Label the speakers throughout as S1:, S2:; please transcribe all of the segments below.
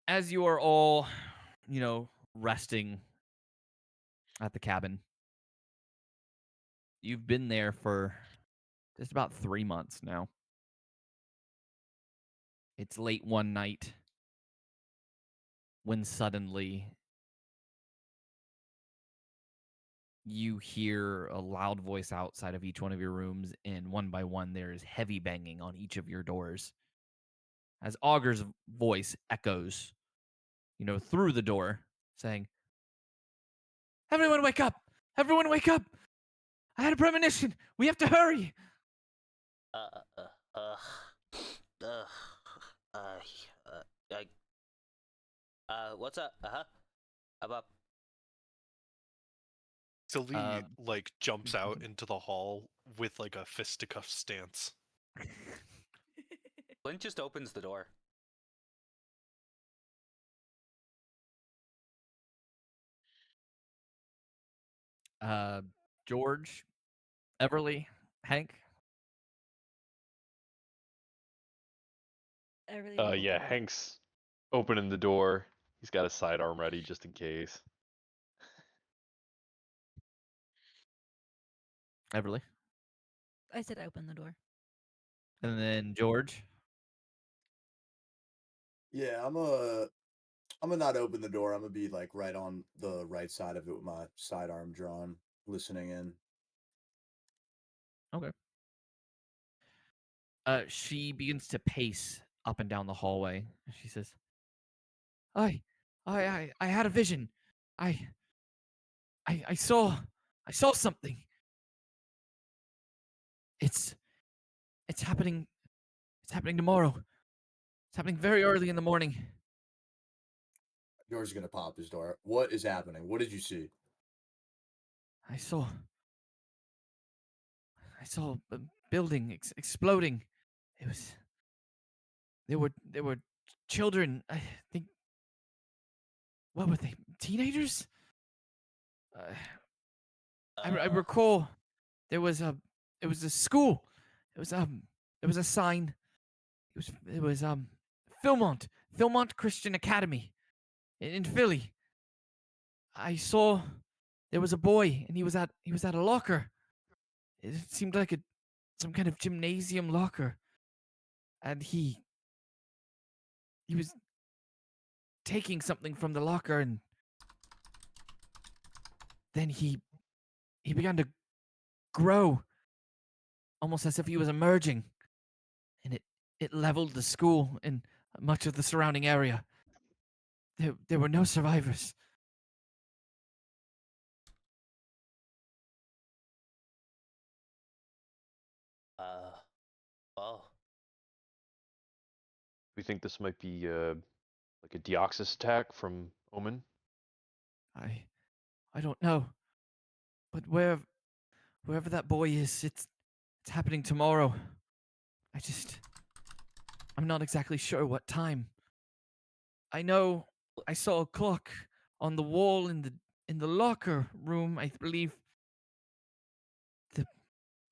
S1: As you are all, resting at the cabin, you've been there for just about 3 months now. It's late one night when suddenly you hear a loud voice outside of each one of your rooms, and one by one there is heavy banging on each of your doors. As Augur's voice echoes, through the door, saying, "Everyone wake up! Everyone wake up! I had a premonition! We have to hurry!"
S2: Uh, uh, uh, uh, what's up? I'm up.
S3: Sylvie, jumps out into the hall with, a fisticuff stance.
S2: Flint just opens the door.
S1: George, Everly, Hank.
S4: Yeah, Hank's opening the door. He's got a sidearm ready just in case.
S1: Everly.
S5: I said open the door.
S1: And then George.
S6: Yeah, I'm gonna not open the door. I'm gonna be right on the right side of it with my sidearm drawn, listening in.
S1: Okay. She begins to pace up and down the hallway. She says, I had a vision. I saw something. It's happening. It's happening tomorrow. It's happening very early in the morning.
S6: George's gonna pop his door. What is happening? What did you see?
S1: I saw a building exploding. There were children. I think. What were they? Teenagers? I recall there was a school. It was a sign. It was Philmont Christian Academy in Philly. I saw there was a boy and he was at a locker. It seemed like some kind of gymnasium locker. And he was taking something from the locker, and then he began to grow, almost as if he was emerging, and it leveled the school and much of the surrounding area. There were no survivors.
S2: Well.
S4: We think this might be like a Deoxys attack from Omen.
S1: I don't know, but wherever that boy is, it's happening tomorrow. I'm not exactly sure what time. I know I saw a clock on the wall in the locker room. I believe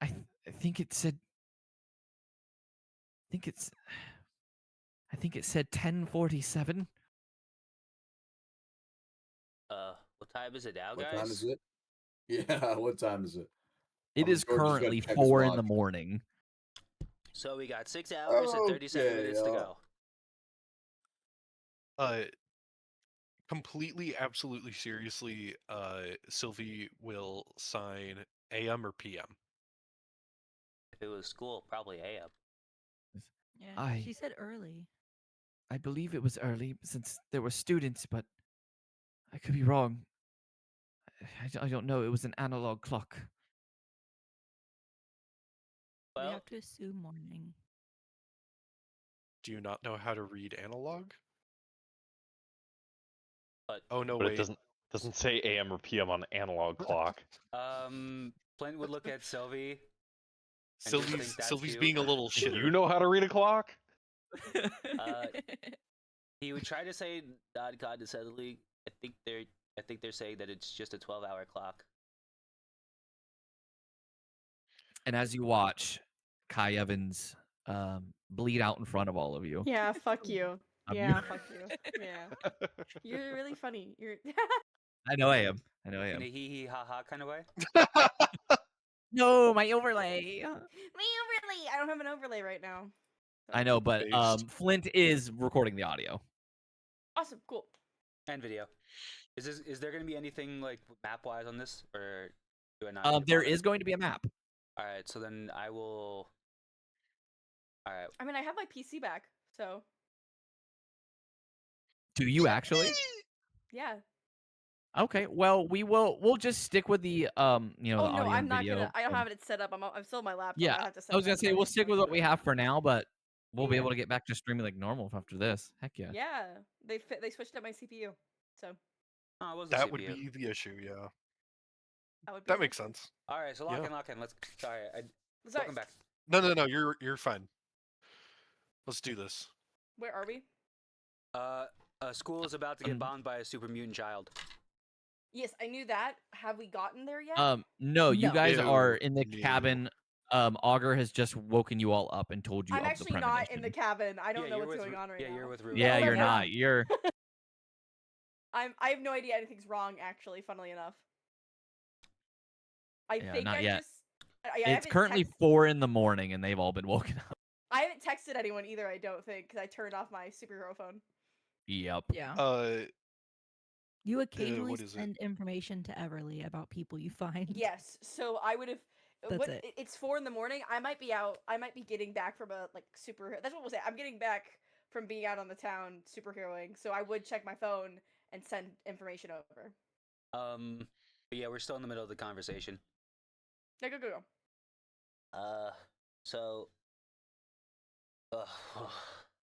S1: I think it said I think it said 10:47.
S2: What time is it now,
S6: What
S2: guys?
S6: time is it? Yeah, what time is it?
S1: It is
S6: George just gotta
S1: currently
S6: check his
S1: 4 in
S6: watch.
S1: the morning.
S2: So we got 6 hours and 37 minutes to go.
S3: Completely, absolutely seriously, Sylvie will sign AM or PM.
S2: If it was school, probably AM.
S5: Yeah, she said early.
S1: I believe it was early since there were students, but I could be wrong. I don't know. It was an analog clock.
S5: We
S2: Well,
S5: have to assume morning.
S3: Do you not know how to read analog?
S2: but
S3: Oh no,
S4: But
S3: wait.
S4: it doesn't say AM or PM on the analog clock.
S2: Flint would look at Sylvie. and just think that's
S3: Sylvie's
S2: you.
S3: being a little
S4: Do
S3: shitter.
S4: you know how to read a clock?
S2: He would try to say non-condescendingly. I think they're saying that it's just a 12-hour clock.
S1: And as you watch Kai Evans bleed out in front of all of you,
S7: Yeah, fuck you. Yeah, fuck you. Yeah. You're really funny. You're
S1: I know I am. I know I
S2: In
S1: am.
S2: a hee hee ha ha kind of way.
S1: No, my overlay.
S7: me overlay. I don't have an overlay right now.
S1: I know, but
S3: Based.
S1: Flint is recording the audio.
S7: Awesome, cool.
S2: And video. Is there going to be anything like map wise on this, or do I not? Need to
S1: There
S2: bother?
S1: is going to be a map.
S2: All right, so then I will. All right.
S7: I mean, I have my PC back, so
S1: Do you actually?
S7: yeah.
S1: Okay, well, we'll just stick with the the
S7: Oh no,
S1: audio
S7: I'm
S1: and
S7: not
S1: video.
S7: gonna. I don't have it set up. I'm still on my laptop.
S1: Yeah,
S7: I have to set
S1: I was
S7: it
S1: gonna
S7: up
S1: say
S7: on
S1: we'll
S7: my
S1: stick with
S7: phone.
S1: what we have for now, but we'll be
S7: Yeah.
S1: able to get back to streaming like normal after this. Heck yeah.
S7: Yeah, they switched up my CPU, so
S2: Oh, it was the
S3: That would
S2: CPU.
S3: be the issue, yeah.
S7: that would be
S3: That
S7: an
S3: makes
S7: issue.
S3: sense.
S2: All right, so
S3: Yeah.
S2: lock in. Let's. Sorry,
S7: Sorry,
S2: welcome back.
S3: No, you're fine. Let's do this.
S7: where are we?
S2: A school is about to get bombed by a super mutant child.
S7: Yes, I knew that. Have we gotten there yet?
S1: No, you
S5: No.
S1: guys are
S3: No,
S1: in the
S3: no.
S1: cabin. Augur has just woken you all up and told you
S7: I'm
S1: of
S7: actually
S1: the
S7: not
S1: premonition.
S7: in the cabin. I don't
S2: Yeah,
S7: know
S2: you're
S7: what's
S2: with
S7: going on right now.
S2: you're with Ruben.
S1: Yeah,
S7: Oh,
S1: you're
S7: yeah.
S1: not. You're
S7: I have no idea anything's wrong. Actually, funnily enough, I
S1: Yeah,
S7: think
S1: not
S7: I
S1: yet.
S7: just. I
S1: it's
S7: haven't
S1: currently 4 in the morning and they've all been woken up.
S7: I haven't texted anyone either. I don't think because I turned off my superhero phone.
S1: Yep.
S5: Yeah. You occasionally
S3: what is it?
S5: send information to Everly about people you find.
S7: Yes, so I would have.
S5: That's it.
S7: It's 4 in the morning. I might be out. I might be getting back from a superhero. That's what we'll say. I'm getting back from being out on the town superheroing. So I would check my phone and send information over.
S2: But yeah, we're still in the middle of the conversation.
S7: Yeah, go.
S2: So. All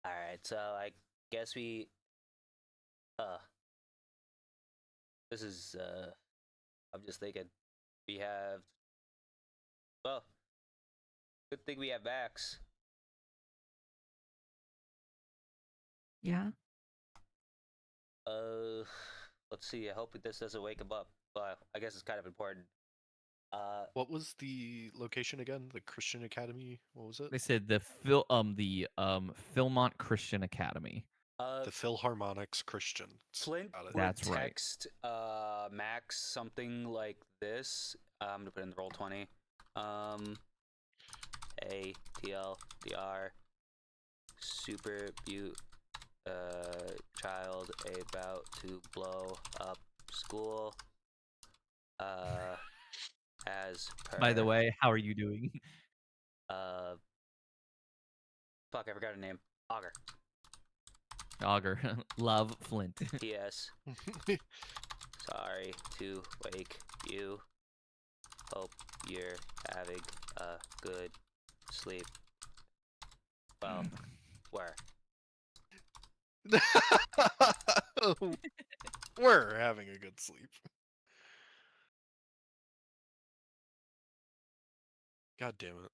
S2: right, so I guess we. This is. I'm just thinking. We have. Well. Good thing we have Max.
S5: Yeah.
S2: Let's see. I hope this doesn't wake him up. But I guess it's kind of important.
S3: What was the location again? The Christian Academy? What was it?
S1: They said the Philmont Christian Academy.
S3: The Philharmonics Christian.
S2: Flint
S3: Got it.
S2: would
S1: That's right.
S2: text Max something like this. I'm gonna put in the roll 20. A T L D R super butte child about to blow up school. As per,
S1: By the way, how are you doing?
S2: fuck, I forgot her name. Augur.
S1: Augur, love Flint.
S2: P.S. Sorry to wake you. Hope you're having a good sleep. Well, where?
S3: We're having a good sleep. God damn it.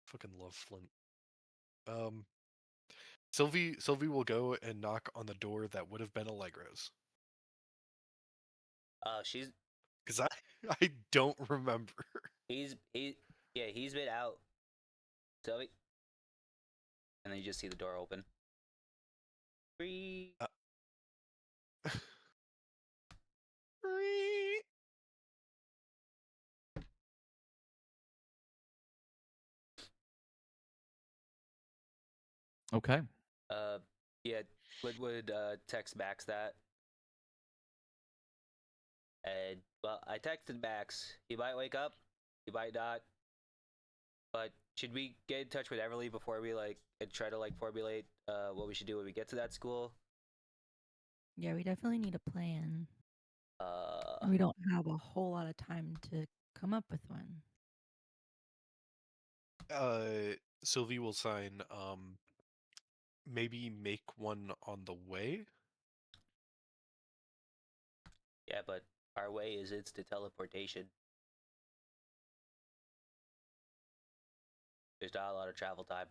S3: Fucking love Flint. Sylvie will go and knock on the door that would have been Allegro's.
S2: She's
S3: Cause I don't remember.
S2: he's been out. Sylvie. And then you just see the door open. Free.
S1: Okay.
S2: Yeah, would text Max that. And well, I texted Max. He might wake up, he might not. But should we get in touch with Everly before we and try to formulate what we should do when we get to that school?
S5: Yeah, we definitely need a plan. We don't have a whole lot of time to come up with one.
S3: Sylvie will sign maybe make one on the way.
S2: Yeah, but our way is instant teleportation. There's not a lot of travel time.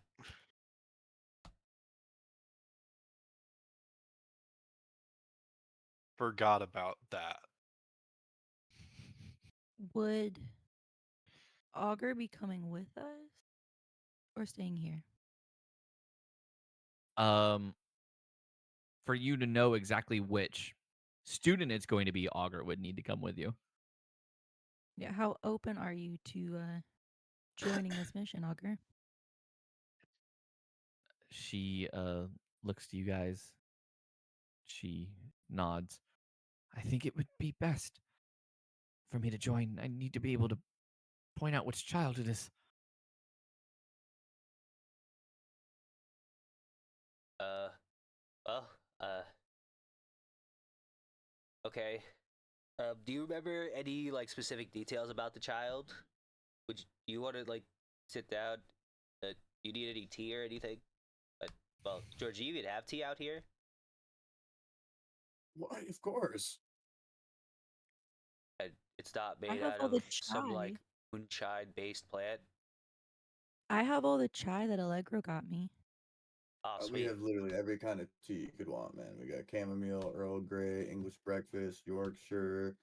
S3: Forgot about that.
S5: Would Augur be coming with us or staying here?
S1: For you to know exactly which student it's going to be, Augur would need to come with you.
S5: Yeah, how open are you to joining this mission, Augur?
S1: She looks to you guys. She nods. I think it would be best for me to join. I need to be able to point out which child it is.
S2: Well, okay. Do you remember any like specific details about the child? You want to like sit down? You need any tea or anything? Well, George, you even have tea out here?
S6: Why, of course.
S2: And it's not
S5: I
S2: made
S5: have
S2: out
S5: all the
S2: of some like
S5: chai.
S2: moonshine-based plant.
S5: I have all the chai that Allegro got me.
S2: Oh,
S6: We
S2: sweet.
S6: have literally every kind of tea you could want, man. We got chamomile, Earl Grey, English breakfast, Yorkshire.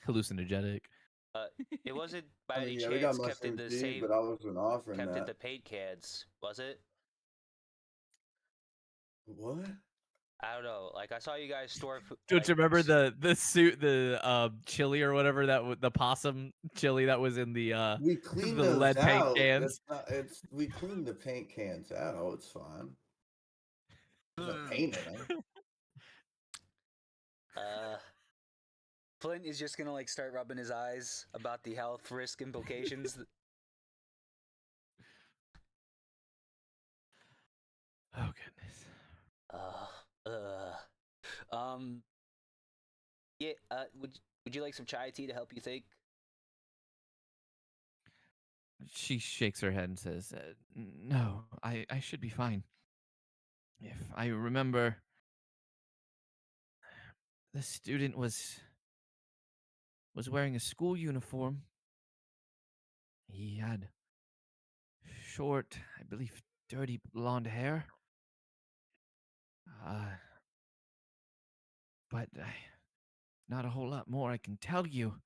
S1: Hallucinogenic.
S2: It wasn't by
S6: I
S2: any
S6: mean, yeah, we got
S2: chance kept in
S6: mushroom
S2: the
S6: tea,
S2: same,
S6: but I wasn't offering
S2: kept in
S6: that.
S2: the paint cans, was it?
S6: What?
S2: I don't know. Like I saw you guys store.
S1: Don't you remember the suit, the chili or whatever the possum chili that was in the
S6: We cleaned
S1: the
S6: those
S1: lead paint
S6: out.
S1: cans?
S6: We cleaned the paint cans out. It's fine. There's no paint in them.
S2: Flint is just gonna like start rubbing his eyes about the health risk implications.
S1: Oh goodness.
S2: Yeah. Would you like some chai tea to help you think?
S1: She shakes her head and says, "No, I should be fine. If I remember, the student was wearing a school uniform. He had short, I believe, dirty blonde hair. But not a whole lot more I can tell you.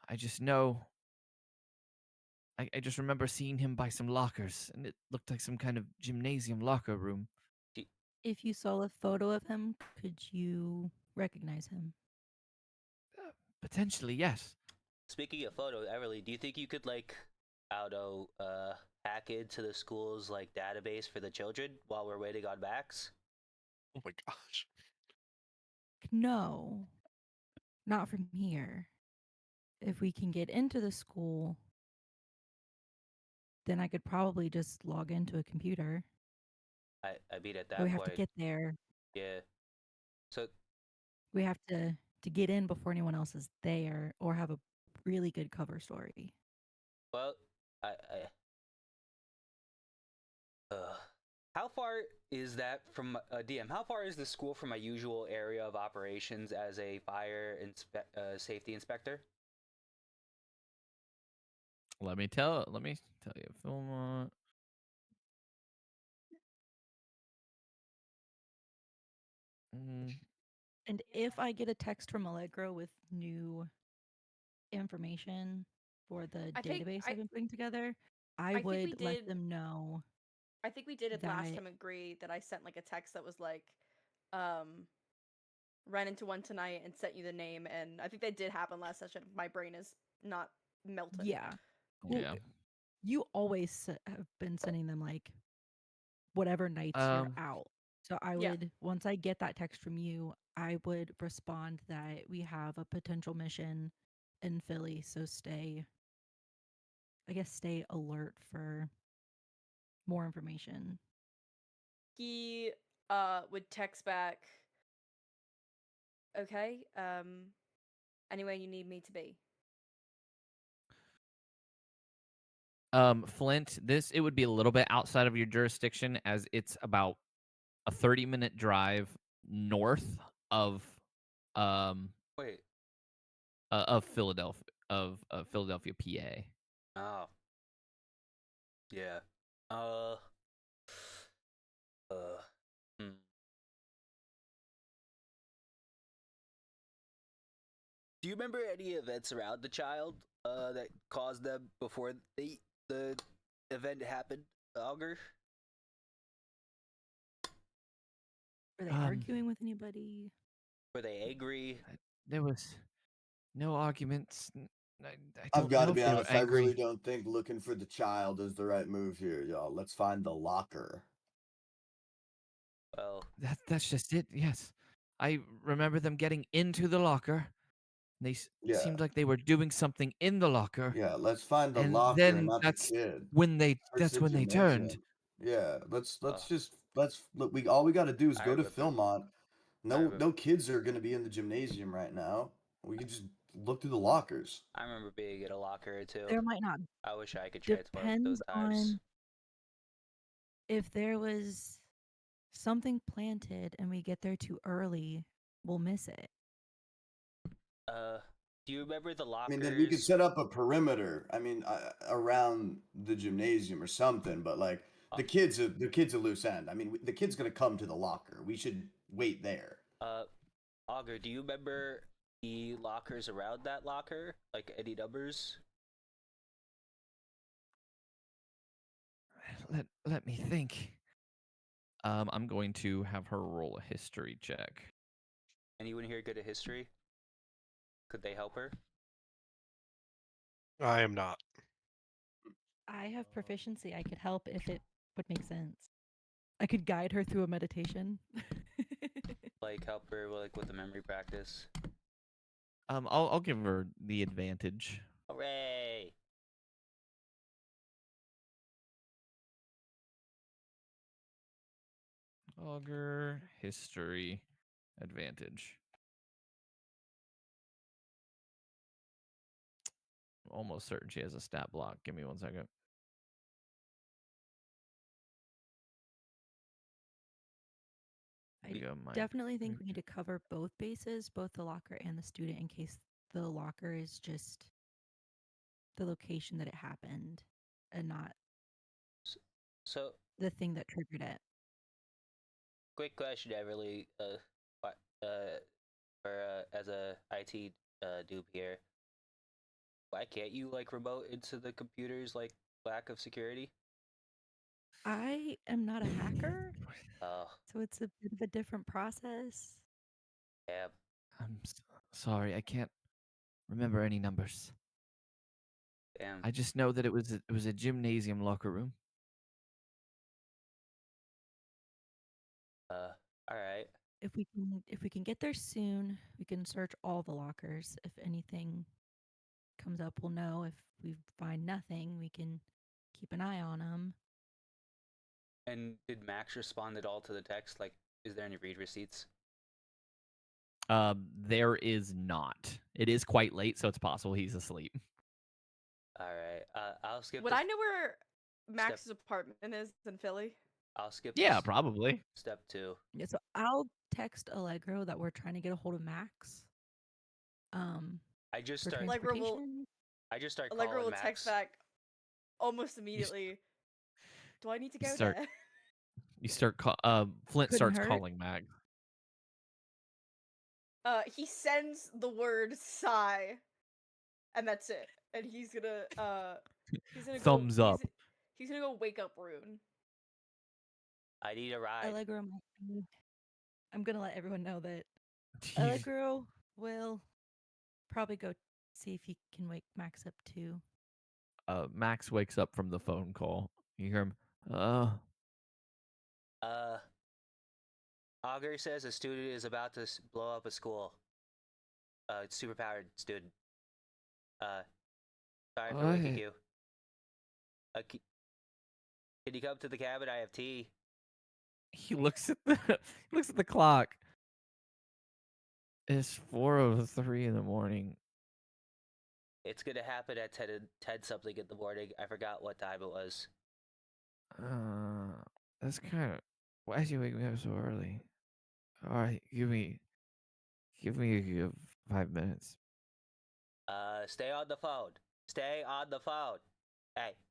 S1: I just know. I just remember seeing him by some lockers, and it looked like some kind of gymnasium locker room.
S5: If you saw a photo of him, could you recognize him?
S1: Potentially, yes.
S2: Speaking of photo, Everly, do you think you could like, I don't know, hack into the school's like database for the children while we're waiting on Max?
S3: Oh my gosh.
S5: No, not from here. If we can get into the school, then I could probably just log into a computer.
S2: I mean at that
S5: But we have
S2: point,
S5: to get there.
S2: yeah. So
S5: We have to get in before anyone else is there, or have a really good cover story.
S2: well, how far is that from DM? How far is the school from my usual area of operations as a fire safety inspector?
S1: Let me tell you, Philmont.
S5: And if I get a text from Allegro with new information for the database I've been putting together, I would let them know.
S7: I think we did it last
S5: that-
S7: time. Agree that I sent like a text that was like, ran into one tonight and sent you the name, and I think that did happen last session. My brain is not melted.
S5: Yeah.
S1: Yeah.
S5: You always have been sending them like whatever nights you're out. So I would, once I get that text from you, I would respond that we have a potential mission in Philly. So stay alert for more information.
S7: He would text back, okay, anywhere you need me to be.
S1: Flint, it would be a little bit outside of your jurisdiction, as it's about a 30-minute drive north of
S2: Wait.
S1: Of Philadelphia, Philadelphia, PA.
S2: Oh. Yeah. Do you remember any events around the child that caused them before the event happened, Augur?
S5: Were they
S1: Um,
S5: arguing with anybody?
S2: Were they angry?
S1: There was no arguments. I
S6: I've
S1: don't
S6: got
S1: know
S6: to
S1: if
S6: be
S1: they were
S6: honest. I really
S1: angry.
S6: don't think looking for the child is the right move here, y'all. Let's find the locker.
S2: Well,
S1: That's just it. Yes, I remember them getting into the locker. They
S6: Yeah,
S1: seemed like they were doing something in the locker,
S6: yeah. Let's find the
S1: and
S6: locker and
S1: then
S6: not the kid. Search
S1: that's
S6: the
S1: when they turned.
S6: gymnasium. Yeah, let's
S2: oh,
S6: just let's look. We all we got to do is
S2: I
S6: go to
S2: remember.
S6: Philmont.
S2: I
S6: No,
S2: remember.
S6: no kids are going to be in the gymnasium right now. We can just look through the lockers.
S2: I remember being in a locker or two.
S5: There might not.
S2: I wish I could transport those
S5: Depends
S2: times.
S5: on if there was something planted and we get there too early, we'll miss it.
S2: Do you remember the
S6: I
S2: lockers?
S6: mean, then we could set up a perimeter. I mean, around the gymnasium or something. But like the kid's a loose end. I mean, the kid's gonna come to the locker. We should wait there.
S2: Augur, do you remember the lockers around that locker? Like any numbers?
S1: Let me think. I'm going to have her roll a history check.
S2: Anyone here good at history? Could they help her?
S3: I am not.
S5: I have proficiency. I could help if it would make sense. I could guide her through a meditation.
S2: Like help her with the memory practice?
S1: I'll give her the advantage.
S2: Hooray!
S1: Augur history advantage. Almost certain she has a stat block. Give me 1 second.
S5: I definitely think we need to cover both bases, both the locker and the student, in case the locker is just the location that it happened and not
S2: So,
S5: the thing that triggered it.
S2: quick question, Everly. As a IT dupe here, why can't you remote into the computers lack of security?
S5: I am not a hacker,
S2: Oh,
S5: so it's a bit of a different process.
S2: yeah.
S1: I'm sorry, I can't remember any numbers.
S2: Damn.
S1: I just know that it was a gymnasium locker room.
S2: All right.
S5: If we can get there soon, we can search all the lockers. If anything comes up, we'll know. If we find nothing, we can keep an eye on them.
S2: And did Max respond at all to the text? Is there any read receipts?
S1: There is not. It is quite late, so it's possible he's asleep.
S2: All right. I'll skip.
S7: Would I know where Max's apartment is in Philly?
S2: I'll skip.
S1: Yeah, probably.
S2: Step 2.
S5: Yeah, so I'll text Allegro that we're trying to get a hold of Max.
S2: I just
S5: for
S2: start.
S7: Allegro will.
S5: transportation.
S2: I just start
S7: Allegro
S2: calling
S7: will
S2: Max.
S7: text back almost immediately. Do I need to go
S1: start-
S7: there?
S1: You start Flint
S5: Couldn't
S1: starts
S5: hurt.
S1: calling Mag.
S7: He sends the word sigh, and that's it. And he's gonna
S1: Thumbs
S7: go,
S1: up.
S7: He's gonna go wake up Rune.
S2: I need a ride.
S5: Allegro, I'm gonna let everyone know that Allegro will probably go see if he can wake Max up too.
S1: Max wakes up from the phone call. You hear him.
S2: Augur says a student is about to blow up a school. Superpowered student. Sorry for waking
S1: What?
S2: you. Can you come to the cabin? I have tea.
S1: He looks at the clock. It's 4:03 in the morning.
S2: It's gonna happen at 10 something in the morning. I forgot what time it was.
S1: That's kind of. Why did you wake me up so early? All right, give me 5 minutes.
S2: Stay on the phone. Stay on the phone.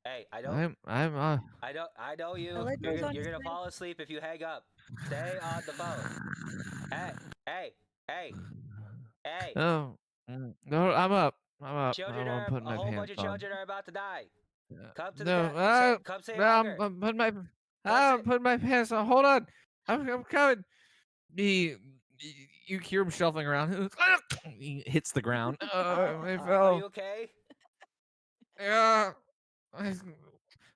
S2: Hey, I don't.
S1: I'm
S2: I know you.
S5: Allegro's on
S2: You're
S5: his
S2: gonna
S5: way.
S2: fall asleep if you hang up. Stay on the phone. Hey.
S1: No, no, I'm up.
S2: Children
S1: I'm putting
S2: a
S1: my
S2: whole bunch
S1: pants
S2: of
S1: on.
S2: children are about to die. Come to the
S1: No,
S2: come save
S1: no,
S2: Augur.
S1: I'm putting my
S2: Come
S1: putting my pants on. Hold on, I'm coming. you hear him shuffling around. He hits the ground. I
S2: Are
S1: fell.
S2: you okay?
S1: Yeah.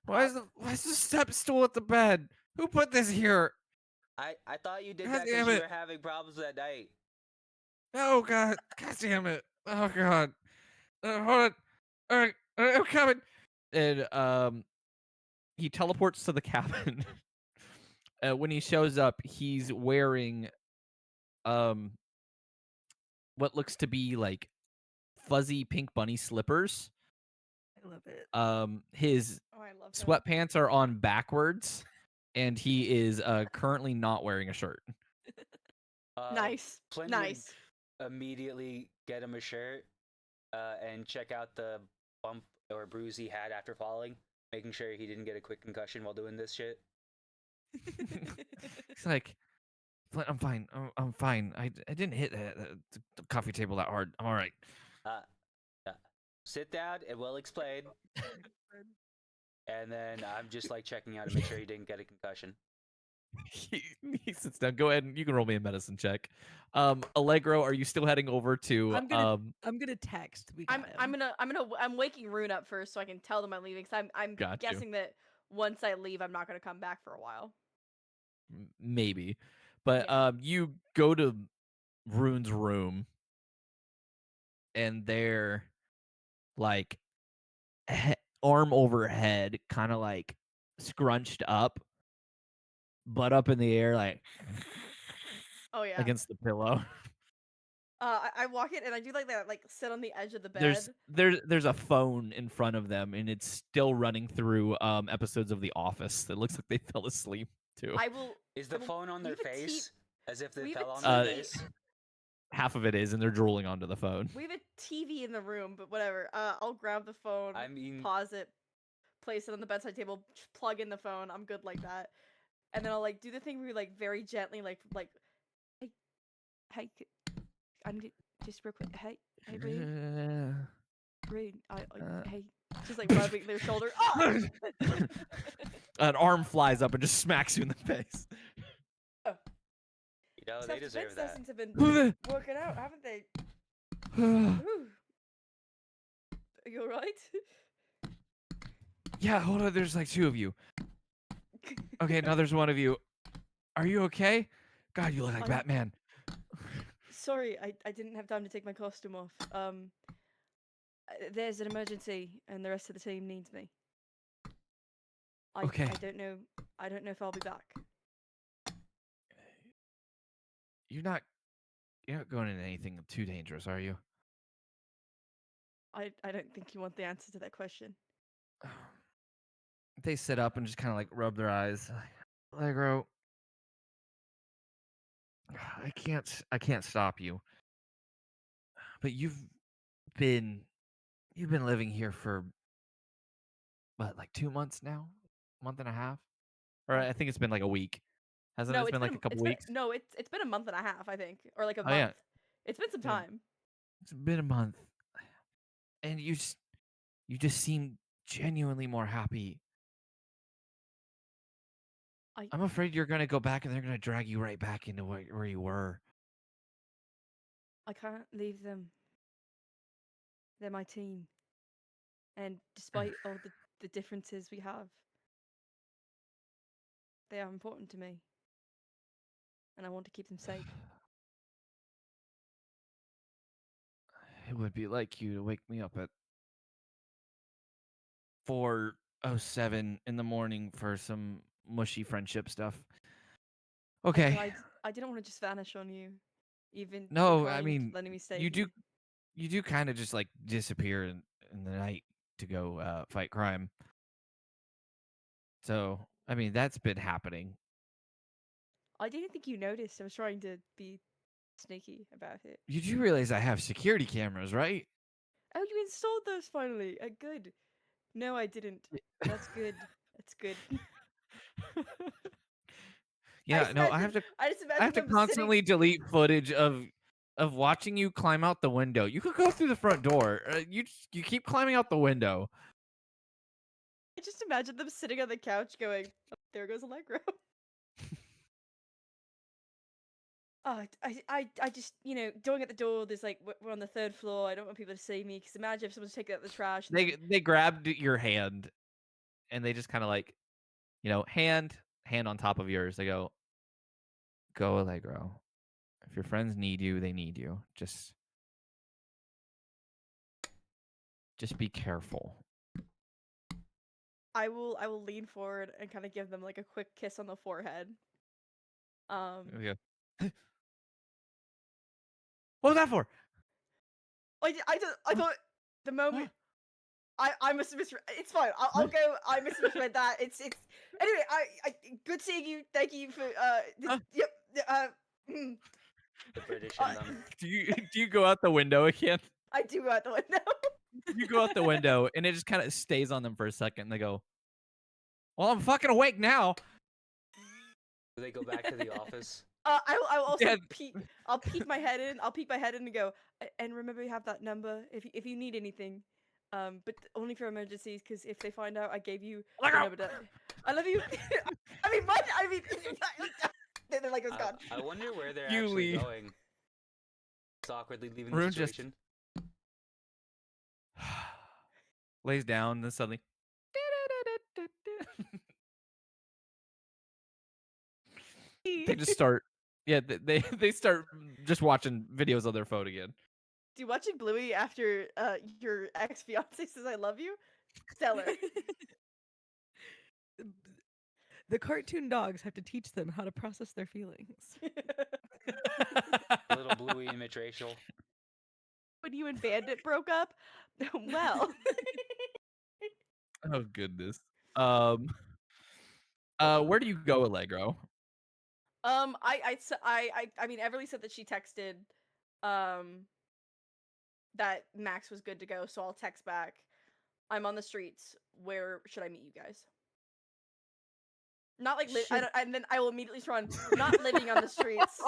S1: Why is the step stool at the bed? Who put this here?
S2: I thought you did
S1: God
S2: that
S1: damn
S2: because you
S1: it.
S2: were having problems at night.
S1: Oh God. God damn it. Oh God. Hold on. All right. I'm coming. And he teleports to the cabin. When he shows up, he's wearing what looks to be like fuzzy pink bunny slippers.
S5: I love it.
S1: His
S7: Oh, I love him.
S1: sweatpants are on backwards, and he is currently not wearing a shirt.
S7: Nice.
S2: Flint
S7: Nice.
S2: would immediately get him a shirt and check out the bump or bruise he had after falling, making sure he didn't get a quick concussion while doing this shit.
S1: He's like, "Flint, I'm fine. I'm fine. I didn't hit the coffee table that hard. I'm all right."
S2: Sit down and we'll explain. And then I'm just like checking out to make sure he didn't get a concussion.
S1: He sits down. Go ahead and you can roll me a medicine check. Allegro, are you still heading over to
S5: I'm gonna text. We got
S7: I'm waking Rune up first so I can tell them I'm leaving. Cause I'm
S1: Got you.
S7: guessing that once I leave, I'm not gonna come back for a while.
S1: Maybe, but
S7: Yeah.
S1: you go to Rune's room, and they're like arm over head, kind of like scrunched up, butt up in the air, like
S7: Oh yeah.
S1: against the pillow.
S7: I walk in and I do like that, like sit on the edge of the bed.
S1: There's a phone in front of them, and it's still running through episodes of The Office. It looks like they fell asleep too.
S7: I will.
S2: Is the phone on their
S7: we have a
S2: face? As if they
S7: we have
S2: fell
S7: a
S2: on their
S7: TV
S2: face?
S1: Half of it is, and they're drooling onto the phone.
S7: We have a TV in the room, but whatever. I'll grab the phone,
S2: I mean,
S7: pause it, place it on the bedside table, plug in the phone. I'm good like that. And then I'll like do the thing where you like very gently like hey, I need just real quick. Hey, Rune, hey, just like rubbing their shoulder. Oh!
S1: An arm flies up and just smacks you in the face.
S2: you know, they deserve that.
S7: Self-defense lessons have been working out, haven't they? Ooh. Are you alright?
S1: Yeah, hold on. There's like two of you. Okay, now there's one of you. Are you okay? God, you look like Batman.
S7: Sorry, I didn't have time to take my costume off. There's an emergency, and the rest of the team needs me.
S1: Okay.
S7: I don't know if I'll be back.
S1: You're not going into anything too dangerous, are you?
S7: I don't think you want the answer to that question.
S1: They sit up and just kind of like rub their eyes. Allegro, I can't stop you. But you've been living here for what, like 2 months now? Month and a half? Or I think it's been like a week. Hasn't it been like a couple weeks?
S7: No, it's been a month and a half, I think, or like a
S1: Oh,
S7: month.
S1: yeah.
S7: It's been some
S1: Yeah.
S7: time.
S1: It's been a month. And you just seem genuinely more happy. I'm afraid you're gonna go back and they're gonna drag you right back into where you were.
S7: I can't leave them. They're my team. And despite all the differences we have, they are important to me. And I want to keep them safe.
S1: It would be like you to wake me up at 4:07 in the morning for some mushy friendship stuff. Okay.
S7: I didn't want to just vanish on you. Even
S1: No,
S7: you
S1: I mean,
S7: letting me stay.
S1: you do kind of just like disappear in the night to go fight crime. So, I mean, that's been happening.
S7: I didn't think you noticed. I was trying to be sneaky about it.
S1: You do realize I have security cameras, right?
S7: Oh, you installed those finally. Good. No, I didn't. That's good. That's good.
S1: Yeah, no, I have to constantly delete footage of watching you climb out the window. You could go through the front door. You keep climbing out the window.
S7: I just imagine them sitting on the couch going, oh, there goes Allegro. I just, going at the door, there's like, we're on the 3rd floor. I don't want people to see me, because imagine if someone's taking out the trash. And
S1: They grabbed your hand, and they just kind of like, hand on top of yours. They go Allegro. If your friends need you, they need you. Just be careful.
S7: I will lean forward and kind of give them like a quick kiss on the forehead.
S1: Yeah. What was that for?
S7: I thought the moment I must have misread. It's fine. I'll go. I misread that. It's anyway. I good seeing you. Thank you for yep.
S2: The British in them.
S1: Do you go out the window again?
S7: I do go out the window.
S1: You go out the window, and it just kind of stays on them for a second. And they go, "Well, I'm fucking awake now."
S2: Do they go back to the office?
S7: I will also
S1: Yeah.
S7: peek. I'll peek my head in. I'll peek my head in and go. And remember, you have that number if you need anything. But only for emergencies, because if they find out I gave you the number to, I love you. I mean, what? I mean, they're like, it's gone.
S2: I wonder where they're
S1: You
S2: actually
S1: leave.
S2: going. It's awkwardly leaving
S1: Rune
S2: the
S1: just-
S2: situation.
S1: Lays down, then suddenly. They just start. Yeah, they start just watching videos on their phone again.
S7: Do watching Bluey after your ex-fiance says I love you? Stellar.
S5: The cartoon dogs have to teach them how to process their feelings.
S2: Little Bluey and Mitch Rachel.
S7: When you and Bandit broke up? Well.
S1: Oh goodness. Where do you go, Allegro?
S7: I mean, Everly said that she texted that Max was good to go, so I'll text back. I'm on the streets. Where should I meet you guys? Not like and then I will immediately respond, not living on the streets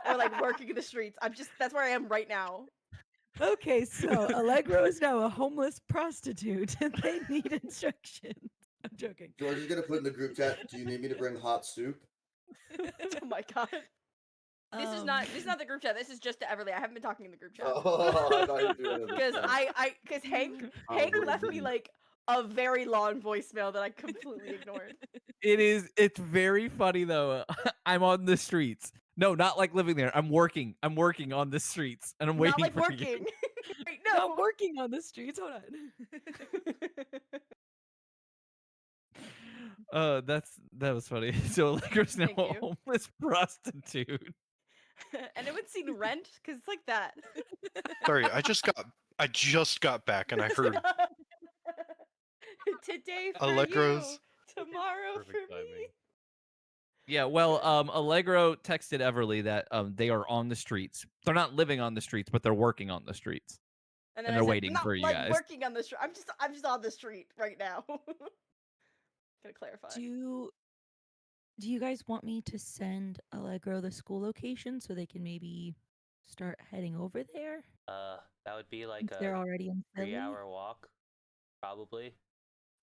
S7: or like working in the streets. That's where I am right now.
S5: Okay, so Allegro is now a homeless prostitute and they need instructions. I'm joking.
S6: George is gonna put in the group chat. Do you need me to bring hot soup?
S7: Oh my god. This is not the group chat. This is just to Everly. I haven't been talking in the group chat.
S6: Oh, I thought you were doing it.
S7: Because Hank left me like a very long voicemail that I completely ignored.
S1: It's very funny though. I'm on the streets. No, not like living there. I'm working on the streets, and I'm waiting
S7: Not like
S1: for
S7: working.
S1: you.
S7: Right,
S5: No,
S7: no.
S5: I'm working on the streets. Hold on.
S1: That was funny. So Allegro's now
S7: Thank
S1: a
S7: you.
S1: homeless prostitute.
S7: And I would seen Rent because it's like that.
S3: Sorry, I just got back and I heard
S7: Today for
S3: Allegro's-
S7: you, tomorrow
S4: Perfect
S7: for me.
S4: timing.
S1: Yeah, well, Allegro texted Everly that they are on the streets. They're not living on the streets, but they're working on the streets.
S7: And
S1: And
S7: then
S1: they're
S7: I said,
S1: waiting
S7: not
S1: for you
S7: like
S1: guys.
S7: working on the street. I'm just on the street right now. Gotta clarify.
S5: Do you guys want me to send Allegro the school location so they can maybe start heading over there?
S2: That would be like
S5: Since they're
S2: a
S5: already in Philly?
S2: 3-hour walk, probably.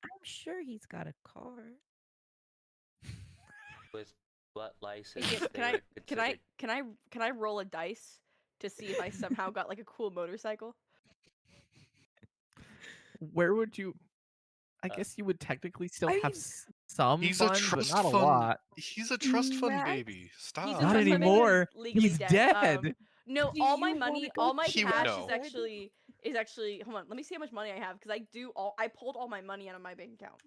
S5: I'm sure he's got a car.
S2: With what license?
S7: Hey,
S2: they were considered-
S7: can I roll a dice to see if I somehow got like a cool motorcycle?
S1: Where would you? I guess you would technically still
S5: I
S1: have
S5: mean,
S1: some
S3: he's
S1: fun,
S3: a trust
S1: but not a
S3: fund.
S1: lot.
S3: He's a trust fund
S5: Max-
S3: baby.
S7: He's
S3: Stop.
S7: a
S1: Not
S7: trust fund baby
S1: anymore.
S7: who's legally
S1: He's
S7: dead.
S1: dead.
S7: No,
S5: Do
S7: all my
S5: you
S7: money,
S5: wanna go
S7: all my
S3: He would
S7: cash
S3: know.
S7: is actually. Hold on, let me see how much money I have because I pulled all my money out of my bank account.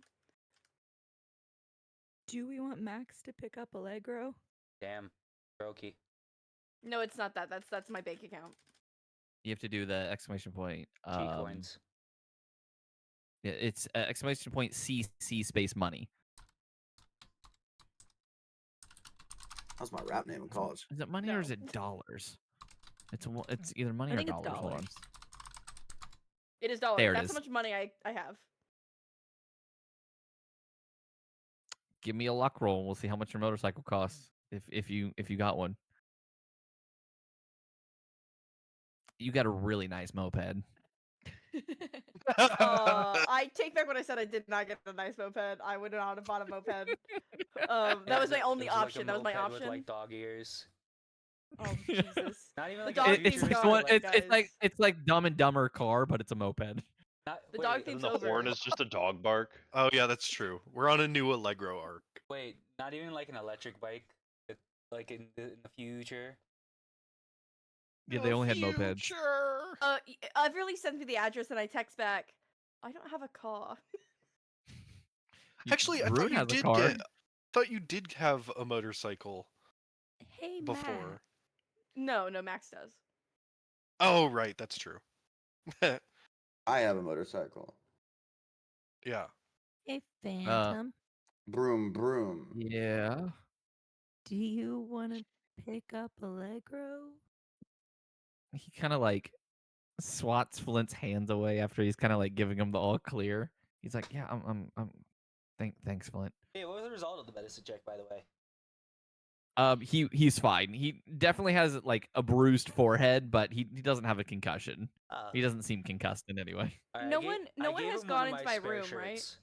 S5: Do we want Max to pick up Allegro?
S2: Damn, brokey.
S7: No, it's not that. That's my bank account.
S1: You have to do the exclamation point.
S2: G coins.
S1: Yeah, it's exclamation point CC space money.
S6: That's my rap name in college.
S1: Is it money or
S7: No.
S1: is it dollars? It's either money
S5: I
S1: or
S5: think it's
S1: dollars. Hold on.
S5: dollars.
S7: It is dollars.
S1: There it
S7: That's
S1: is.
S7: how much money I have.
S1: Give me a luck roll and we'll see how much your motorcycle costs if you got one. You got a really nice moped.
S7: I take back what I said. I did not get the nice moped. I would not have bought a moped. That was my only
S2: It was like a
S7: option. That was my
S2: moped
S7: option.
S2: With like dog ears.
S7: Oh Jesus.
S2: Not even
S7: The
S2: like
S7: dog
S2: a
S1: It's
S7: theme's
S2: future.
S1: like
S7: gone,
S1: one. It's like
S7: guys.
S1: it's like Dumb and Dumber car, but it's a moped.
S2: Not,
S7: The
S2: wait,
S7: dog
S4: And
S7: theme's
S4: then the
S7: over.
S4: horn is just a dog bark.
S3: Oh yeah, that's true. We're on a new Allegro arc.
S2: wait, not even like an electric bike. Like in the future.
S1: Yeah, they only had mopeds.
S7: Everly sends me the address and I text back. I don't have a car.
S3: Actually, I
S1: Rude
S3: thought you
S1: has a
S3: did
S1: car.
S3: thought you did have a motorcycle
S5: Hey,
S3: before.
S7: No, Max does.
S3: Oh right, that's true.
S6: I have a motorcycle.
S3: Yeah.
S5: Hey, Phantom.
S6: Broom, broom.
S1: Yeah.
S5: Do you want to pick up Allegro?
S1: He kind of like swats Flint's hands away after he's kind of like giving him the all clear. He's like, "Yeah, thanks, Flint."
S2: Hey, what was the result of the medicine check, by the way?
S1: He's fine. He definitely has like a bruised forehead, but he doesn't have a concussion. He doesn't seem concussed in any way.
S2: Alright,
S7: No
S2: I
S7: one
S2: gave
S7: has
S2: him one
S7: gone
S2: of
S7: into
S2: my
S7: my
S2: spare
S7: room, right?
S2: shirts,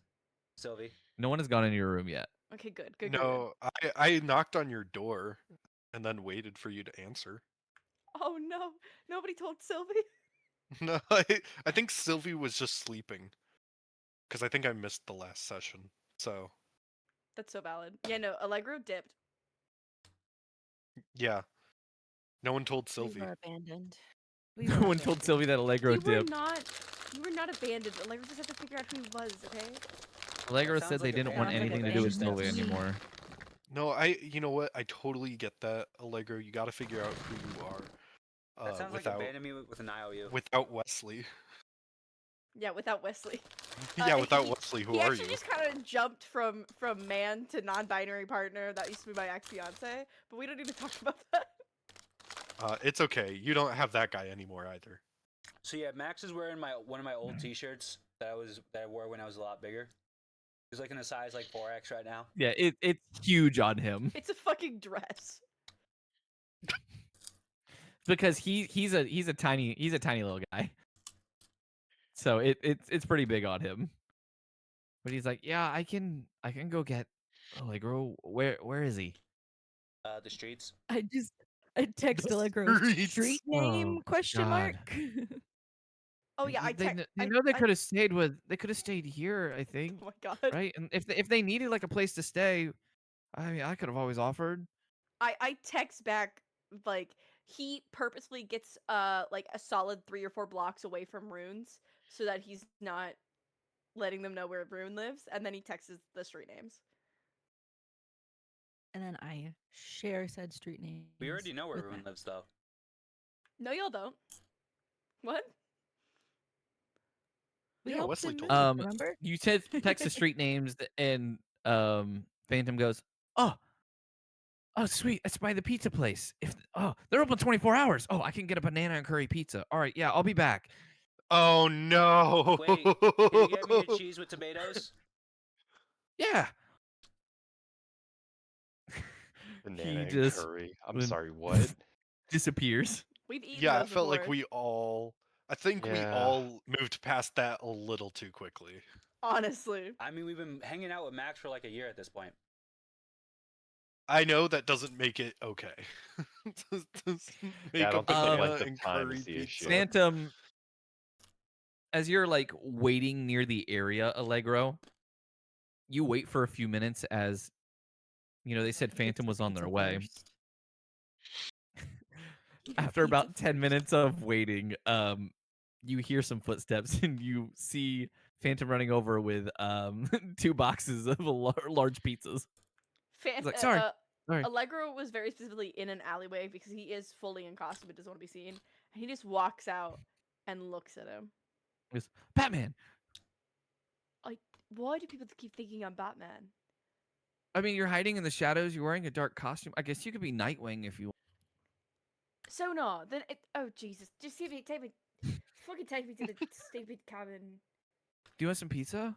S2: Sylvie.
S1: No one has gone into your room yet.
S7: Okay, good.
S3: No, I knocked on your door and then waited for you to answer.
S7: Oh no, nobody told Sylvie.
S3: No, I think Sylvie was just sleeping. Because I think I missed the last session. So,
S7: That's so valid. Yeah, no, Allegro dipped.
S3: yeah. No one told
S5: We
S3: Sylvie.
S5: were abandoned.
S1: No one told Sylvie that Allegro
S7: You were
S1: dipped.
S7: not abandoned. Allegro just had to figure out who he was. Okay.
S1: Allegro
S2: That
S1: said
S2: sounds
S1: they
S2: like a
S1: didn't
S2: very
S1: want
S5: Sounds like
S1: anything to do with
S5: abandonment
S1: Sylvie
S5: to me.
S1: anymore.
S3: No, you know what? I totally get that, Allegro. You gotta figure out who you are.
S2: That sounds like
S3: without
S2: abandon me with an IOU.
S3: without Wesley.
S7: Yeah, without Wesley.
S3: Yeah, without
S7: he-
S3: Wesley, who
S7: He
S3: are
S7: actually
S3: you?
S7: just kind of jumped from man to non-binary partner. That used to be my ex-fiance, but we don't need to talk about that.
S3: It's okay. You don't have that guy anymore either.
S2: So yeah, Max is wearing one of my old T-shirts that I wore when I was a lot bigger. He's like in a size like 4X right now.
S1: Yeah, it's huge on him
S7: It's a fucking dress.
S1: because he's a tiny little guy. So it's pretty big on him. But he's like, "Yeah, I can go get Allegro. Where is he?"
S2: The streets.
S5: I text
S3: The
S5: Allegro
S3: streets.
S5: street name
S1: Oh,
S5: question
S1: God.
S5: mark.
S7: Oh yeah, I
S1: they
S7: text.
S1: know they could have stayed here, I think,
S7: Oh my god.
S1: right? And if they needed like a place to stay, I mean, I could have always offered.
S7: I text back like he purposefully gets like a solid 3 or 4 blocks away from runes so that he's not letting them know where Rune lives, and then he texts the street names.
S5: And then I share said street names.
S2: We already know where
S5: with
S2: Rune
S5: Matt.
S2: lives, though.
S7: No, y'all don't. What?
S5: We
S3: Yeah,
S5: helped
S3: Wesley
S5: him
S3: told
S5: move,
S3: me.
S5: remember?
S1: You said text the street names, and Phantom goes, "Oh, sweet, it's by the pizza place. They're open 24 hours. Oh, I can get a banana and curry pizza. All right, yeah, I'll be back."
S3: Oh no!
S2: Wait, can you get me a cheese with tomatoes?
S1: Yeah.
S4: Banana and
S1: just
S4: curry. I'm
S1: went-
S4: sorry, what?
S1: disappears.
S7: We've eaten
S3: Yeah, I
S7: those
S3: felt like
S7: before,
S3: we all. I think we
S4: Yeah.
S3: all moved past that a little too quickly.
S7: honestly.
S2: I mean, we've been hanging out with Max for like a year at this point.
S3: I know that doesn't make it okay. Doesn't make
S4: I
S3: a
S4: don't think the
S3: banana
S4: length of
S3: and
S4: time
S3: curry
S4: is the
S3: pizza.
S4: issue.
S1: Phantom, as you're like waiting near the area, Allegro, you wait for a few minutes as they said
S5: Gets
S1: Phantom
S5: the
S1: was on their
S5: pizza
S1: way.
S5: first.
S1: After
S5: Pizza
S1: about 10 minutes of waiting, you hear some footsteps and you see Phantom running over with 2 boxes of large pizzas. He's like, sorry.
S7: Allegro was very specifically in an alleyway because he is fully in costume but doesn't want to be seen. And he just walks out and looks at him.
S1: He goes, Batman.
S7: Like, why do people keep thinking I'm Batman?
S1: I mean, you're hiding in the shadows. You're wearing a dark costume. I guess you could be Nightwing if you want.
S7: So no, then oh Jesus, just take me, fucking take me to the stupid cabin.
S1: Do you want some pizza?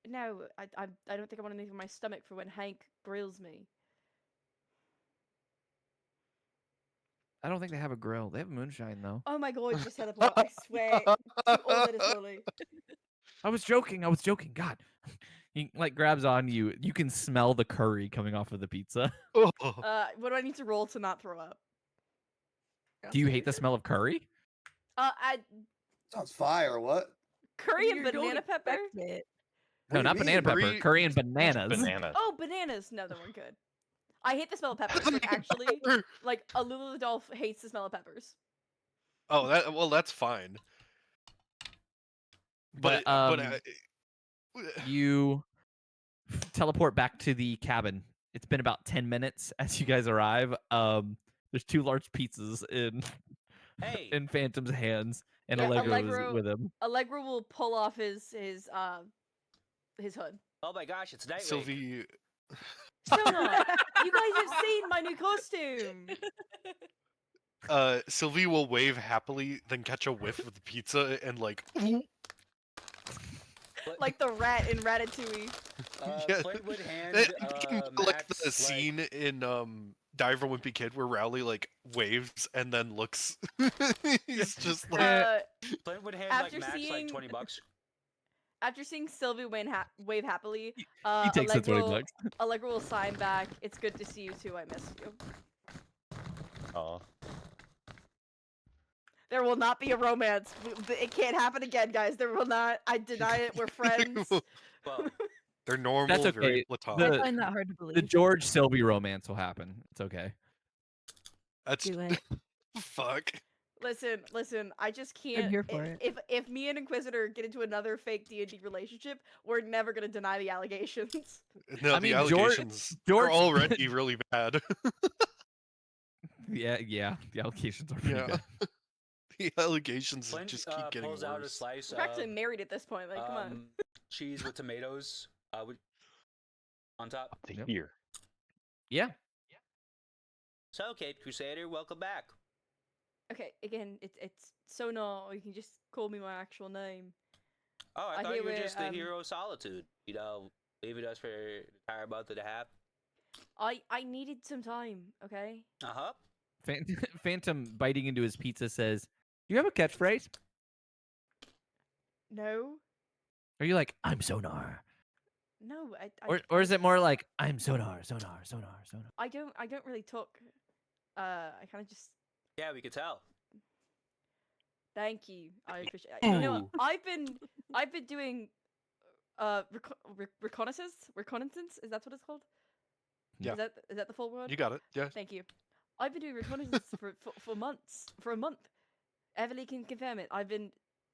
S7: No, I don't think I want anything in my stomach for when Hank grills me.
S1: I don't think they have a grill. They have moonshine though.
S7: Oh my god, just teleport! I swear, to all that is holy.
S1: I was joking. God, he like grabs on you. You can smell the curry coming off of the pizza.
S3: Oh,
S7: What do I need to roll to not throw up?
S1: Do you hate the smell of curry?
S7: I
S6: Sounds fire. What?
S7: curry and
S5: You don't
S7: banana pepper.
S5: expect it.
S6: What
S1: No,
S6: do
S1: not
S6: you
S1: banana
S6: mean?
S1: pepper.
S3: Curry-
S1: Curry and bananas.
S4: Bananas.
S7: Oh, bananas. No, they weren't good. I hate the smell of peppers. Like actually, like AlulaTheDolf hates the smell of peppers.
S3: Oh, that's fine.
S1: But you teleport back to the cabin. It's been about 10 minutes as you guys arrive. There's 2 large pizzas in
S2: Hey.
S1: in Phantom's hands, and
S7: Yeah,
S1: Allegro
S7: Allegro-
S1: is with him.
S7: Allegro will pull off his hood.
S2: Oh my gosh, it's Nightwing.
S3: Sylvie.
S7: Sonar, you guys have seen my new costume.
S3: Sylvie will wave happily, then catch a whiff of the pizza and like.
S7: Like the rat in Ratatouille.
S3: Yeah.
S2: Flint would hand
S3: like the
S2: Max,
S3: scene in Diver Wimpy Kid where Rowley like waves and then looks. He's just like.
S2: Flint would hand
S7: After
S2: Max
S7: seeing-
S2: like $20.
S7: After seeing Sylvie wave happily,
S1: He takes the 20 bucks.
S7: Allegro will sign back. It's good to see you too. I missed you.
S4: Aw.
S7: There will not be a romance. It can't happen again, guys. There will not. I deny it. We're friends.
S2: Well,
S3: They're normal,
S1: That's
S3: very
S1: okay.
S3: platonic.
S5: I find that hard to
S1: The
S5: believe.
S1: George Sylvie romance will happen. It's okay.
S3: That's
S5: Do it.
S3: fuck.
S7: Listen. I just can't.
S5: here for it.
S7: If me and Inquisitor get into another fake D&D relationship, we're never gonna deny the allegations.
S3: No,
S1: I
S3: the
S1: mean, George-
S3: allegations
S1: George-
S3: are already really bad.
S1: Yeah. The allocations are pretty
S3: Yeah.
S1: bad.
S3: The allegations
S2: Flint
S3: just keep getting
S2: pulls out a
S3: worse.
S2: slice
S7: We're actually
S2: of
S7: married at this point. Like, come on.
S2: cheese with tomatoes on top.
S4: To
S1: Yep.
S4: here.
S1: Yeah.
S2: So, Caped Crusader, welcome back.
S7: Okay, again, it's Sonar. Or you can just call me my actual name.
S2: Oh, I
S7: I
S2: thought
S7: hear
S2: you were
S7: we're,
S2: just the hero of solitude. You know, leaving us for an entire month and a half.
S7: I needed some time. Okay.
S2: Uh-huh.
S1: Phantom biting into his pizza says, "Do you have a catchphrase?
S7: No.
S1: Are you like, I'm Sonar?
S7: No.
S1: Or is it more like, I'm Sonar?
S7: I don't really talk. I kind of just.
S2: Yeah, we could tell.
S7: Thank you. I appreciate. You know,
S1: Ooh.
S7: I've been doing reconnaissance. Is that what it's called?
S3: Yeah.
S7: Is that the full word?
S3: You got it. Yeah.
S7: Thank you. I've been doing reconnaissance for months. For a month. Everly can confirm it. I've been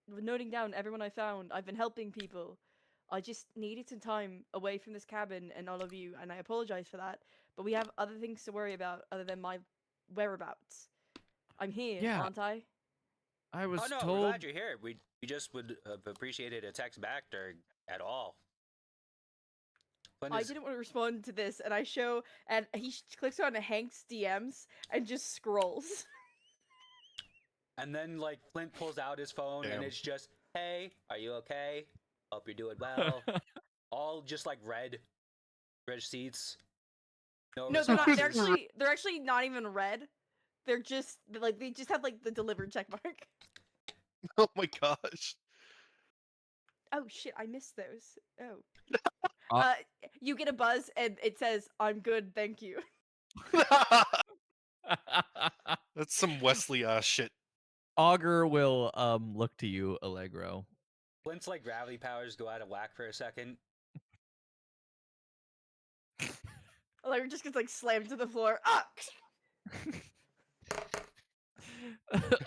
S7: noting down everyone I found. I've been helping people. I just needed some time away from this cabin and all of you, and I apologize for that. But we have other things to worry about other than my whereabouts. I'm here,
S1: Yeah.
S7: aren't I?
S1: I was
S2: Oh no, we're
S1: told.
S2: glad you're here. We just would have appreciated a text back or at all. Flint
S7: I
S2: is-
S7: didn't want to respond to this, and I show, and he clicks on Hank's DMs and just scrolls.
S2: And then like Flint pulls out his phone and
S3: Damn.
S2: it's just, hey, are you okay? Hope you're doing well. All just like red seats.
S7: No, they're not. They're actually not even red. They're just like they just have like the delivered check mark.
S3: Oh my gosh.
S7: Oh shit, I missed those. Oh.
S1: Uh,
S7: You get a buzz and it says, "I'm good, thank you."
S3: That's some Wesley shit.
S1: Augur will look to you, Allegro.
S2: Flint's like gravity powers go out of whack for a second.
S7: Like just gets like slammed to the floor. Ah!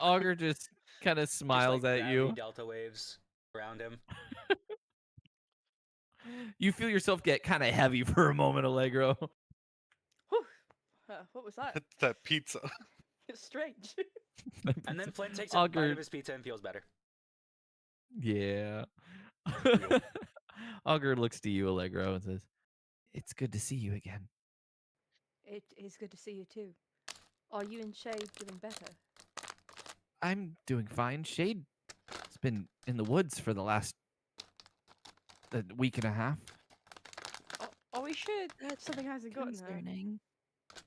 S1: Augur just kind of
S2: Just,
S1: smiles
S2: like,
S1: at
S2: gravity
S1: you.
S2: delta waves around him.
S1: You feel yourself get kind of heavy for a moment, Allegro.
S7: Whew. What was that?
S3: That pizza.
S7: It's strange.
S2: And then Flint takes a bite
S1: Augur,
S2: of his pizza and feels better.
S1: yeah. Augur looks to you, Allegro, and says, "It's good to see you again."
S7: It is good to see you too. Are you and Shay doing better?
S1: I'm doing fine. Shade's been in the woods for the last week and a half.
S7: Are we sure that something hasn't gotten her?
S5: Concerning.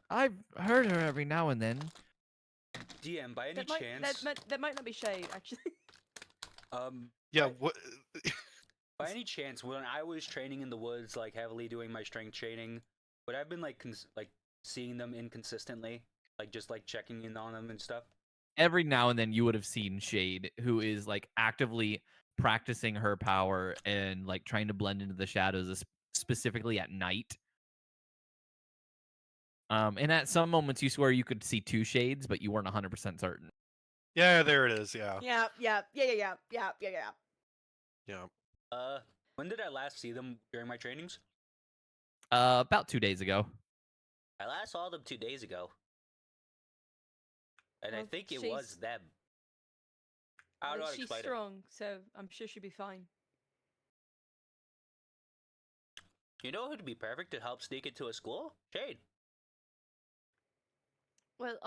S1: I've heard her every now and then.
S2: DM, by any
S7: That might,
S2: chance,
S7: that might not be Shay, actually.
S3: Yeah, what
S2: by any chance, when I was training in the woods, like heavily doing my strength training, would I have been like like seeing them inconsistently, like just like checking in on them and stuff?
S1: every now and then you would have seen Shade, who is like actively practicing her power and like trying to blend into the shadows, specifically at night. And at some moments you swear you could see two shades, but you weren't 100% certain.
S3: Yeah, there it is. Yeah.
S7: Yeah.
S3: Yeah.
S2: When did I last see them during my trainings?
S1: About 2 days ago.
S2: I last saw them 2 days ago. And I
S7: Well,
S2: think it was them. I don't know how to
S7: she's
S2: explain it.
S7: strong, so I'm sure she'll be fine.
S2: You know who'd be perfect to help sneak into a school? Shade.
S7: Well,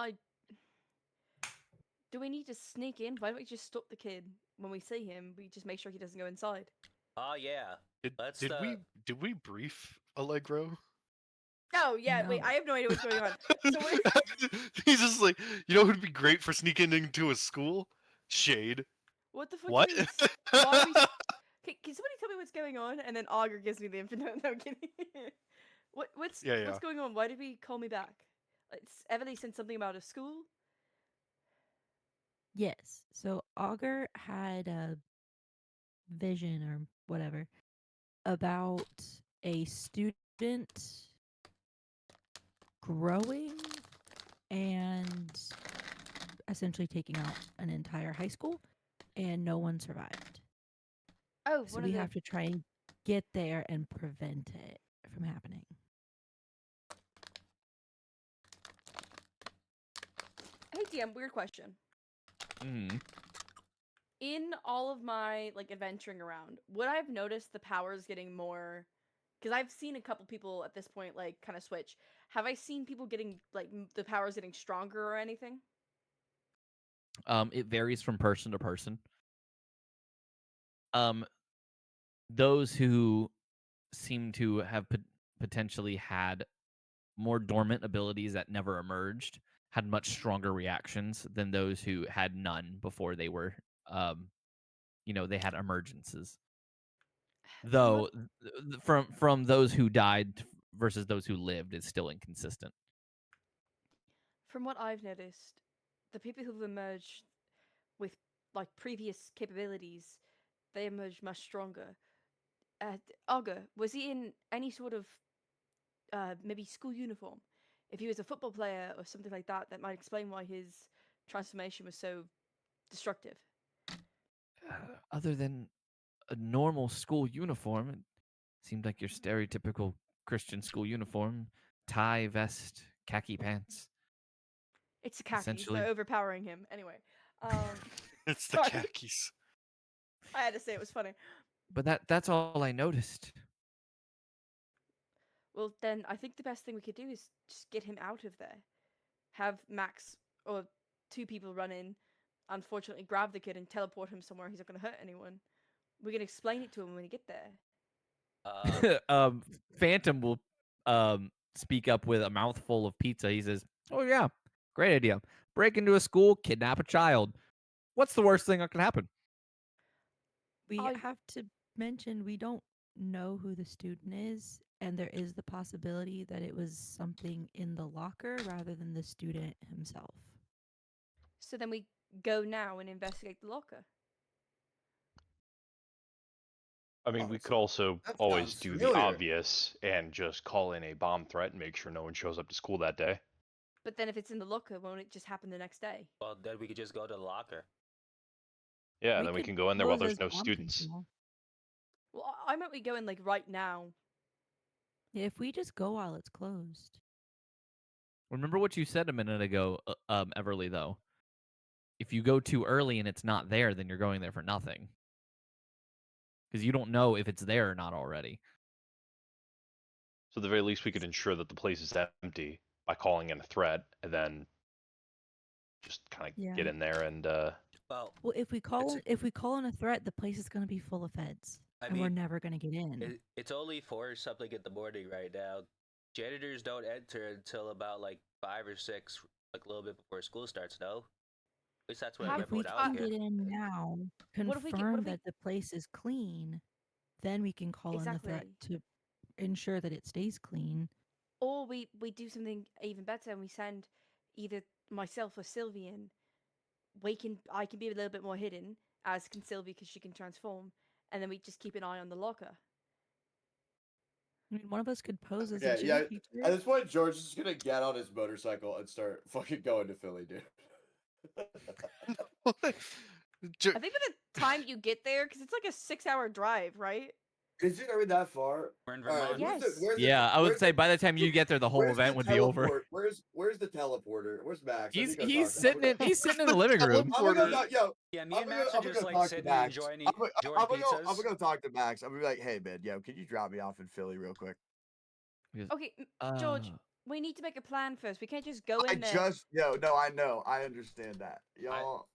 S7: do we need to sneak in? Why don't we just stop the kid when we see him? We just make sure he doesn't go inside.
S2: Oh yeah.
S3: Did we brief Allegro?
S7: Oh yeah, wait,
S5: No.
S7: I have no idea what's going on. So what?
S3: He's just like, you know who'd be great for sneaking into a school? Shade.
S7: What the fuck?
S3: What?
S7: Do you mean? Why are we? Can somebody tell me what's going on? And then Augur gives me the infinite. No, I'm kidding. What's
S3: Yeah.
S7: going on? Why did he call me back? It's Everly said something about a school.
S5: Yes. So Augur had a vision or whatever about a student growing and essentially taking out an entire high school, and no one survived.
S7: Oh,
S5: So we have to try and get there and prevent it from happening.
S7: Hey DM, weird question.
S1: Mm-hmm.
S7: In all of my like adventuring around, would I have noticed the powers getting more? Because I've seen a couple people at this point like kind of switch. Have I seen people getting like the powers getting stronger or anything?
S1: It varies from person to person. Those who seem to have potentially had more dormant abilities that never emerged had much stronger reactions than those who had none before they were, they had emergences. Though from those who died versus those who lived is still inconsistent.
S7: From what I've noticed, the people who've emerged with like previous capabilities, they emerge much stronger. Augur, was he in any sort of maybe school uniform? If he was a football player or something like that, that might explain why his transformation was so destructive.
S1: Other than a normal school uniform, it seemed like your stereotypical Christian school uniform: tie, vest, khaki pants.
S7: It's the khakis.
S1: Essentially.
S7: They're overpowering him. Anyway,
S3: It's the
S7: sorry.
S3: khakis.
S7: I had to say it was funny.
S1: But that's all I noticed.
S7: Well, then I think the best thing we could do is just get him out of there. Have Max or two people run in, unfortunately grab the kid and teleport him somewhere he's not going to hurt anyone. We can explain it to him when we get there.
S1: Phantom will speak up with a mouthful of pizza. He says, "Oh yeah, great idea. Break into a school, kidnap a child. What's the worst thing that could happen?"
S5: We have to mention we don't know who the student is, and there is the possibility that it was something in the locker rather than the student himself.
S7: So then we go now and investigate the locker.
S4: I mean,
S6: Oh,
S4: we
S6: so
S4: could also
S6: that
S4: always
S6: sounds
S4: do the
S6: familiar.
S4: obvious and just call in a bomb threat and make sure no one shows up to school that day.
S7: But then if it's in the locker, won't it just happen the next day?
S2: Well, then we could just go to the locker.
S4: Yeah, and then we
S5: could
S4: can go in there while
S5: pose
S4: there's
S5: as
S4: no
S5: bomb
S4: students.
S5: control.
S7: Well, I might be going like right now.
S5: Yeah, if we just go while it's closed.
S1: Remember what you said a minute ago, Everly, though. If you go too early and it's not there, then you're going there for nothing. Because you don't know if it's there or not already.
S4: So at the very least, we could ensure that the place is empty by calling in a threat, and then just kind of get in there and.
S2: Well,
S5: if we call in a threat, the place is going to be full of feds, and we're never going to get in.
S2: It's only 4 something in the morning right now. Janitors don't enter until about like 5 or 6, like a little bit before school starts. No, at least that's what I
S7: Have
S5: If
S2: remember
S5: we
S2: when I was
S5: can
S2: here.
S5: get in now,
S7: What if we
S5: confirm that the place is clean, then we can call in the threat
S7: Exactly.
S5: to ensure that it stays clean.
S7: Or we do something even better and we send either myself or Sylvie in I can be a little bit more hidden, as can Sylvie because she can transform, and then we just keep an eye on the locker.
S5: I mean, one of us could pose as a
S6: Okay,
S5: gym
S6: yeah.
S5: teacher.
S6: At this point, George is just gonna get on his motorcycle and start fucking going to Philly, dude.
S3: Ju-
S7: I think by the time you get there, because it's like a 6-hour drive, right?
S6: Is it really that far?
S2: We're in
S6: All right,
S2: Vermont.
S7: Yes.
S1: Yeah, I would say by the time you get there, the whole
S6: where's
S1: event
S6: the
S1: would be over.
S6: teleport? Where's the teleporter? Where's Max? I
S1: He's
S6: need to go
S1: he's
S6: talk to him.
S1: sitting in the living room.
S6: I'm gonna go, yo.
S2: Yeah, me
S6: I'm
S2: and
S6: gonna,
S2: Max
S6: I'm
S2: are
S6: gonna
S2: just
S6: go
S2: like
S6: talk to
S2: sitting
S6: Max.
S2: enjoying
S6: I'm
S2: enjoying pizzas.
S6: gonna go talk to Max. I'm gonna be like, hey man, yo, can you drop me off in Philly real quick?
S1: He goes,
S7: Okay, George, we need to make a plan first. We can't just go in there.
S6: No, I know, I understand that, y'all.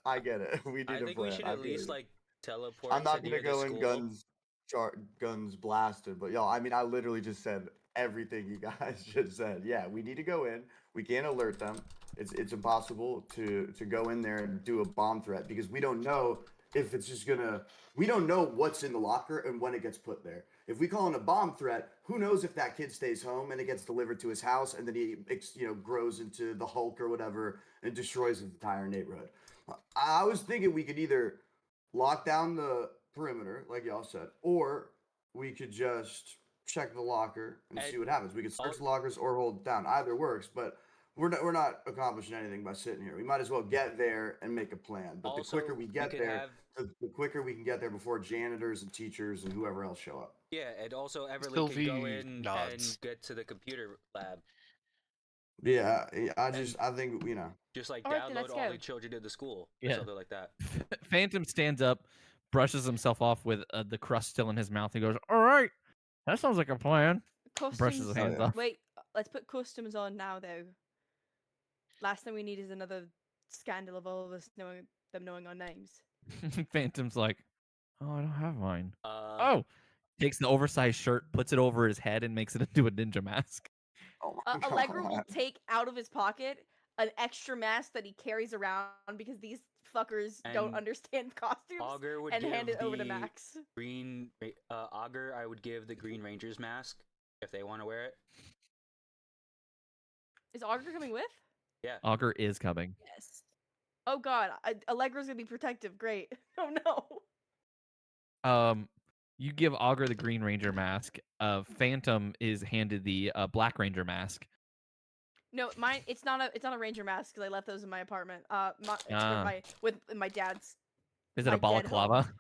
S6: I get it. We need
S2: I
S6: a
S2: think
S6: plan.
S2: we should
S6: I
S2: at
S6: feel
S2: least
S6: you.
S2: like teleport.
S6: I'm not
S2: to
S6: gonna
S2: near the
S6: go in
S2: school.
S6: guns blasted, but y'all, I mean, I literally just said everything you guys just said. Yeah, we need to go in. We can't alert them. It's impossible to go in there and do a bomb threat because we don't know if it's just gonna. We don't know what's in the locker and when it gets put there. If we call in a bomb threat, who knows if that kid stays home and it gets delivered to his house and then he grows into the Hulk or whatever and destroys the entire neighborhood. I was thinking we could either lock down the perimeter, like y'all said, or we could just check the locker and see what happens. We could search the lockers or hold it down. Either works, but we're not accomplishing anything by sitting here. We might as well get there and make a plan. But the quicker we get there, the quicker we can get there before janitors and teachers and whoever else show up.
S2: Yeah, and also Everly can
S3: Sylvie
S2: go in
S3: nods.
S2: and get to the computer lab.
S6: Yeah, I think
S2: Just like
S7: Alright, then
S2: download
S7: let's
S2: all
S7: go.
S2: the children to the school
S1: Yeah.
S2: or something like that.
S1: Phantom stands up, brushes himself off with the crust still in his mouth. He goes, "All right, that sounds like a plan." Brushes his hands off.
S7: Wait, let's put customs on now, though. Last thing we need is another scandal of all of us knowing our names.
S1: Phantom's like, "Oh, I don't have mine."
S2: Oh,
S1: Takes the oversized shirt, puts it over his head, and makes it into a ninja mask.
S6: Oh my
S7: Allegro will
S6: God.
S7: take out of his pocket an extra mask that he carries around because these fuckers don't
S2: And
S7: understand costumes,
S2: Augur would
S7: and
S2: give
S7: hand it over to
S2: the
S7: Max.
S2: Augur, I would give the Green Ranger's mask if they want to wear it.
S7: Is Augur coming with?
S2: Yeah.
S1: Augur is coming.
S5: Yes.
S7: Oh god, Allegro's gonna be protective. Great. Oh no.
S1: You give Augur the Green Ranger mask. Phantom is handed the Black Ranger mask.
S7: No, mine. It's not a ranger mask because I left those in my apartment. With my dad's.
S1: Is it
S7: my
S1: a
S7: dead home.
S1: balaclava?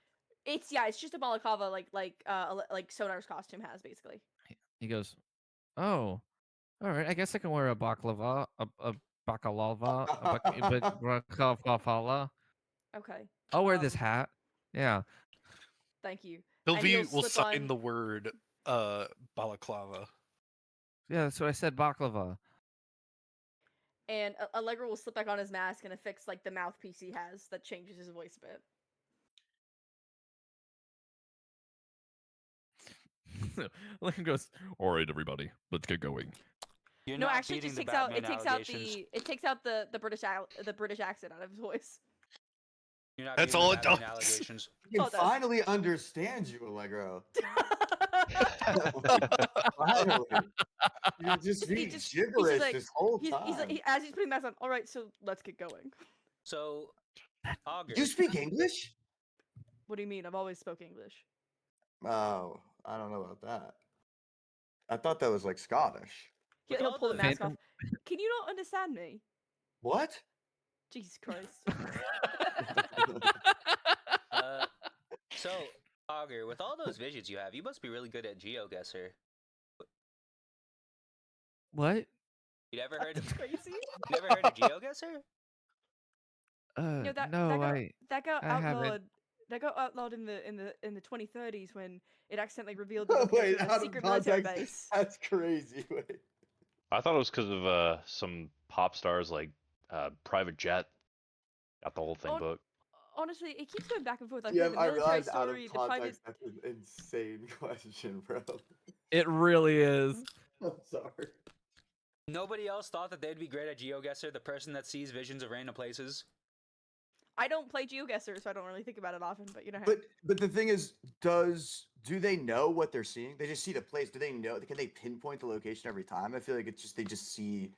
S7: It's just a balaclava like Sonar's costume has basically.
S1: He goes, "Oh, all right. I guess I can wear a baklava, a baklava, baklava.
S7: Okay.
S1: I'll wear this hat. Yeah."
S7: Thank you. And
S3: Sylvie
S7: he'll
S3: will
S7: slip
S3: sign
S7: on-
S3: the word balaclava.
S1: Yeah, that's what I said, baklava.
S7: And Allegro will slip back on his mask and affix like the mouthpiece he has that changes his voice a bit.
S1: Lincoln goes, "All right, everybody, let's get going."
S2: You're
S7: No,
S2: not
S7: actually, it
S2: beating
S7: just
S2: the
S7: takes out
S2: Batman
S7: it takes out the British accent out of his voice.
S2: You're not
S3: That's
S2: beating
S3: all
S2: the
S3: it
S2: Batman
S3: does.
S2: allegations.
S6: I can
S7: Oh, that's-
S6: finally understand you, Allegro. Finally. You're just
S7: He
S6: being
S7: just-
S6: gibberish
S7: like-
S6: this whole
S7: he's
S6: time.
S7: like, as he's putting masks on. All right, so let's get going.
S2: So, Augur.
S6: You speak English?
S7: What do you mean? I've always spoke English.
S6: Oh, I don't know about that. I thought that was like Scottish.
S2: With
S7: He'll
S2: all
S7: pull the
S2: the-
S7: mask off. Can you not understand me?
S6: What?
S7: Jesus Christ.
S2: So, Augur, with all those visions you have, you must be really good at GeoGuessr.
S1: What?
S2: You never heard of
S7: That's crazy.
S2: you never heard of GeoGuessr?
S7: No, that got
S1: I haven't.
S7: outlawed. That got outlawed in the 2030s when it accidentally revealed
S6: Oh,
S7: the location
S6: wait,
S7: of
S6: out
S7: a
S6: of
S7: secret military
S6: context.
S7: base.
S6: That's crazy. Wait.
S4: I thought it was because of some pop stars like Private Jet. Got the whole thing
S7: Oh,
S4: booked.
S7: Honestly, it keeps going back and forth. Like
S6: Yeah,
S7: the
S6: I
S7: military
S6: realized out of
S7: story, the private.
S6: context, that's an insane question, bro.
S1: It really is.
S6: I'm sorry.
S2: Nobody else thought that they'd be great at GeoGuessr, the person that sees visions of random places.
S7: I don't play GeoGuessr, so I don't really think about it often. But you know,
S6: But the thing is, do they know what they're seeing? They just see the place. Do they know? Can they pinpoint the location every time? I feel like it's just they just see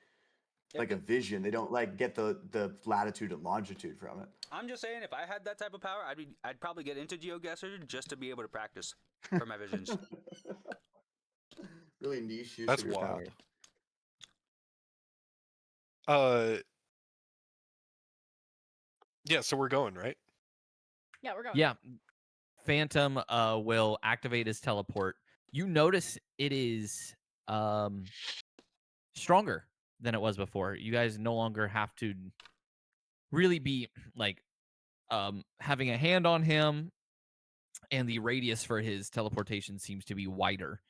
S6: like a vision. They don't like get the latitude and longitude from it.
S2: I'm just saying, if I had that type of power, I'd probably get into GeoGuessr just to be able to practice for my visions.
S6: Really niche use
S3: That's
S6: of your
S3: wild.
S6: power.
S3: Yeah, so we're going, right?
S7: Yeah, we're going.
S1: Yeah. Phantom will activate his teleport. You notice it is stronger than it was before. You guys no longer have to really be like having a hand on him, and the radius for his teleportation seems to be wider.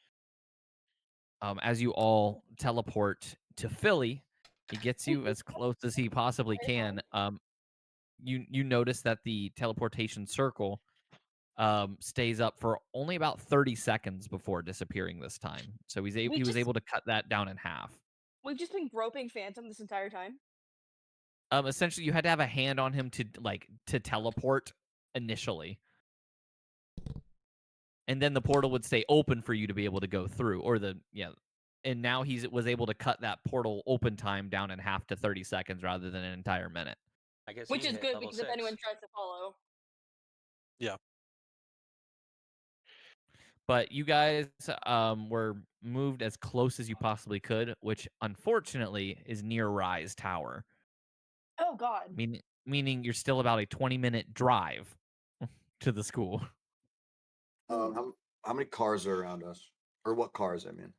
S1: As you all teleport to Philly, he gets you as close as he possibly can. You notice that the teleportation circle stays up for only about 30 seconds before disappearing this time. So he was able to cut that down in half.
S7: We've just been groping Phantom this entire time.
S1: Essentially, you had to have a hand on him to teleport initially, and then the portal would stay open for you to be able to go through, and now was able to cut that portal open time down in half to 30 seconds rather than an entire minute.
S2: I guess
S7: Which
S2: he
S7: is
S2: hit
S7: good
S2: level
S7: because
S2: 6.
S7: if anyone tries to follow.
S1: But you guys were moved as close as you possibly could, which unfortunately is near Rise Tower.
S7: Oh God.
S1: Meaning you're still about a 20-minute drive to the school.
S6: How many cars are around us? Or what cars, I mean?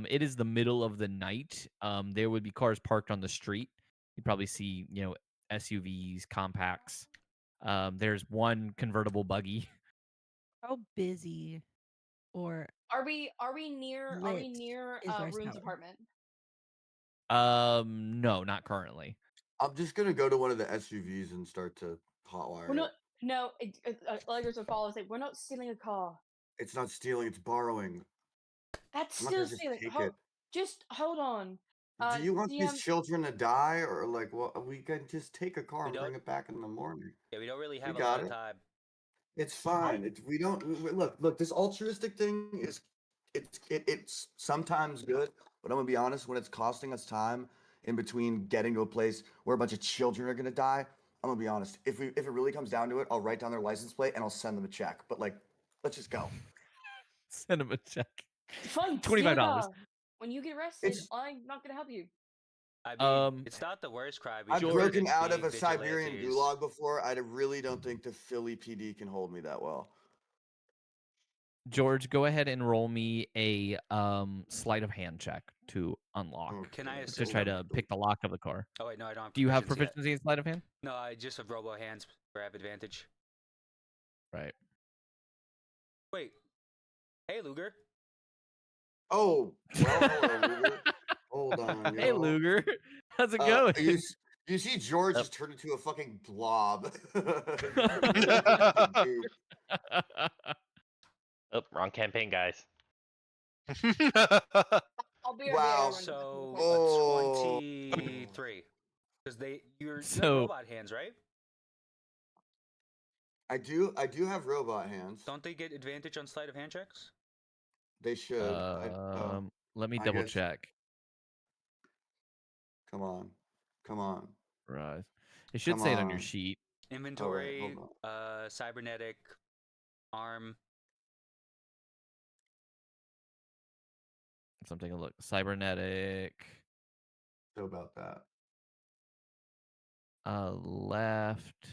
S1: It is the middle of the night. There would be cars parked on the street. You'd probably see, SUVs, compacts. There's one convertible buggy.
S5: How busy or
S7: Are we near
S5: lit is Rise
S7: Rune's
S5: Tower?
S7: apartment?
S1: No, not currently.
S6: I'm just gonna go to one of the SUVs and start to hotwire
S7: We're
S6: it.
S7: not. No, Allegro's will follow. Say we're not stealing a car.
S6: It's not stealing, it's borrowing.
S7: That's
S6: I'm not
S7: still
S6: gonna just
S7: stealing.
S6: take it.
S7: Just hold on.
S6: Do you want these
S7: DM,
S6: children to die, or like what? We can just take a car
S2: We
S6: and bring
S2: don't-
S6: it back in the morning.
S2: Yeah, we don't really
S6: We
S2: have a
S6: got
S2: lot
S6: it.
S2: of time.
S6: It's fine. We don't look. This altruistic thing is, it's sometimes good, but I'm gonna be honest. When it's costing us time in between getting to a place where a bunch of children are gonna die, I'm gonna be honest. If it really comes down to it, I'll write down their license plate and I'll send them a check. But like, let's just go.
S1: Send him a check.
S7: fine.
S1: $25.
S7: $25. When you get arrested,
S6: It's-
S7: I'm not gonna help you.
S2: I mean, it's not the worst crime. We
S6: I've
S2: should do
S6: broken
S2: it
S6: out of
S2: being
S6: a Siberian
S2: vigilantes.
S6: gulag before. I really don't think the Philly PD can hold me that well.
S1: George, go ahead and roll me a sleight of hand check to unlock.
S2: Can I
S1: To
S2: assist
S1: try
S2: them?
S1: to pick the lock of the car.
S2: Oh wait, no, I don't have.
S1: Do you have
S2: proficiency yet.
S1: proficiency in sleight of hand?
S2: No, I just have robo hands where I have advantage.
S1: Right.
S2: Wait. Hey, Luger.
S6: Oh, well, hello, Luger. Hold on,
S1: Hey,
S6: y'all.
S1: Luger. How's it going?
S6: You see George just turn into a fucking blob.
S4: Oh, wrong campaign, guys.
S7: I'll be
S6: Wow.
S2: So
S6: Oh.
S2: 23. Because you have
S1: So-
S2: robot hands, right?
S6: I do have robot hands.
S2: Don't they get advantage on sleight of hand checks?
S6: They should.
S1: Let me
S6: I
S1: double
S6: guess-
S1: check.
S6: Come on.
S1: Right. It should
S6: Come
S1: say it on your
S6: on.
S1: sheet.
S2: Inventory,
S6: hold
S2: cybernetic, arm.
S1: So I'm taking a look. Cybernetic.
S6: So about that.
S1: Left.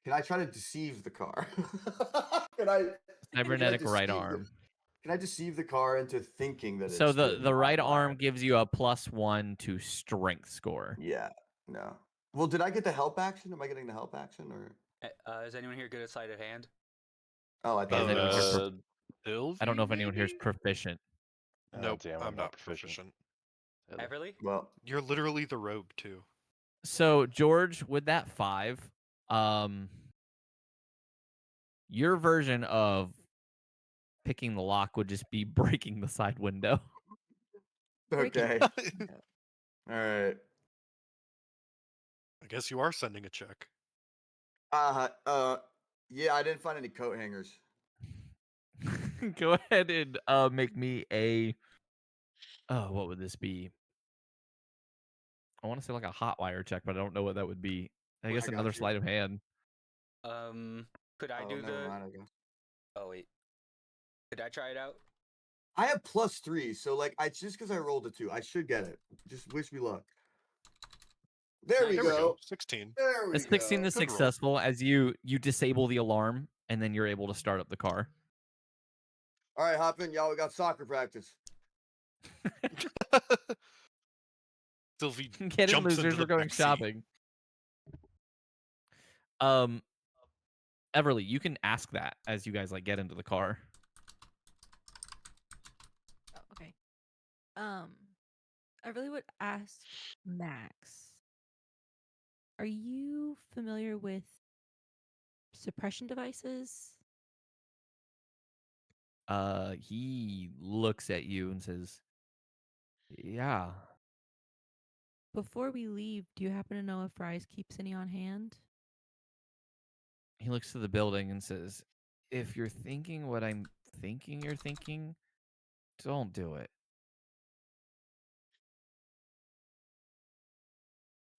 S6: Can I try to deceive the car? Can I
S1: Cybernetic right
S6: deceive
S1: arm.
S6: Can I deceive the car into thinking that
S1: So
S6: it's
S1: the right
S6: hotwire?
S1: arm gives you a +1 to strength score.
S6: Yeah. No. Well, did I get the help action? Am I getting the help action or?
S2: Is anyone here good at sleight of hand?
S6: Oh, I
S1: Yeah,
S6: thought.
S1: they don't
S6: it
S1: care
S6: was-
S1: for- I don't know if anyone here is proficient.
S3: Nope,
S4: damn,
S3: I'm not proficient.
S4: Heather.
S2: Everly?
S6: Well,
S3: You're literally the rogue too.
S1: So George, with that 5, your version of picking the lock would just be breaking the side window.
S6: okay. All right.
S3: I guess you are sending a check.
S6: Yeah, I didn't find any coat hangers.
S1: Go ahead and make me a. Oh, what would this be? I want to say like a hot wire check, but I don't know what that would be. I
S6: Wait,
S1: guess
S6: I got
S1: another
S6: you.
S1: sleight of hand.
S2: Could I
S6: Oh,
S2: do
S6: never
S2: the?
S6: mind, I guess.
S2: Oh wait, could I try it out?
S6: I have +3, so like I just because I rolled a 2, I should get it. Just wish me luck. There we
S3: There we go.
S6: go.
S3: 16.
S6: There we
S1: A 16
S6: go.
S1: is
S3: Good roll.
S1: successful as you disable the alarm, and then you're able to start up the car.
S6: All right, hop in, y'all. We got soccer practice.
S3: Sylvie
S1: Get in,
S3: jumps
S1: losers.
S3: into the
S1: We're going
S3: backseat.
S1: shopping. Everly, you can ask that as you guys like get into the car.
S5: Oh, okay. I really would ask Max. Are you familiar with suppression devices?
S1: He looks at you and says, "Yeah."
S5: Before we leave, do you happen to know if R.I.S.E keeps any on hand?
S1: He looks to the building and says, "If you're thinking what I'm thinking you're thinking, don't do it.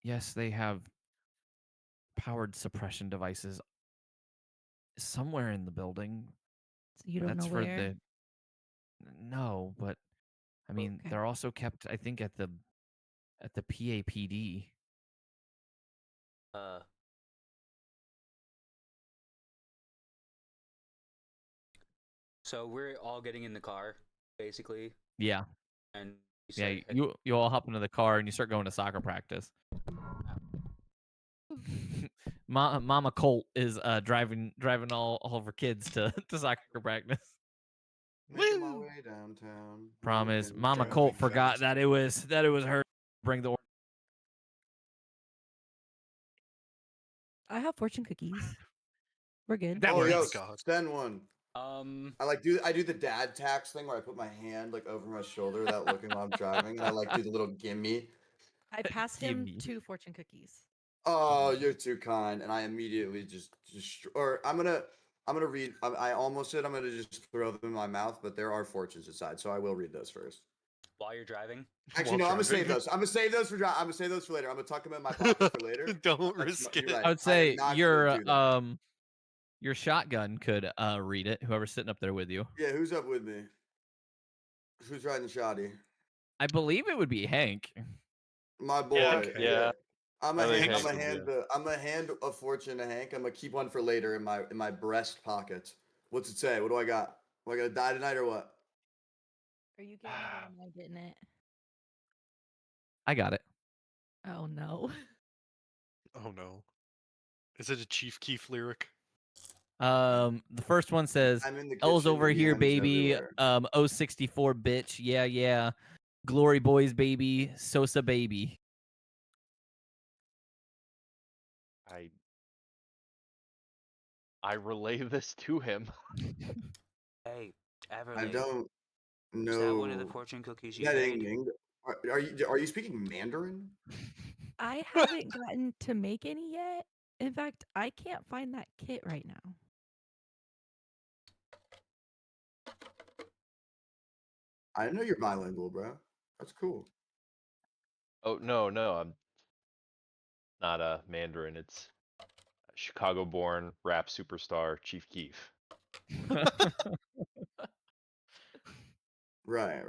S1: Yes, they have powered suppression devices somewhere in the building.
S5: So you don't
S1: That's
S5: know
S1: for
S5: where?
S1: the no, but I mean,
S5: Okay.
S1: they're also kept, I think, at the PAPD.
S2: So we're all getting in the car, basically,
S1: Yeah,
S2: and
S1: yeah. You all hop into the car and you start going to soccer practice. Mama Colt is driving all of her kids to soccer practice.
S6: Making my
S3: Woo!
S6: way downtown.
S1: Promise,
S6: walking
S1: Mama
S6: traffic
S1: Colt forgot
S6: jams.
S1: that it was her bring the.
S5: I have fortune cookies. We're good.
S1: That
S6: Oh, yo,
S1: works.
S3: God.
S6: send one. I do the dad tax thing where I put my hand like over my shoulder without looking while I'm driving, and I like do the little gimme.
S5: I passed him
S1: Gimme.
S5: 2 fortune cookies.
S6: Oh, you're too kind, and I immediately just or I'm gonna read. I almost said I'm gonna just throw them in my mouth, but there are fortunes inside, so I will read those first.
S2: while you're driving.
S6: Actually,
S3: While
S6: no, I'm gonna save
S3: driving.
S6: those. I'm gonna save those for I'm gonna save those for later. I'm gonna tuck them in my pocket for later.
S3: Don't
S6: That's
S3: risk
S6: you're
S3: it.
S6: right.
S1: I would
S6: I am
S1: say
S6: not gonna do that.
S1: your shotgun could read it. Whoever's sitting up there with you.
S6: Yeah, who's up with me? Who's riding shoddy?
S1: I believe it would be Hank.
S6: My boy.
S4: Yeah,
S3: Okay.
S4: yeah.
S6: I'm
S4: I
S6: gonna
S4: think
S6: hand.
S4: Hank would be
S6: I'm gonna hand a fortune to Hank. I'm gonna keep one for later in my breast pocket. What's it say? What do I got? Am I gonna die tonight or what?
S5: Are you getting it or am I getting it?
S1: I got it.
S5: Oh no.
S3: Oh no. Is it a Chief Keef lyric?
S1: The first one says,
S6: I'm in the
S1: "L's
S6: kitchen
S1: over
S6: and the
S1: here,
S6: M's
S1: baby.
S6: everywhere.
S1: 064 bitch. Yeah, yeah. Glory boys, baby. Sosa baby."
S4: I relay this to him.
S2: Hey,
S6: I
S2: Everly,
S6: don't know.
S2: is that one of the fortune cookies
S6: Is
S2: you
S6: that
S2: made?
S6: are you speaking Mandarin?
S5: I haven't gotten to make any yet. In fact, I can't find that kit right now.
S6: I didn't know you're bilingual, bro. That's cool.
S4: Oh no, I'm not a Mandarin. It's Chicago-born rap superstar Chief Keef.
S6: Right.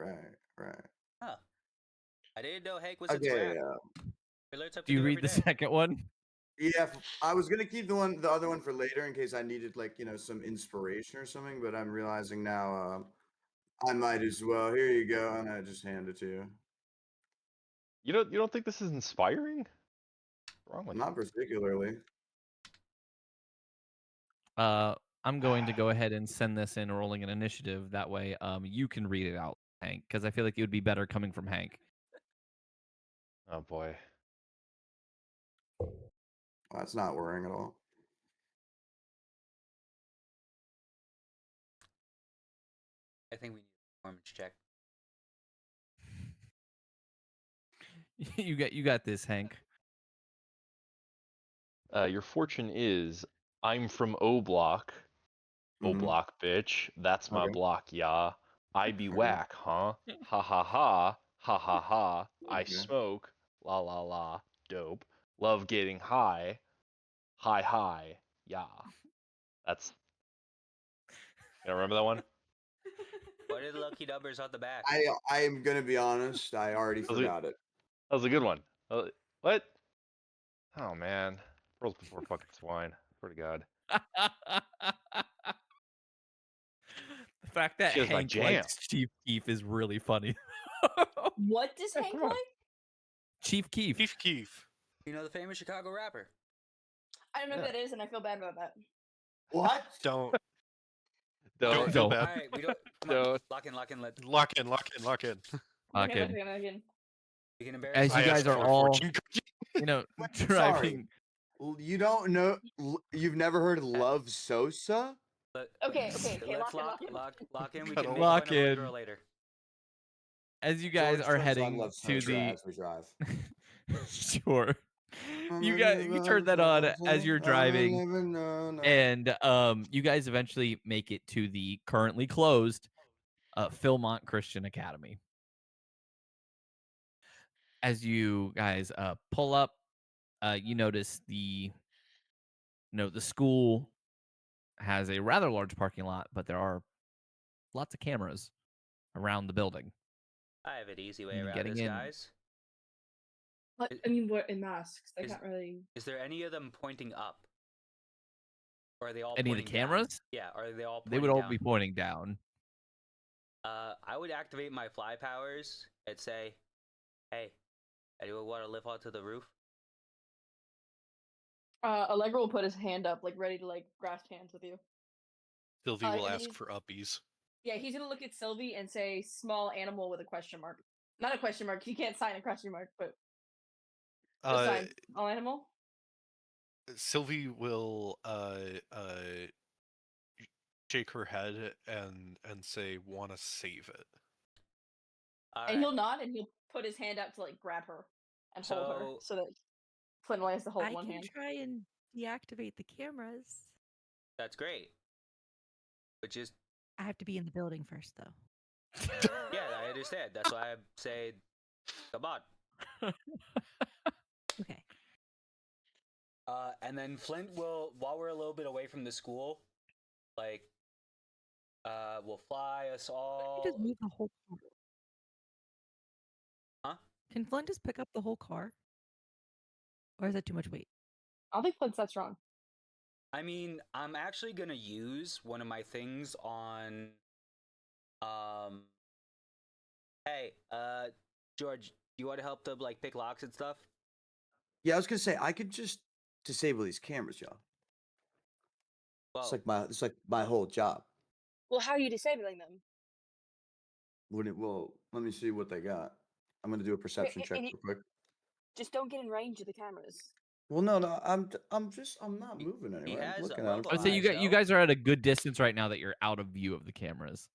S2: Huh. I didn't know Hank was into
S6: Okay.
S2: rap. We learn something
S1: Do you
S2: new
S1: read
S2: every
S1: the
S2: day.
S1: second one?
S6: Yeah, I was gonna keep the other one for later in case I needed like some inspiration or something, but I'm realizing now I might as well. Here you go, and I just hand it to you.
S4: You don't think this is inspiring? What's wrong with
S6: Not particularly.
S1: I'm going to go ahead and send this in rolling an initiative. That way, you can read it out, Hank, because I feel like it would be better coming from Hank.
S4: Oh boy.
S6: Well, that's not worrying at all.
S2: I think we need a performance check.
S1: You got this, Hank.
S4: Your fortune is I'm from O Block. O
S6: Mhm.
S4: Block, bitch. That's my
S6: Okay.
S4: block, yeah. I be
S6: Okay.
S4: whack, huh? Ha ha ha. Ha ha ha. I
S6: Okay.
S4: smoke La la la. Dope. Love getting high. High high. Yeah. That's. You remember that one?
S2: What are the lucky numbers on the back?
S6: I am gonna be honest. I already
S4: Was it-
S6: forgot it.
S4: That was a good one. What? Oh man. Pearls before fucking swine. Swear to God.
S1: The fact that
S4: Shit is my
S1: Hank
S4: jam.
S1: likes Chief Keef is really funny.
S7: What does
S4: Yeah,
S7: Hank
S4: come on.
S7: like?
S1: Chief Keef.
S3: Keef Keef.
S2: You know the famous Chicago rapper.
S7: I don't know
S4: Yeah.
S7: who that is, and I feel bad about that.
S6: What?
S3: Don't
S4: Don't.
S3: feel
S1: don't.
S3: bad.
S2: All right, we don't. Come on,
S4: Don't.
S2: lock in, lock in. Let
S3: Lock in, lock in, lock in.
S1: Okay.
S2: we can embarrass.
S1: As you
S3: I
S1: guys
S3: asked
S1: are
S3: for a
S1: all,
S3: fortune cookie.
S1: you know,
S6: Wait,
S1: driving.
S6: You don't know? You've never heard Love Sosa?
S7: Okay,
S2: Let's
S7: lock in.
S2: lock in. We
S3: Gotta
S2: can make
S1: lock
S2: fun of
S1: in.
S2: Allegro later.
S1: As you guys
S6: George
S1: are
S6: turns on
S1: heading
S6: Love
S1: to
S6: Sosa
S1: the
S6: as we drive.
S1: sure, you turn that on as you're driving, and you guys eventually make it to the currently closed Philmont Christian Academy. As you guys pull up, you notice the school has a rather large parking lot, but there are lots of cameras around the building.
S2: I have an easy way
S1: And
S2: around
S1: getting
S2: this,
S1: in.
S2: guys.
S7: I mean, we're in masks. They
S2: Is-
S7: can't really.
S2: Is there any of them pointing up? Or are they all
S1: Any of the
S2: pointing down?
S1: cameras?
S2: Yeah, are they all pointing
S1: They would all
S2: down?
S1: be pointing down.
S2: I would activate my fly powers and say, "Hey, anyone want to lift onto the roof?"
S7: Allegro will put his hand up, like ready to like grasp hands with you.
S3: Sylvie
S7: and
S3: will
S7: then
S3: ask
S7: he's-
S3: for uppies.
S7: Yeah, he's gonna look at Sylvie and say "small animal" with a question mark. Not a question mark. He can't sign a question mark, but just sign "small animal."
S3: Sylvie will shake her head and say, "Want to save it."
S2: All
S7: And
S2: right.
S7: he'll nod and he'll put his hand out to like grab her and hold her,
S2: So-
S7: so that Flint only has to hold
S5: I
S7: one
S5: can
S7: hand.
S5: try and deactivate the cameras.
S2: That's great. But just
S5: I have to be in the building first, though.
S2: yeah, I understand. That's why I say, "Come on."
S5: Okay.
S2: And then Flint will, while we're a little bit away from the school, like, will fly us
S5: Can
S2: all.
S5: just move the whole car?
S2: Huh?
S5: Can Flint just pick up the whole car? Or is that too much weight?
S7: I don't think Flint's that strong.
S2: I mean, I'm actually gonna use one of my things on. Hey, George, do you want to help them like pick locks and stuff?
S6: Yeah, I was gonna say I could just disable these cameras, y'all.
S2: Well,
S6: It's like my whole job.
S7: Well, how are you disabling them?
S6: Well, let me see what they got. I'm gonna do a perception check
S7: and
S6: real quick.
S7: Just don't get in range of the cameras.
S6: Well, no, I'm not moving
S2: he
S6: anywhere. I'm
S2: has a
S6: looking at them.
S2: mobile
S1: I'd say you
S2: eyes,
S1: got you
S2: though.
S1: guys are at a good distance right now that you're out of view of the cameras.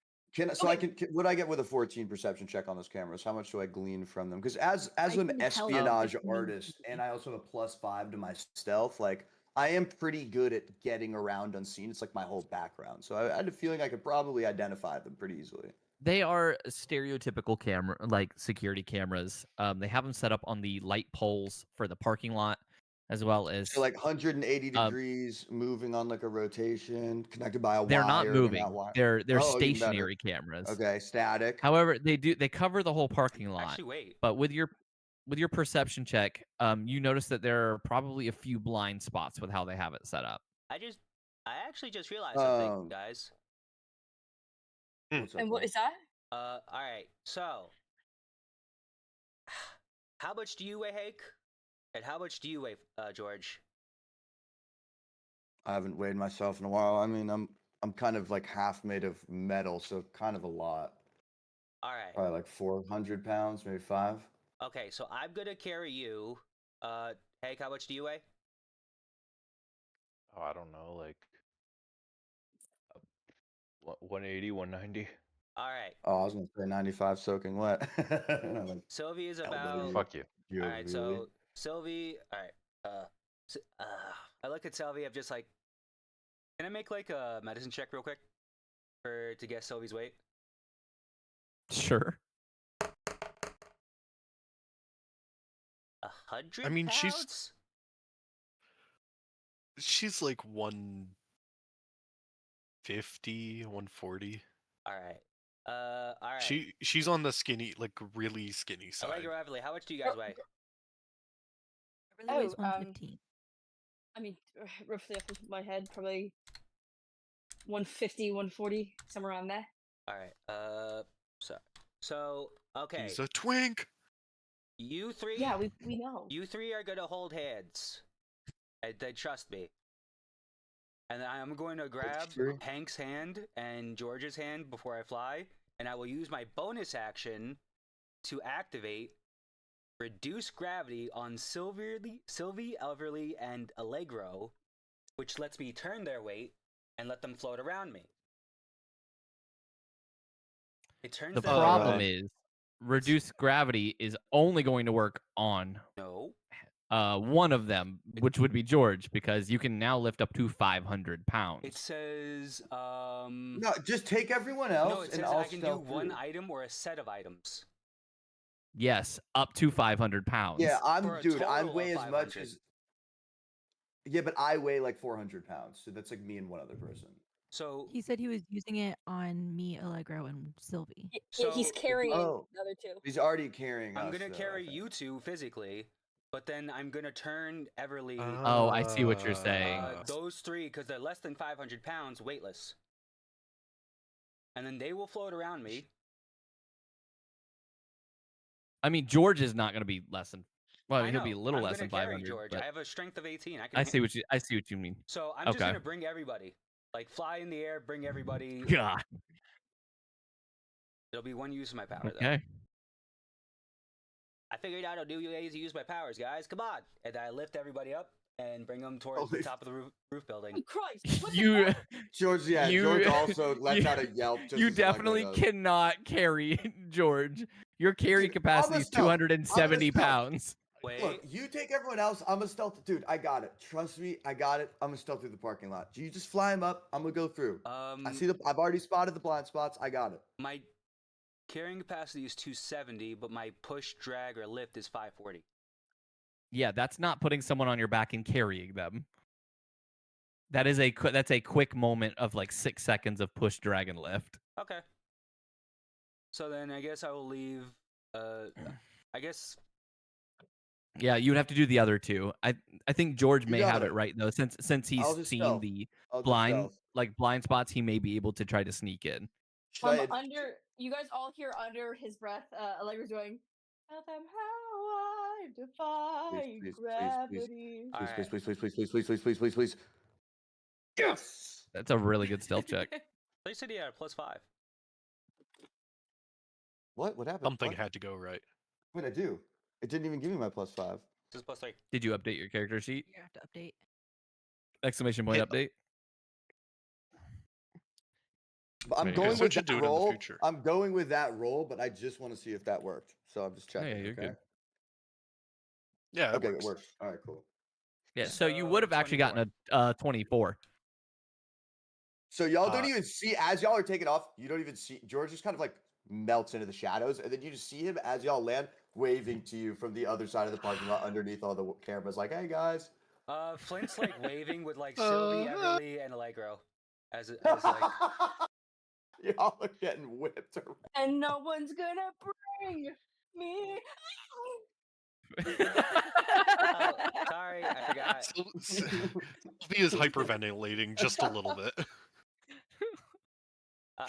S6: What I get with a 14 perception check on those cameras? How much do I glean from them? Because as
S5: I
S6: an
S5: can help
S6: espionage
S5: if need
S6: artist,
S5: be.
S6: and I also have a +5 to my stealth, like I am pretty good at getting around unseen. It's like my whole background. So I had a feeling I could probably identify them pretty easily.
S1: They are stereotypical camera, like security cameras. They have them set up on the light poles for the parking lot, as well as
S6: So like 180 degrees, moving on like a rotation, connected by a
S1: they're
S6: wire.
S1: not moving. They're
S6: Oh, even better.
S1: stationary cameras.
S6: Okay, static.
S1: However, they cover the whole parking lot.
S2: Actually, wait.
S1: But with your perception check, you notice that there are probably a few blind spots with how they have it set up.
S2: I actually just realized something,
S6: Um,
S2: guys.
S6: What's up,
S7: And what
S6: bro?
S7: is that?
S2: All right. So, how much do you weigh, Hank? And how much do you weigh, George?
S6: I haven't weighed myself in a while. I mean, I'm kind of like half made of metal, so kind of a lot.
S2: All right.
S6: Probably like 400 pounds, maybe 5.
S2: Okay, so I'm gonna carry you. Hank, how much do you weigh?
S4: Oh, I don't know, like 180, 190.
S2: All right.
S6: Oh, I was gonna say 95 soaking wet. And I'm like,
S2: Sylvie is
S6: elbow
S2: about.
S6: you.
S4: Fuck you.
S6: You
S2: All right,
S6: really?
S2: so Sylvie. All right. I look at Sylvie. I'm just like, can I make like a medicine check real quick, to guess Sylvie's weight?
S1: Sure.
S2: 100
S3: I mean,
S2: pounds?
S3: she's like 150, 140.
S2: All right. All right.
S3: She's on the skinny, like really skinny side.
S2: Allegro Evans, how much do you guys weigh?
S5: I really weighs 115.
S7: I mean, roughly off the top of my head, probably 150, 140, somewhere around there.
S2: All right. So okay.
S3: He's a twink.
S2: You three.
S7: Yeah, we know.
S2: You three are gonna hold hands. They trust me. And I'm going to grab Hank's hand and George's hand before I fly, and I will use my bonus action to activate reduce gravity on Sylvie, Elverly, and Allegro, which lets me turn their weight and let them float around me. It turns
S1: The
S2: their
S1: problem
S2: weight.
S1: is, reduced gravity is only going to work on
S2: No.
S1: one of them, which would be George, because you can now lift up to 500 pounds.
S2: It says
S6: No, just take everyone else.
S2: no, it says
S6: and I'll
S2: I can do
S6: stealth
S2: one
S6: through.
S2: item or a set of items.
S1: Yes, up to 500 pounds.
S6: Yeah,
S2: For a
S6: I'm
S2: total
S6: weigh
S2: of
S6: as much
S2: 500.
S6: as. Yeah, but I weigh like 400 pounds, so that's like me and one other person.
S2: So
S5: He said he was using it on me, Allegro, and Sylvie.
S7: Yeah, he's
S2: So-
S7: carrying
S6: Oh.
S7: the other two.
S6: He's already carrying
S2: I'm
S6: us.
S2: gonna
S6: though, I
S2: carry
S6: think.
S2: you two physically, but then I'm gonna turn Everly.
S1: Oh, I see what you're saying.
S2: Those three, because they're less than 500 pounds, weightless. And then they will float around me.
S1: I mean, George is not going to be less than. Well,
S2: I
S1: he'll be a
S2: know.
S1: little
S2: I'm
S1: less
S2: gonna
S1: than
S2: carry
S1: 500.
S2: George.
S1: But
S2: I have a strength of 18.
S1: I see what you mean.
S2: So I'm just
S1: Okay.
S2: gonna bring everybody. Like fly in the air, bring everybody.
S1: God.
S2: It'll be one use of my power though.
S1: Okay.
S2: I figured out a new way to use my powers, guys. Come on! And I lift everybody up and bring them towards the
S6: Holy-
S2: top of the roof building.
S7: Oh, Christ! What the
S1: You
S7: fuck?
S6: George, yeah,
S1: You-
S6: George also lets
S1: you-
S6: out a yelp. Just
S1: you
S6: as Allegro
S1: definitely
S6: does.
S1: cannot carry George. Your carry
S6: Dude,
S1: capacity
S6: I'm a
S1: is
S6: stealth.
S1: 270
S6: stealth.
S1: pounds.
S2: Wait.
S6: Look, you take everyone else. I'm a stealth. Dude, I got it. Trust me, I got it. I'm a stealth through the parking lot. You just fly him up. I'm gonna go through. I see I've already spotted the blind spots. I got it.
S2: My carrying capacity is 270, but my push, drag, or lift is 540.
S1: Yeah, that's not putting someone on your back and carrying them. That's a quick moment of like 6 seconds of push, drag, and lift.
S2: Okay. So then I guess I will leave. I guess.
S1: Yeah, you'd have to do the other two. I think George may
S6: got
S1: have
S6: it.
S1: it right though, since
S6: I'll
S1: he's
S6: just
S1: seen
S6: stealth.
S1: the
S6: I'll just
S1: blind
S6: stealth.
S1: blind spots. He may be able to try to sneak in.
S6: Should I-
S7: Under you guys all hear under his breath, Allegra's going, "Tell them how I defy
S6: please,
S7: gravity."
S6: Please, please, please. Yes.
S1: That's a really good stealth check.
S2: They said he had a +5.
S6: What? What happened?
S3: Something
S6: What?
S3: had to go right.
S6: What did I do? It didn't even give me my +5.
S2: This is +3.
S1: Did you update your character sheet?
S5: You have to update.
S1: Exclamation point
S6: Yeah.
S1: update.
S6: But I'm
S1: There you
S6: going
S1: go.
S6: with
S3: Switch it
S6: that
S3: to it in the
S6: roll.
S3: future.
S6: I'm going with that roll, but I just want to see if that worked. So I'm just checking.
S1: yeah, you're
S6: okay.
S1: good.
S3: Yeah, it
S6: Okay,
S3: works.
S6: it works. All right, cool.
S1: Yeah, so you would have actually
S2: 24.
S1: gotten a 24.
S6: So y'all don't
S3: Uh,
S6: even see as y'all are taking off. You don't even see George just kind of like melts into the shadows, and then you just see him as y'all land, waving to you from the other side of the parking lot, underneath all the cameras, like, "Hey guys."
S2: Flint's like waving with like Sylvie, Everly, and Allegro, as like.
S6: Y'all are getting whipped around.
S7: And no one's gonna bring me.
S2: Oh, sorry, I forgot.
S3: Sylvie is hyperventilating just a little bit.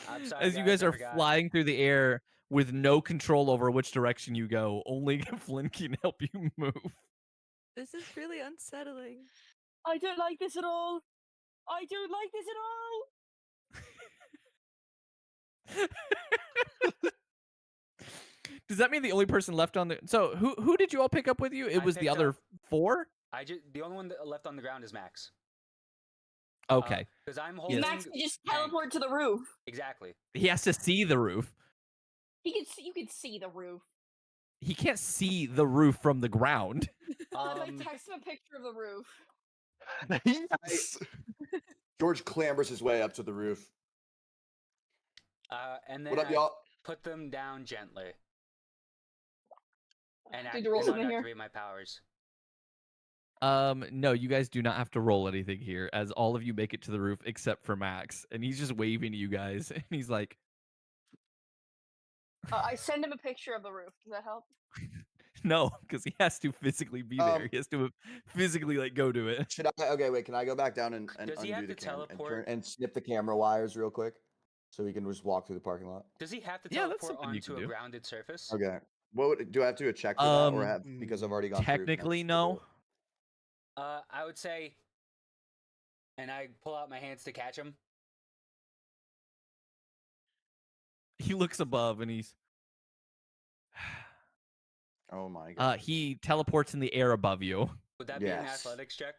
S2: I'm sorry.
S1: As you guys
S2: I
S1: are
S2: forgot.
S1: flying through the air with no control over which direction you go, only Flynn can help you move.
S5: This is really unsettling.
S7: I don't like this at all. I don't like this at all.
S1: Does that mean the only person left on the? So who did you all pick up with you? It
S2: I
S1: was the
S2: picked
S1: other
S2: up-
S1: 4.
S2: The only one that left on the ground is Max.
S1: Okay,
S2: Because I'm holding.
S7: Max can just
S2: Hank.
S7: teleport to the roof.
S2: Exactly.
S1: he has to see the roof.
S7: He can see. You can see the roof.
S1: He can't see the roof from the ground.
S7: I text him a picture of the roof.
S3: Yes.
S6: George clambers his way up to the roof.
S2: And then
S6: What up,
S2: I
S6: y'all?
S2: put them down gently. And
S8: Did you roll
S2: and
S8: something here?
S2: activate my powers.
S1: No, you guys do not have to roll anything here, as all of you make it to the roof except for Max, and he's just waving to you guys, and he's like,
S8: I send him a picture of the roof. Does that help?
S1: no, because he has to physically be there. He has to physically like go to it.
S6: Should I? Okay, wait. Can I go back down and
S2: Does he have
S6: undo the
S2: to
S6: camera and
S2: teleport?
S6: and snip the camera wires real quick, so we can just walk through the parking lot?
S2: Does he have to
S1: Yeah, that's
S2: teleport
S1: something you
S2: onto
S1: can
S2: a
S1: do.
S2: grounded surface?
S6: Okay. Do I have to do a check for that, or have because I've already gone through?
S1: Technically, no.
S2: I would say, and I pull out my hands to catch him.
S1: He looks above and he's.
S6: Oh my god.
S1: He teleports in the air above you.
S2: Would that be an
S6: Yes.
S2: athletics check?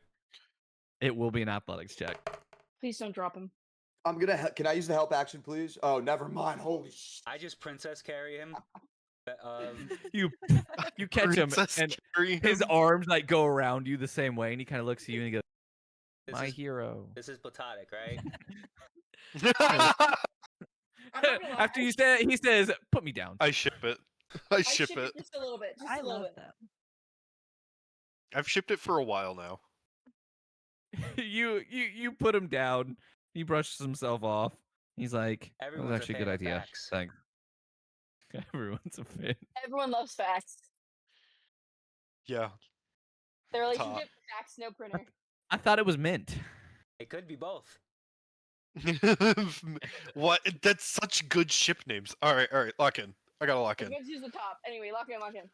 S1: It will be an athletics check.
S8: Please don't drop him.
S6: I'm gonna. Can I use the help action, please? Oh, never mind. Holy sh!
S2: I just princess carry him.
S1: You catch him,
S3: Princess
S1: and
S3: carry
S1: his
S3: him.
S1: arms like go around you the same way, and he kind of looks at you and he goes,
S2: This
S1: "My
S2: is-
S1: hero."
S2: This is platonic, right?
S8: I'm not gonna lie,
S1: After you say, he says, "Put me down."
S3: I ship it. I
S8: I
S3: ship
S8: ship
S3: it.
S8: just a little bit. Just
S5: I
S8: a little
S5: love
S8: bit.
S5: that.
S3: I've shipped it for a while now.
S1: You put him down. He brushes himself off. He's like, "That
S2: Everyone's
S1: was
S2: a
S1: actually a
S2: fan
S1: good
S2: of
S1: idea."
S2: facts.
S1: Thanks. Everyone's a fan.
S8: Everyone loves facts.
S3: Yeah.
S8: The relationship, facts, no printer.
S1: I thought it was mint.
S2: It could be both.
S3: What? That's such good ship names. All right, lock in. I gotta lock
S8: I'm
S3: in.
S8: going to use the top. Anyway, lock in, lock in.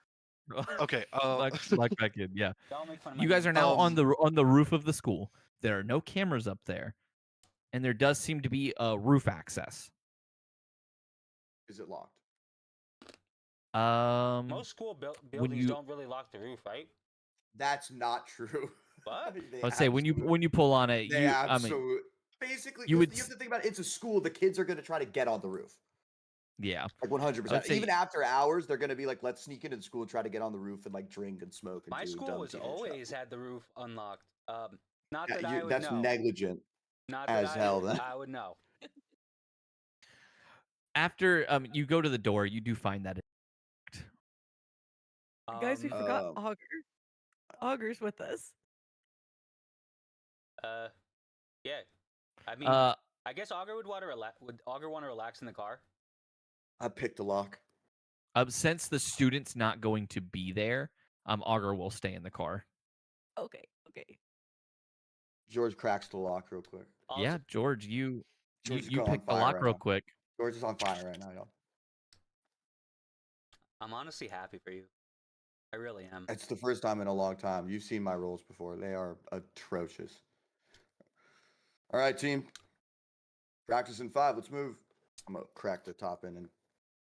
S3: Okay.
S1: Lock back in. Yeah.
S2: Don't make fun of my
S1: You guys are now on
S3: Um,
S1: the roof of the school. There are no cameras up there, and there does seem to be a roof access.
S6: Is it locked?
S2: Most school
S1: when
S2: buildings
S1: you-
S2: don't really lock the roof, right?
S6: That's not true.
S2: What?
S6: They
S1: Let's say when
S6: absolutely-
S1: you pull on it,
S6: They
S1: you
S6: absolutely. Basically,
S1: you
S6: 'cause
S1: would
S6: you have to think about it, it's a school. The kids are going to try to get on the roof.
S1: yeah.
S6: Like 100%.
S1: say-
S6: Even after hours, they're going to be like, let's sneak into the school and try to get on the roof and like drink and smoke and
S2: My
S6: do
S2: school
S6: dumb
S2: was
S6: teenage stuff.
S2: always had the roof unlocked. Not
S6: Yeah,
S2: that I would
S6: that's
S2: know.
S6: negligent.
S2: Not that
S6: as hell, then.
S2: I would know.
S1: After you go to the door, you do find that
S7: Guys, we forgot
S6: Um,
S7: Augur. Augur's with us.
S2: Yeah. I mean,
S1: uh
S2: I guess Augur would want to relax. Would Augur want to relax in the car?
S6: I picked the lock.
S1: since the student's not going to be there, Augur will stay in the car.
S7: Okay.
S6: George cracks the lock real quick.
S1: Yeah,
S2: Also-
S1: George, you
S6: George is
S1: you
S6: going
S1: pick the
S6: fire
S1: lock
S6: right
S1: real
S6: now.
S1: quick.
S6: George is on fire right now, y'all.
S2: I'm honestly happy for you. I really am.
S6: It's the first time in a long time. You've seen my rolls before. They are atrocious. All right, team. Practice in 5. Let's move. I'm going to crack the top in and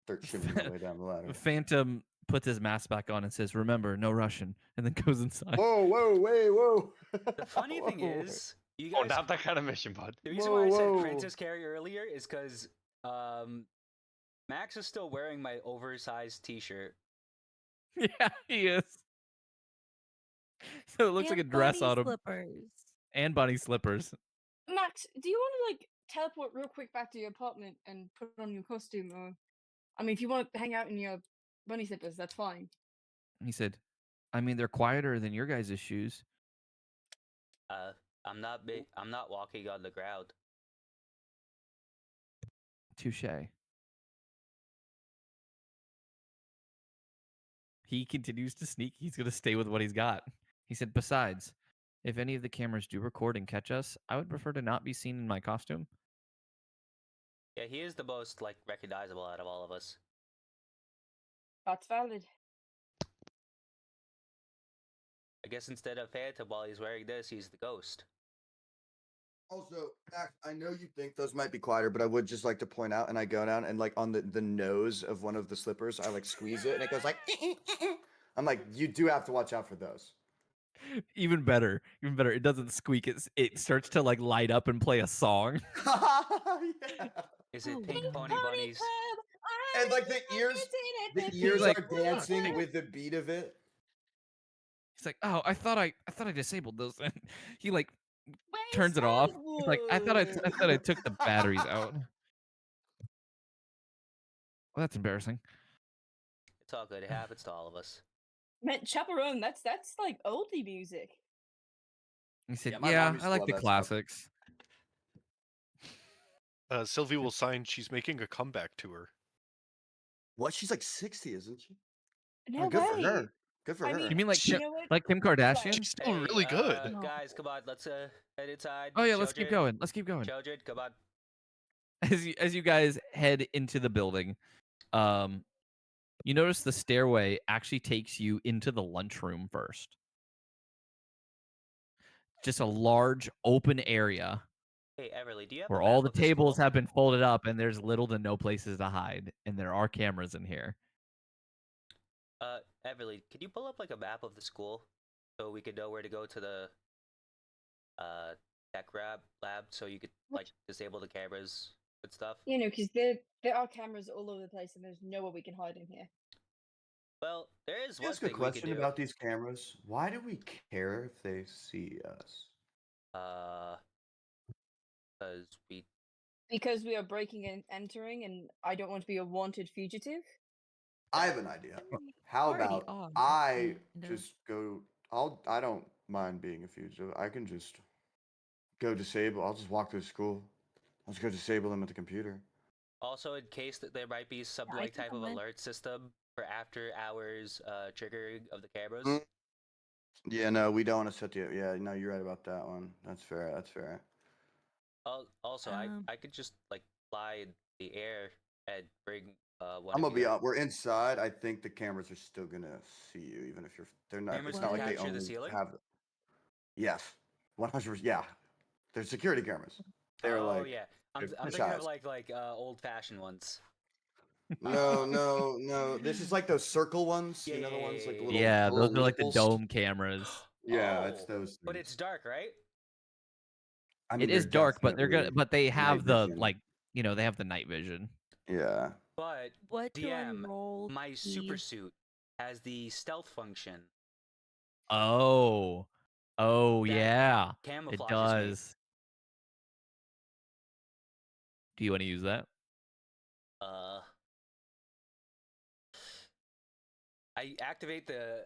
S6: start shimmying my way down the ladder.
S1: Phantom puts his mask back on and says, "Remember, no Russian," and then goes inside.
S6: Whoa, whoa, wait, whoa.
S2: The funny thing
S6: Whoa.
S2: is, you
S4: Oh,
S2: guys.
S4: not that kind of mission, bud.
S2: The reason
S6: Whoa,
S2: why I said
S6: whoa.
S2: Princess Carrie earlier is because Max is still wearing my oversized T-shirt.
S1: Yeah, he is. So it looks like a
S5: And
S1: dress
S5: bunny
S1: on him,
S5: Slippers.
S1: and bunny slippers.
S8: Max, do you want to like teleport real quick back to your apartment and put on your costume? Or, I mean, if you want to hang out in your bunny slippers, that's fine.
S1: He said, "I mean, they're quieter than your guys' shoes."
S2: I'm not big. I'm not walking on the ground.
S1: Touche. He continues to sneak. He's going to stay with what he's got. He said, "Besides, if any of the cameras do record and catch us, I would prefer to not be seen in my costume."
S2: Yeah, he is the most like recognizable out of all of us.
S8: That's valid.
S2: I guess instead of Phantom, while he's wearing this, he's the ghost.
S6: Also, Max, I know you think those might be quieter, but I would just like to point out, and I go down and like on the nose of one of the slippers, I like squeeze it and it goes like, I'm like, you do have to watch out for those.
S1: Even better. It doesn't squeak. It starts to like light up and play a song.
S6: Yeah.
S2: Is it
S5: Oh,
S2: Pink
S5: wow.
S2: Pony Bunnies?
S6: And like the ears
S1: like-
S6: are dancing with the beat of it.
S1: He's like, "Oh, I thought I disabled those." And he like turns it off. He's like, I thought I took the batteries out." Well, that's embarrassing.
S2: It's all good. It happens to all of us.
S8: Man, Chaperone, that's like oldie music.
S1: He said,
S6: Yeah, my
S1: "Yeah,
S6: mom used
S1: I
S6: to
S1: like
S6: love
S1: the
S6: that stuff.
S1: classics."
S3: Sylvie will sign. She's making a comeback tour.
S6: What? She's like 60, isn't she?
S8: No
S6: Good for
S8: way.
S6: her. Good for
S8: I
S6: her.
S8: mean,
S1: You mean like
S8: you
S1: Kim,
S8: know what?
S1: like Kim Kardashian?
S3: She's still
S2: Hey,
S3: really good.
S5: No.
S2: guys, come on, let's head inside.
S1: Oh yeah, let's keep
S2: Children,
S1: going. Let's keep going.
S2: Children, come on.
S1: As you guys head into the building, you notice the stairway actually takes you into the lunchroom first. Just a large open area
S2: Hey, Everly, do you have
S1: where
S2: a
S1: all
S2: map
S1: the
S2: of the
S1: tables
S2: school?
S1: have been folded up and there's little to no places to hide, and there are cameras in here.
S2: Everly, can you pull up like a map of the school so we could know where to go to the tech lab so you could like disable the cameras and stuff?
S8: You know, because there are cameras all over the place, and there's nowhere we can hide in here.
S2: Well, there is
S6: Can I
S2: one
S6: ask a
S2: thing we could
S6: question
S2: do.
S6: about these cameras? Why do we care if they see us?
S2: Because
S8: Because we are breaking and entering, and I don't want to be a wanted fugitive.
S6: I have an idea.
S5: I mean,
S6: How
S5: already
S6: about
S5: are,
S6: I
S5: kind of.
S6: just go? I don't mind being a fugitive. I can just go disable. I'll just walk through school. I'll just go disable them at the computer.
S2: also in case that there might be some
S5: Yeah, I
S2: like
S5: think
S2: type
S5: I
S2: of
S5: went-
S2: alert system for after hours triggering of the cameras.
S6: Mm. Yeah, no, we don't want to set the. Yeah, no, you're right about that one. That's fair. That's fair.
S2: Also, I could just like fly in the air and bring one
S6: I'm
S2: of
S6: gonna be
S2: your
S6: We're inside. I think the cameras are still gonna see you, even if you're. They're not.
S2: cameras
S6: It's
S2: can
S6: not like they
S2: capture the
S6: only
S2: ceiling.
S6: have. Yes, 100%. Yeah, they're security cameras. They're
S2: Oh
S6: like.
S2: yeah, I'm
S6: they're
S2: thinking of
S6: push-eyes.
S2: like old fashioned ones.
S6: No, no, no. This is like those circle ones.
S2: Yeah,
S6: You know the ones like the
S2: yeah,
S6: little.
S1: Yeah,
S6: the
S1: those
S6: little
S1: are like the
S6: nipples?
S1: dome cameras.
S6: Yeah, it's
S2: Oh,
S6: those.
S2: but
S6: Things.
S2: it's dark, right?
S6: I mean,
S1: It is
S6: they're
S1: dark, but they're
S6: definitely
S1: good. But they
S6: night
S1: have the
S6: vision.
S1: like, they have the night vision.
S6: Yeah.
S2: But
S5: What do I
S2: DM,
S5: roll?
S2: my super suit has the stealth function.
S1: Oh,
S2: That
S1: yeah, it
S2: camouflages me.
S1: does. Do you want to use that?
S2: I activate the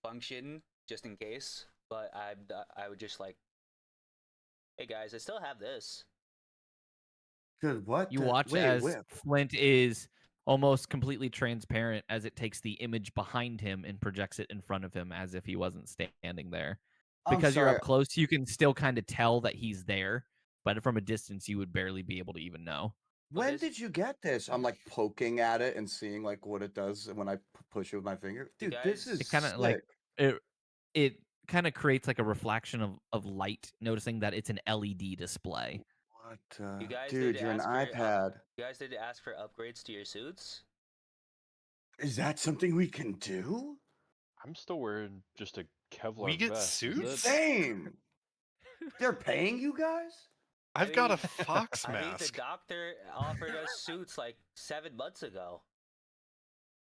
S2: function just in case, but I would just like, hey guys, I still have this.
S6: Good. What?
S1: You watch
S6: Wait,
S1: as
S6: wait.
S1: Flint is almost completely transparent as it takes the image behind him and projects it in front of him as if he wasn't standing there.
S6: I'm
S1: Because you're
S6: sorry.
S1: up close, you can still kind of tell that he's there, but from a distance, you would barely be able to even know.
S6: When did you get this? I'm like poking at it and seeing like what it does when I push it with my finger. Dude, this
S2: guys-
S6: is
S1: It kind of like
S6: sick.
S1: it kind of creates like a reflection of light, noticing that it's an LED display.
S6: What?
S2: You guys
S6: Dude,
S2: did
S6: you're an
S2: ask for
S6: iPad.
S2: you guys did ask for upgrades to your suits.
S6: Is that something we can do?
S4: I'm still wearing just a Kevlar
S3: We get
S4: vest. Is
S3: suits?
S4: it-
S6: Same. They're paying you guys?
S3: I've got a
S2: mean,
S3: fox
S2: I think the
S3: mask.
S2: doctor offered us suits like 7 months ago.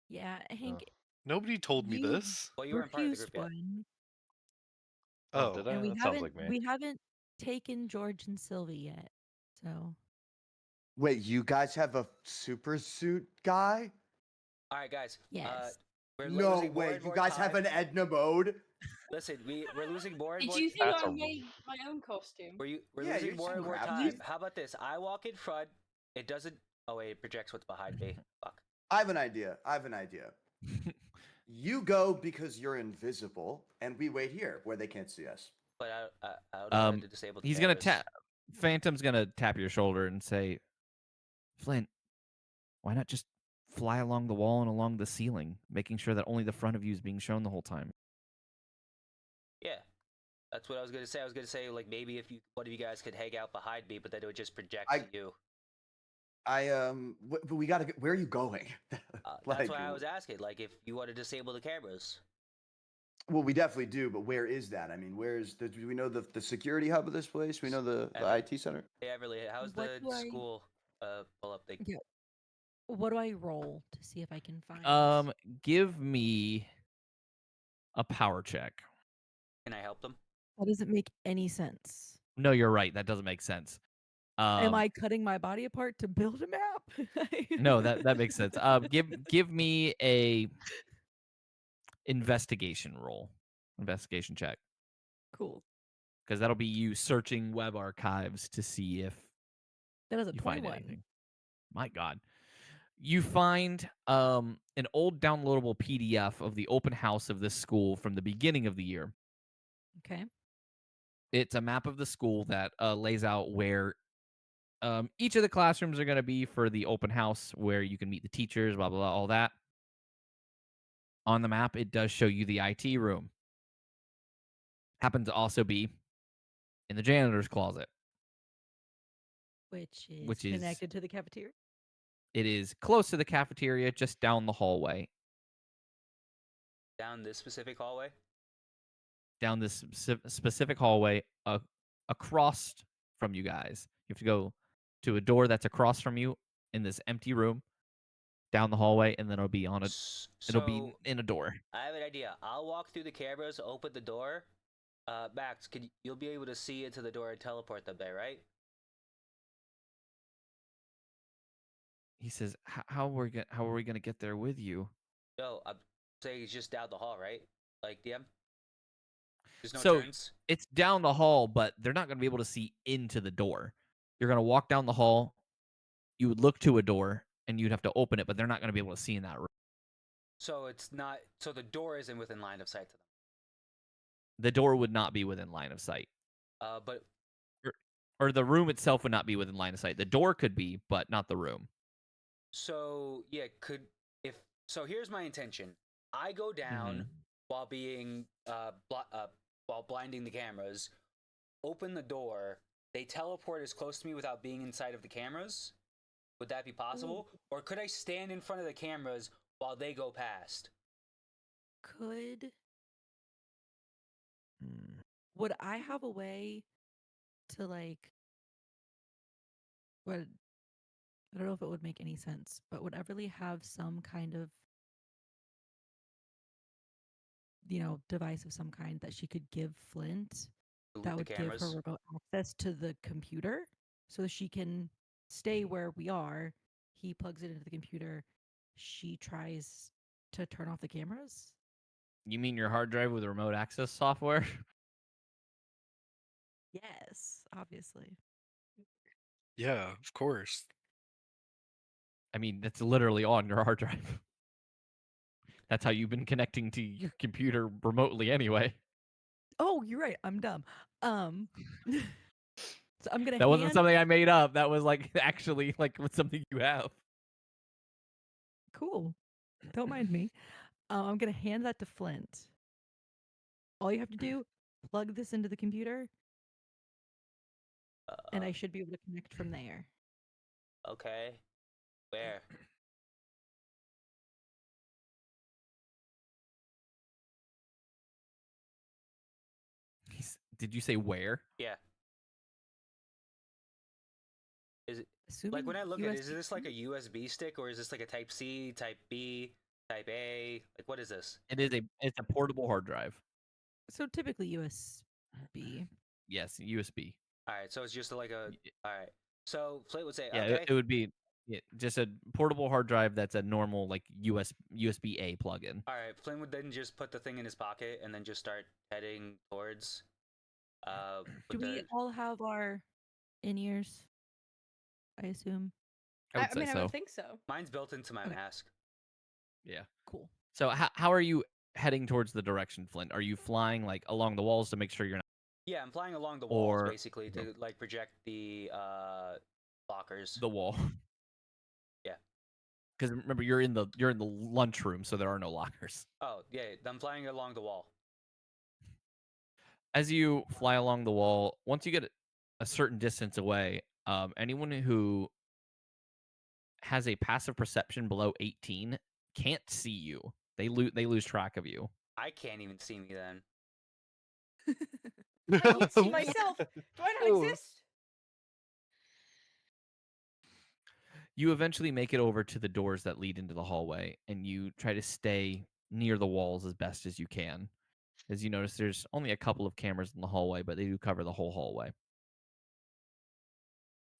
S5: Yeah, Hank.
S3: Nobody told me
S5: you
S3: this.
S2: Well, you weren't part of the
S5: refused
S2: group yet.
S5: one,
S3: Oh,
S4: did I?
S5: and we
S4: That sounds
S5: haven't
S4: like me.
S5: we haven't taken George and Sylvie yet. So
S6: Wait, you guys have a super suit guy?
S2: All right, guys.
S5: yes,
S2: We're
S6: No
S2: losing more
S6: way.
S2: and
S6: You
S2: more
S6: guys
S2: time.
S6: have an Edna mode?
S2: Listen, we're losing more and
S8: Did
S2: more.
S8: you think
S4: That's
S8: I
S4: a-
S8: made my own costume?
S2: We're
S6: Yeah,
S2: losing
S6: you
S2: more
S6: should
S2: and more
S6: grab
S2: time.
S6: these.
S2: How about this? I walk in front. It doesn't. Oh wait, it projects what's behind me. Fuck.
S6: I have an idea. You go because you're invisible, and we wait here where they can't see us.
S2: But I don't know how to disable the
S1: He's gonna
S2: cameras.
S1: tap. Phantom's gonna tap your shoulder and say, "Flint, why not just fly along the wall and along the ceiling, making sure that only the front of you is being shown the whole time?"
S2: Yeah, that's what I was gonna say. I was gonna say like maybe if one of you guys could hang out behind me, but then it would just project to you.
S6: But we gotta get. Where are you going?
S2: That's why I was asking. Like if you want to disable the cameras.
S6: Well, we definitely do, but where is that? I mean, do we know the security hub of this place? We know the IT center?
S2: Hey, Everly, how's
S5: What
S2: the
S5: do I-
S2: school pull up thing?
S5: Yeah. What do I roll to see if I can find?
S1: Give me a power check.
S2: Can I help them?
S5: That doesn't make any sense.
S1: No, you're right. That doesn't make sense.
S5: Am I cutting my body apart to build a map?
S1: No, that makes sense. Give me a investigation roll, investigation check,
S5: Cool.
S1: because that'll be you searching web archives to see if
S5: That is a
S1: you find
S5: 21.
S1: anything. My God. You find an old downloadable PDF of the open house of this school from the beginning of the year.
S5: Okay.
S1: It's a map of the school that lays out where each of the classrooms are going to be for the open house, where you can meet the teachers, blah, blah, blah, all that. On the map, it does show you the IT room. Happens to also be in the janitor's closet,
S5: Which is
S1: which is
S5: connected to the cafeteria.
S1: it is close to the cafeteria, just down the hallway.
S2: Down this specific hallway.
S1: Down this specific hallway, across from you guys. You have to go to a door that's across from you in this empty room, down the hallway, and then it'll be on a it'll be
S2: So
S1: in a door.
S2: I have an idea. I'll walk through the cameras, open the door. Max, you'll be able to see into the door and teleport them there, right?
S1: He says, "How are we gonna get there with you?"
S2: No, I'm saying it's just down the hall, right? Like DM. There's no
S1: So
S2: turns.
S1: it's down the hall, but they're not gonna be able to see into the door. You're gonna walk down the hall. You would look to a door, and you'd have to open it, but they're not gonna be able to see in that room.
S2: So it's not. So the door isn't within line of sight to them.
S1: The door would not be within line of sight.
S2: But
S1: Or the room itself would not be within line of sight. The door could be, but not the room.
S2: so yeah, so here's my intention. I go down while being while blinding the cameras. Open the door. They teleport as close to me without being inside of the cameras. Would that be possible? Or could I stand in front of the cameras while they go past?
S5: Would I have a way to like what I don't know if it would make any sense, but would Everly have some kind of device of some kind that she could give Flint that would give her remote access to the computer so she can stay where we are. He plugs it into the computer. She tries to turn off the cameras.
S1: You mean your hard drive with remote access software?
S5: Yes, obviously.
S3: Yeah, of course.
S1: I mean, that's literally on your hard drive. That's how you've been connecting to your computer remotely anyway.
S5: Oh, you're right. I'm dumb. So I'm gonna.
S1: That wasn't something I made up. That was like actually like something you have.
S5: Cool. Don't mind me. I'm gonna hand that to Flint. All you have to do, plug this into the computer, and I should be able to connect from there.
S2: Okay. Where?
S1: Did you say where?
S2: Yeah. Is it
S5: Assuming
S2: like when I look at it, is
S5: USB
S2: this like a USB stick or is this like a Type C, Type B, Type A? Like what is this?
S1: It's a portable hard drive.
S5: So typically USB.
S1: Yes, USB.
S2: All right, so it's just like a. All right, so Flint would say,
S1: Yeah,
S2: okay.
S1: it would be just a portable hard drive that's a normal like USB A plug-in.
S2: All right, Flint would then just put the thing in his pocket and then just start heading towards.
S5: Do we all have our in-ears? I assume.
S1: I would say
S7: I
S1: so.
S7: would think so.
S2: Mine's built into my mask.
S1: Yeah.
S5: Cool.
S1: So how are you heading towards the direction, Flint? Are you flying like along the walls to make sure you're not?
S2: Yeah, I'm flying along the walls
S1: Or-
S2: basically to like project the lockers.
S1: The wall.
S2: Yeah.
S1: Because remember, you're in the lunchroom, so there are no lockers.
S2: Oh yeah, I'm flying along the wall.
S1: As you fly along the wall, once you get a certain distance away, anyone who has a passive perception below 18 can't see you. They lose track of you.
S2: I can't even see me then.
S7: I can't see myself. Do I not exist?
S1: You eventually make it over to the doors that lead into the hallway, and you try to stay near the walls as best as you can. As you notice, there's only a couple of cameras in the hallway, but they do cover the whole hallway.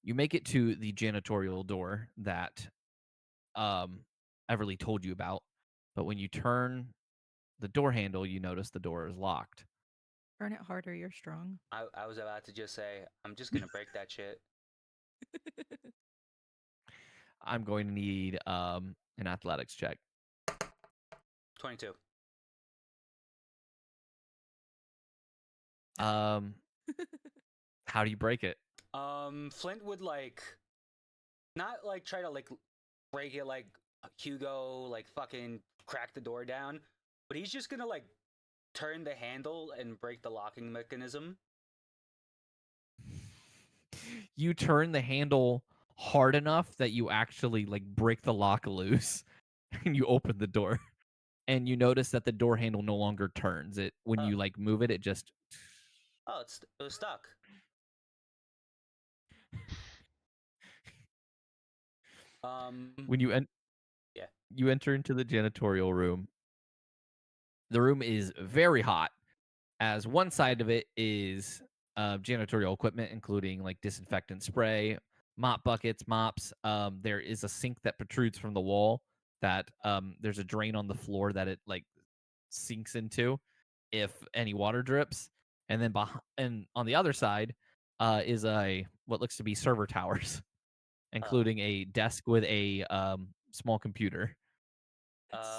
S1: You make it to the janitorial door that Everly told you about, but when you turn the door handle, you notice the door is locked.
S5: Burn it harder, you're strong.
S2: I was about to just say, I'm just gonna break that shit.
S1: I'm going to need an athletics check.
S2: 22.
S1: How do you break it?
S2: Flint would like not like try to like break it like Hugo, like fucking crack the door down, but he's just gonna like turn the handle and break the locking mechanism.
S1: You turn the handle hard enough that you actually like break the lock loose, and you open the door, and you notice that the door handle no longer turns. It when
S2: Oh.
S1: you like move it, it just
S2: Oh, it was stuck.
S1: when you
S2: Yeah.
S1: you enter into the janitorial room. The room is very hot, as one side of it is janitorial equipment, including like disinfectant spray, mop buckets, mops. There is a sink that protrudes from the wall that there's a drain on the floor that it like sinks into if any water drips. And then and on the other side is a what looks to be server towers, including a desk with a small computer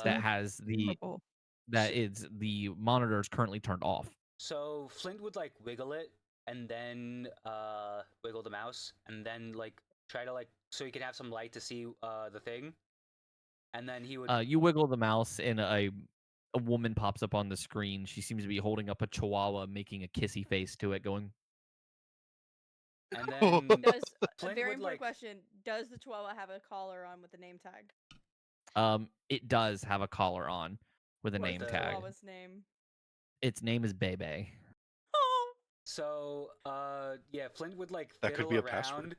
S1: that has the
S5: Horrible.
S1: the monitor is currently turned off.
S2: So Flint would like wiggle it and then wiggle the mouse and then like try to like so he can have some light to see the thing. And then he would
S1: You wiggle the mouse and a woman pops up on the screen. She seems to be holding up a chihuahua, making a kissy face to it, going.
S2: and then
S7: Does a
S2: Flint
S7: very
S2: would,
S7: important
S2: like-
S7: question? Does the Chihuahua have a collar on with a name tag?
S1: It does have a collar on with a
S7: What's
S1: name
S7: the
S1: tag.
S7: Chihuahua's name?
S1: Its name is Bebe.
S7: Oh,
S2: So yeah, Flint would like
S3: That could
S2: fiddle
S3: be a
S2: around,
S3: password.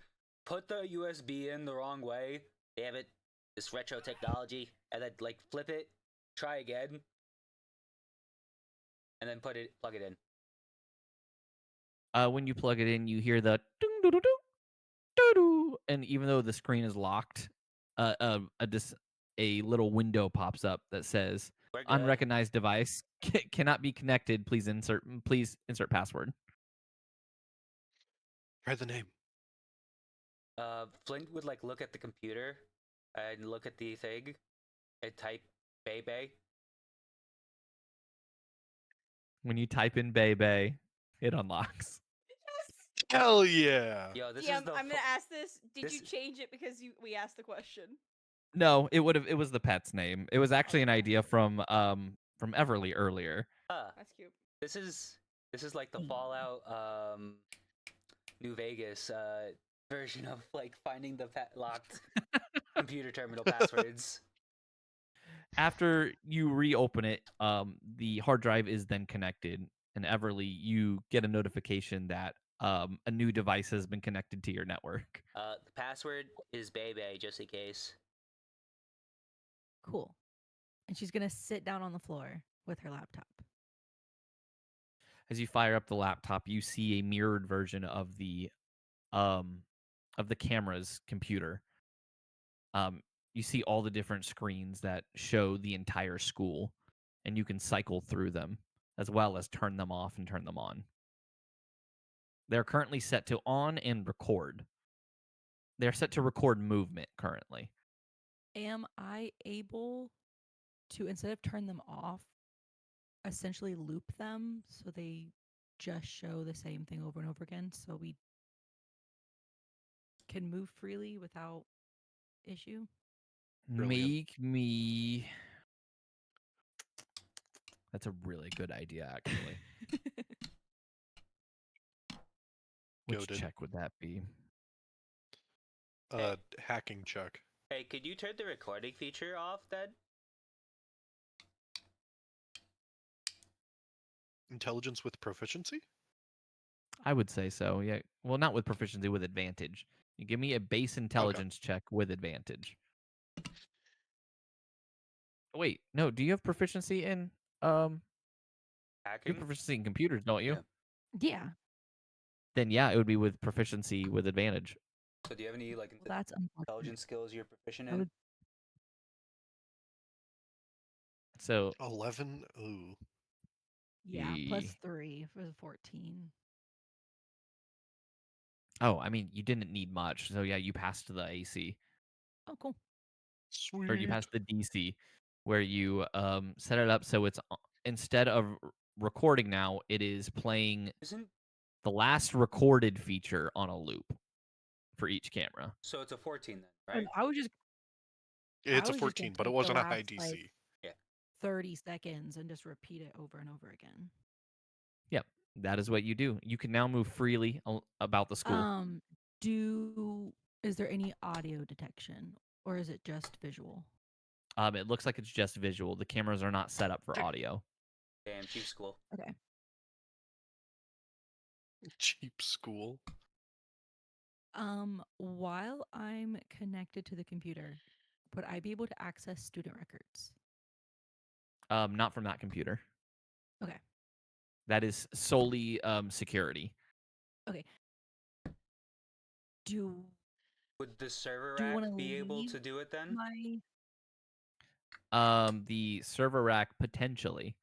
S2: put the USB in the wrong way. Damn it, this retro technology, and then like flip it, try again, and then plug it in.
S1: When you plug it in, you hear the ding doo doo doo doo doo, and even though the screen is locked, a little window pops up that says
S2: We're good.
S1: unrecognized device cannot be connected. Please insert password.
S3: Try the name.
S2: Flint would like look at the computer and look at the thing and type Bebe.
S1: When you type in Bebe, it unlocks.
S3: Hell yeah!
S2: Yo, this
S7: DM,
S2: is the
S7: I'm gonna ask this. Did you
S2: this-
S7: change it because we asked the question?
S1: No, it was the pet's name. It was actually an idea from Everly earlier.
S7: That's cute.
S2: This is like the Fallout New Vegas version of like finding the locked computer terminal passwords.
S1: After you reopen it, the hard drive is then connected, and Everly, you get a notification that a new device has been connected to your network.
S2: The password is Bebe, just in case.
S5: Cool. And she's gonna sit down on the floor with her laptop.
S1: As you fire up the laptop, you see a mirrored version of the camera's computer. You see all the different screens that show the entire school, and you can cycle through them as well as turn them off and turn them on. They're currently set to on and record. They're set to record movement currently.
S5: Am I able to, instead of turn them off, essentially loop them so they just show the same thing over and over again so we can move freely without issue?
S3: Brilliant.
S1: Make me. That's a really good idea, actually. Which
S3: Goated.
S1: check would that be?
S3: Hacking check.
S2: Hey, could you turn the recording feature off then?
S3: Intelligence with proficiency?
S1: I would say so. Yeah. Well, not with proficiency, with advantage. You give me a base intelligence check with advantage. Wait, no. Do you have proficiency in you have
S2: Hacking?
S1: proficiency in computers, don't you?
S2: Yeah.
S5: Yeah.
S1: Then yeah, it would be with proficiency with advantage.
S2: So do you have any like
S5: Well, that's unfortunate.
S2: intelligence skills you're proficient
S5: I
S2: in?
S5: would-
S1: So
S3: 11. Ooh.
S5: Yeah, plus
S1: Ye-
S5: 3 for the 14.
S1: oh, I mean, you didn't need much. So yeah, you passed the AC
S5: Oh, cool.
S1: or you
S3: Sweet.
S1: passed the DC, where you set it up so it's instead of recording now, it is playing
S2: Isn't
S1: the last recorded feature on a loop for each camera.
S2: so? It's a 14 then,
S5: Oh,
S2: right?
S5: I was just
S3: It's a
S5: was just gonna
S3: 14, but it
S5: take the
S3: wasn't a high
S5: last, like,
S3: DC.
S5: 30 seconds and just repeat it over and over again.
S1: Yep, that is what you do. You can now move freely about the school.
S5: Is there any audio detection or is it just visual?
S1: It looks like it's just visual. The cameras are not set up for audio.
S2: Damn, cheap school.
S5: Okay.
S3: Cheap school.
S5: While I'm connected to the computer, would I be able to access student records?
S1: Not from that computer.
S5: Okay.
S1: That is solely security.
S5: Do
S2: Would the server
S5: Do you
S2: rack
S5: wanna
S2: be able
S5: leave
S2: to do it then?
S5: my
S1: The server rack potentially.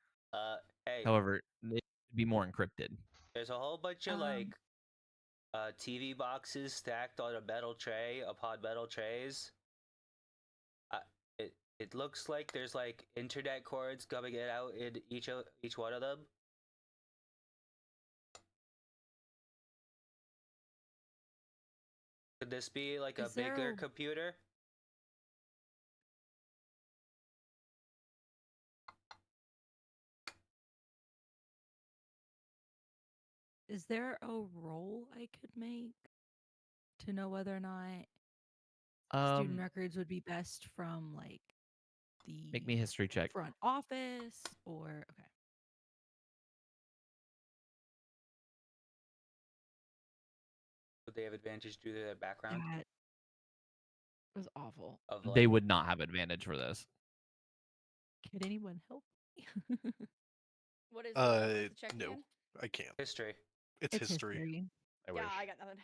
S2: Hey,
S1: However, it would be more encrypted.
S2: there's a whole bunch of
S5: Um,
S2: TV boxes stacked on a metal tray upon metal trays. It looks like there's like internet cords coming in out in each one of them. Could this be like a
S5: Is there
S2: bigger
S5: a-
S2: computer?
S5: is there a roll I could make to know whether or not student records would be best from like
S1: Make me a
S5: the
S1: history check.
S5: front office or okay.
S2: Would they have advantage due to their background
S5: That was awful.
S2: of
S1: They
S2: like?
S1: would not have advantage for this.
S5: Could anyone help me?
S7: What is the check
S3: No,
S7: again?
S3: I can't.
S2: History.
S3: It's history.
S4: I wish.
S7: Yeah, I got nothing.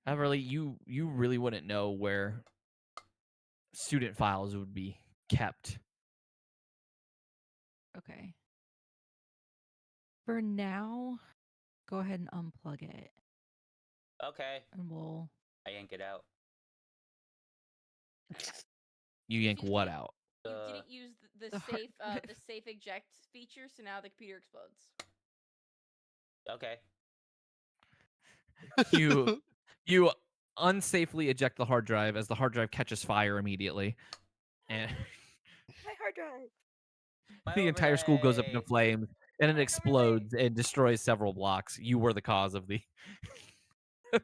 S1: Everly, you really wouldn't know where student files would be kept.
S5: Okay. For now, go ahead and unplug it
S2: Okay,
S5: and we'll
S2: I yank it out.
S1: You yank
S7: Excuse
S1: what
S7: me?
S1: out?
S7: You
S2: The
S7: didn't use the
S5: the hard
S7: safe
S5: drive.
S7: the safe eject feature, so now the computer explodes.
S2: okay.
S1: You unsafely eject the hard drive as the hard drive catches fire immediately, and
S7: My hard drive.
S2: My
S1: the entire school goes up into
S2: overlay.
S1: flames, and it
S7: My
S1: explodes and destroys several blocks. You were the cause of the.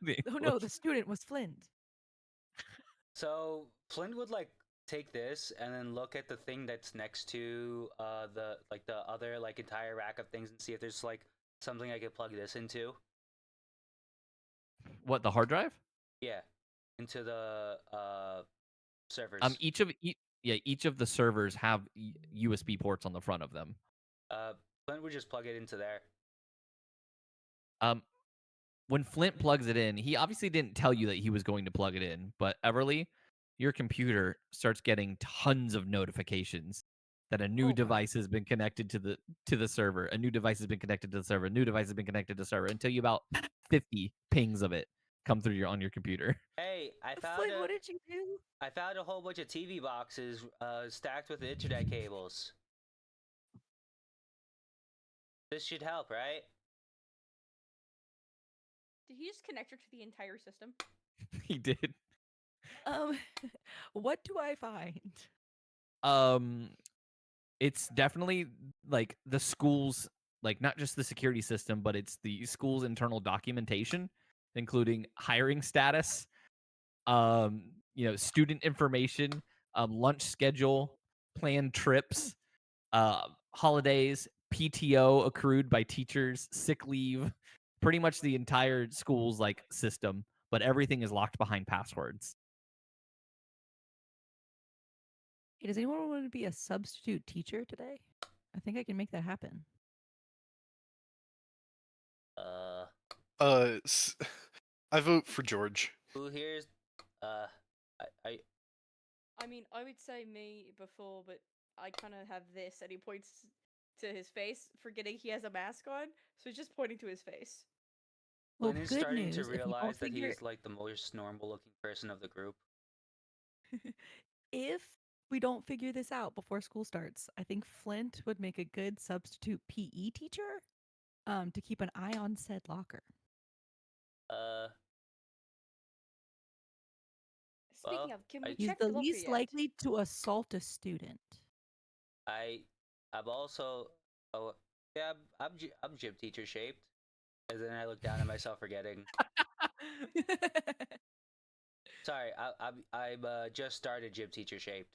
S1: the
S5: Oh no, the
S1: explosion.
S5: student was Flint.
S2: So Flint would like take this and then look at the thing that's next to the other like entire rack of things and see if there's like something I could plug this into.
S1: What, the hard drive?
S2: Yeah, into the servers.
S1: Each of the servers have USB ports on the front of them.
S2: Flint would just plug it into there.
S1: When Flint plugs it in, he obviously didn't tell you that he was going to plug it in, but Everly, your computer starts getting tons of notifications that a new
S5: Oh, God.
S1: device has been connected to the server. A new device has been connected to the server. A new device has been connected to the server until you about 50 pings of it come through on your computer.
S2: Hey,
S5: Flint, what did you do?
S2: I found a whole bunch of TV boxes stacked with internet cables. This should help, right?
S7: Did he just connect her to the entire system?
S1: He did.
S5: What do I find?
S1: It's definitely like the school's, like, not just the security system, but it's the school's internal documentation, including hiring status, student information, lunch schedule, planned trips, holidays, PTO accrued by teachers, sick leave, pretty much the entire school's like system, but everything is locked behind passwords.
S5: Hey, does anyone want to be a substitute teacher today? I think I can make that happen.
S3: I vote for George.
S2: Who here's I
S7: I mean, I would say me before, but I kind of have this, and he points to his face, forgetting he has a mask on. So he's just pointing to his face.
S5: Well,
S2: Flynn is
S5: good
S2: starting
S5: news.
S2: to
S5: If you don't
S2: realize that he
S5: figure,
S2: is like the most normal-looking person of the group.
S5: if we don't figure this out before school starts, I think Flint would make a good substitute PE teacher, to keep an eye on said locker.
S7: Speaking
S2: Well,
S7: of, can
S2: I-
S7: we
S5: He's
S7: check
S5: the
S7: the locker
S5: least
S7: yet?
S5: likely to assault a student.
S2: I'm also, oh yeah, I'm gym teacher shaped. And then I look down at myself, forgetting. Sorry, I'm just started gym teacher shaped.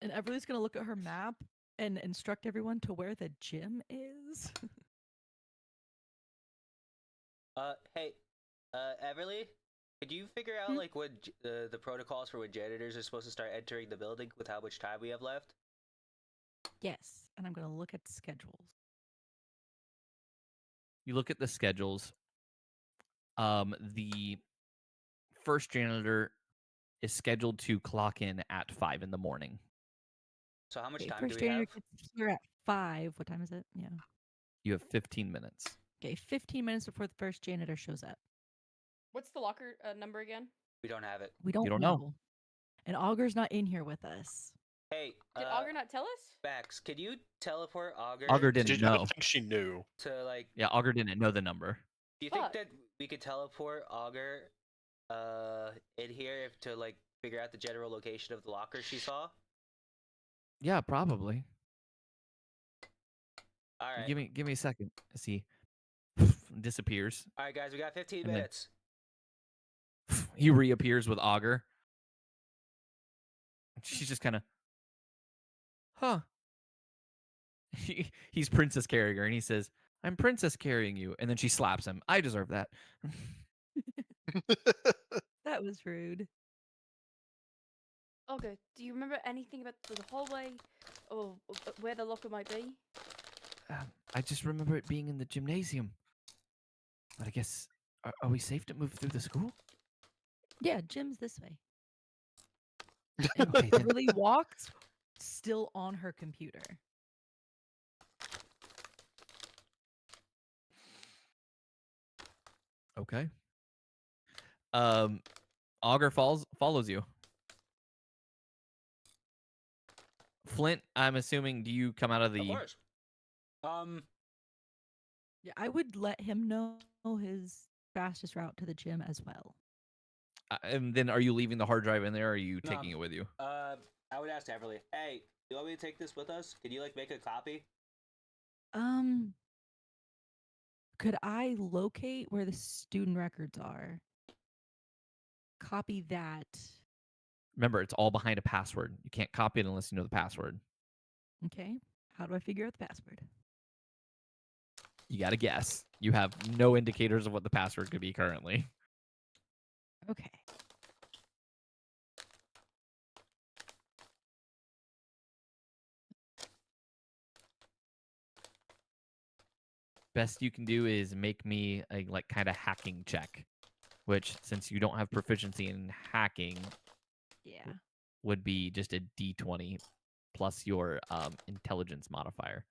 S5: And Everly's gonna look at her map and instruct everyone to where the gym is.
S2: Hey, Everly, could you figure out like what the protocols for when janitors are supposed to start entering the building with how much time we have left?
S5: Yes, and I'm gonna look at schedules.
S1: You look at the schedules. The first janitor is scheduled to clock in at 5 in the morning.
S2: So how much
S5: Okay,
S2: time do
S5: first
S2: we
S5: janitor
S2: have?
S5: gets here at 5. What time is it? Yeah.
S1: You have 15 minutes.
S5: Okay, 15 minutes before the first janitor shows up.
S7: What's the locker number again?
S2: We don't have it.
S5: We don't,
S1: don't know.
S5: And Augur's not in here with us.
S2: Hey,
S7: Did Augur not tell us?
S2: Max, can you teleport Augur?
S1: Augur didn't
S3: I
S1: know.
S3: don't think she knew.
S2: To like.
S1: Yeah, Augur didn't know the number.
S2: Do you think that we could teleport Augur, in here to like figure out the general location of the locker she saw?
S1: Yeah, probably.
S2: All right.
S1: Give me a second. See, disappears.
S2: All right, guys, we got 15
S1: And then-
S2: minutes.
S1: He reappears with Augur. She's just kind of, huh? He's princess carrying her, and he says, "I'm princess carrying you," and then she slaps him. I deserve that.
S5: That was rude.
S7: Okay. Do you remember anything about the hallway, or where the locker might be?
S1: I just remember it being in the gymnasium. But I guess, are we safe to move through the school?
S5: Yeah, gym's this way. And
S1: Okay, then.
S5: Everly walks still on her computer.
S1: Okay. Augur follows you. Flint, I'm assuming, do you come out of the?
S2: Of course.
S5: Yeah, I would let him know his fastest route to the gym as well.
S1: And then, are you leaving the hard drive in there, or are you
S2: No,
S1: taking it with you?
S2: I would ask Everly, hey, you want me to take this with us? Can you like make a copy?
S5: Could I locate where the student records are? Copy that.
S1: Remember, it's all behind a password. You can't copy it unless you know the password.
S5: Okay. How do I figure out the password?
S1: You got to guess. You have no indicators of what the password could be currently.
S5: Okay.
S1: Best you can do is make me a like kind of hacking check, which since you don't have proficiency in hacking,
S5: Yeah.
S1: would be just a D20 plus your intelligence modifier.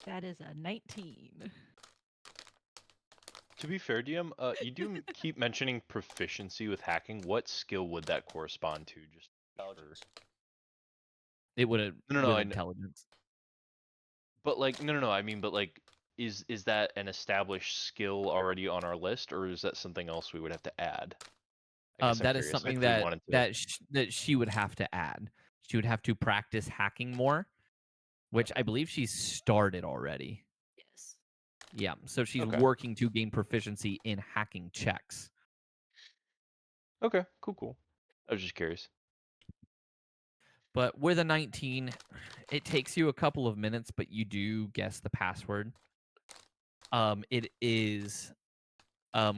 S5: That is a 19.
S4: To be fair, DM, you do keep mentioning proficiency with hacking. What skill would that correspond to? Just
S2: Intelligence.
S1: It would have
S4: No, I know.
S1: intelligence.
S4: But like, no. I mean, but like, is that an established skill already on our list, or is that something else we would have to add? I guess I'm
S1: That is
S4: curious
S1: something
S4: if we
S1: that
S4: wanted to-
S1: that she would have to add. She would have to practice hacking more, which I believe she's started already.
S5: Yes.
S1: Yeah, so she's
S4: Okay.
S1: working to gain proficiency in hacking checks.
S4: Okay, cool. I was just curious.
S1: But with a 19, it takes you a couple of minutes, but you do guess the password. It is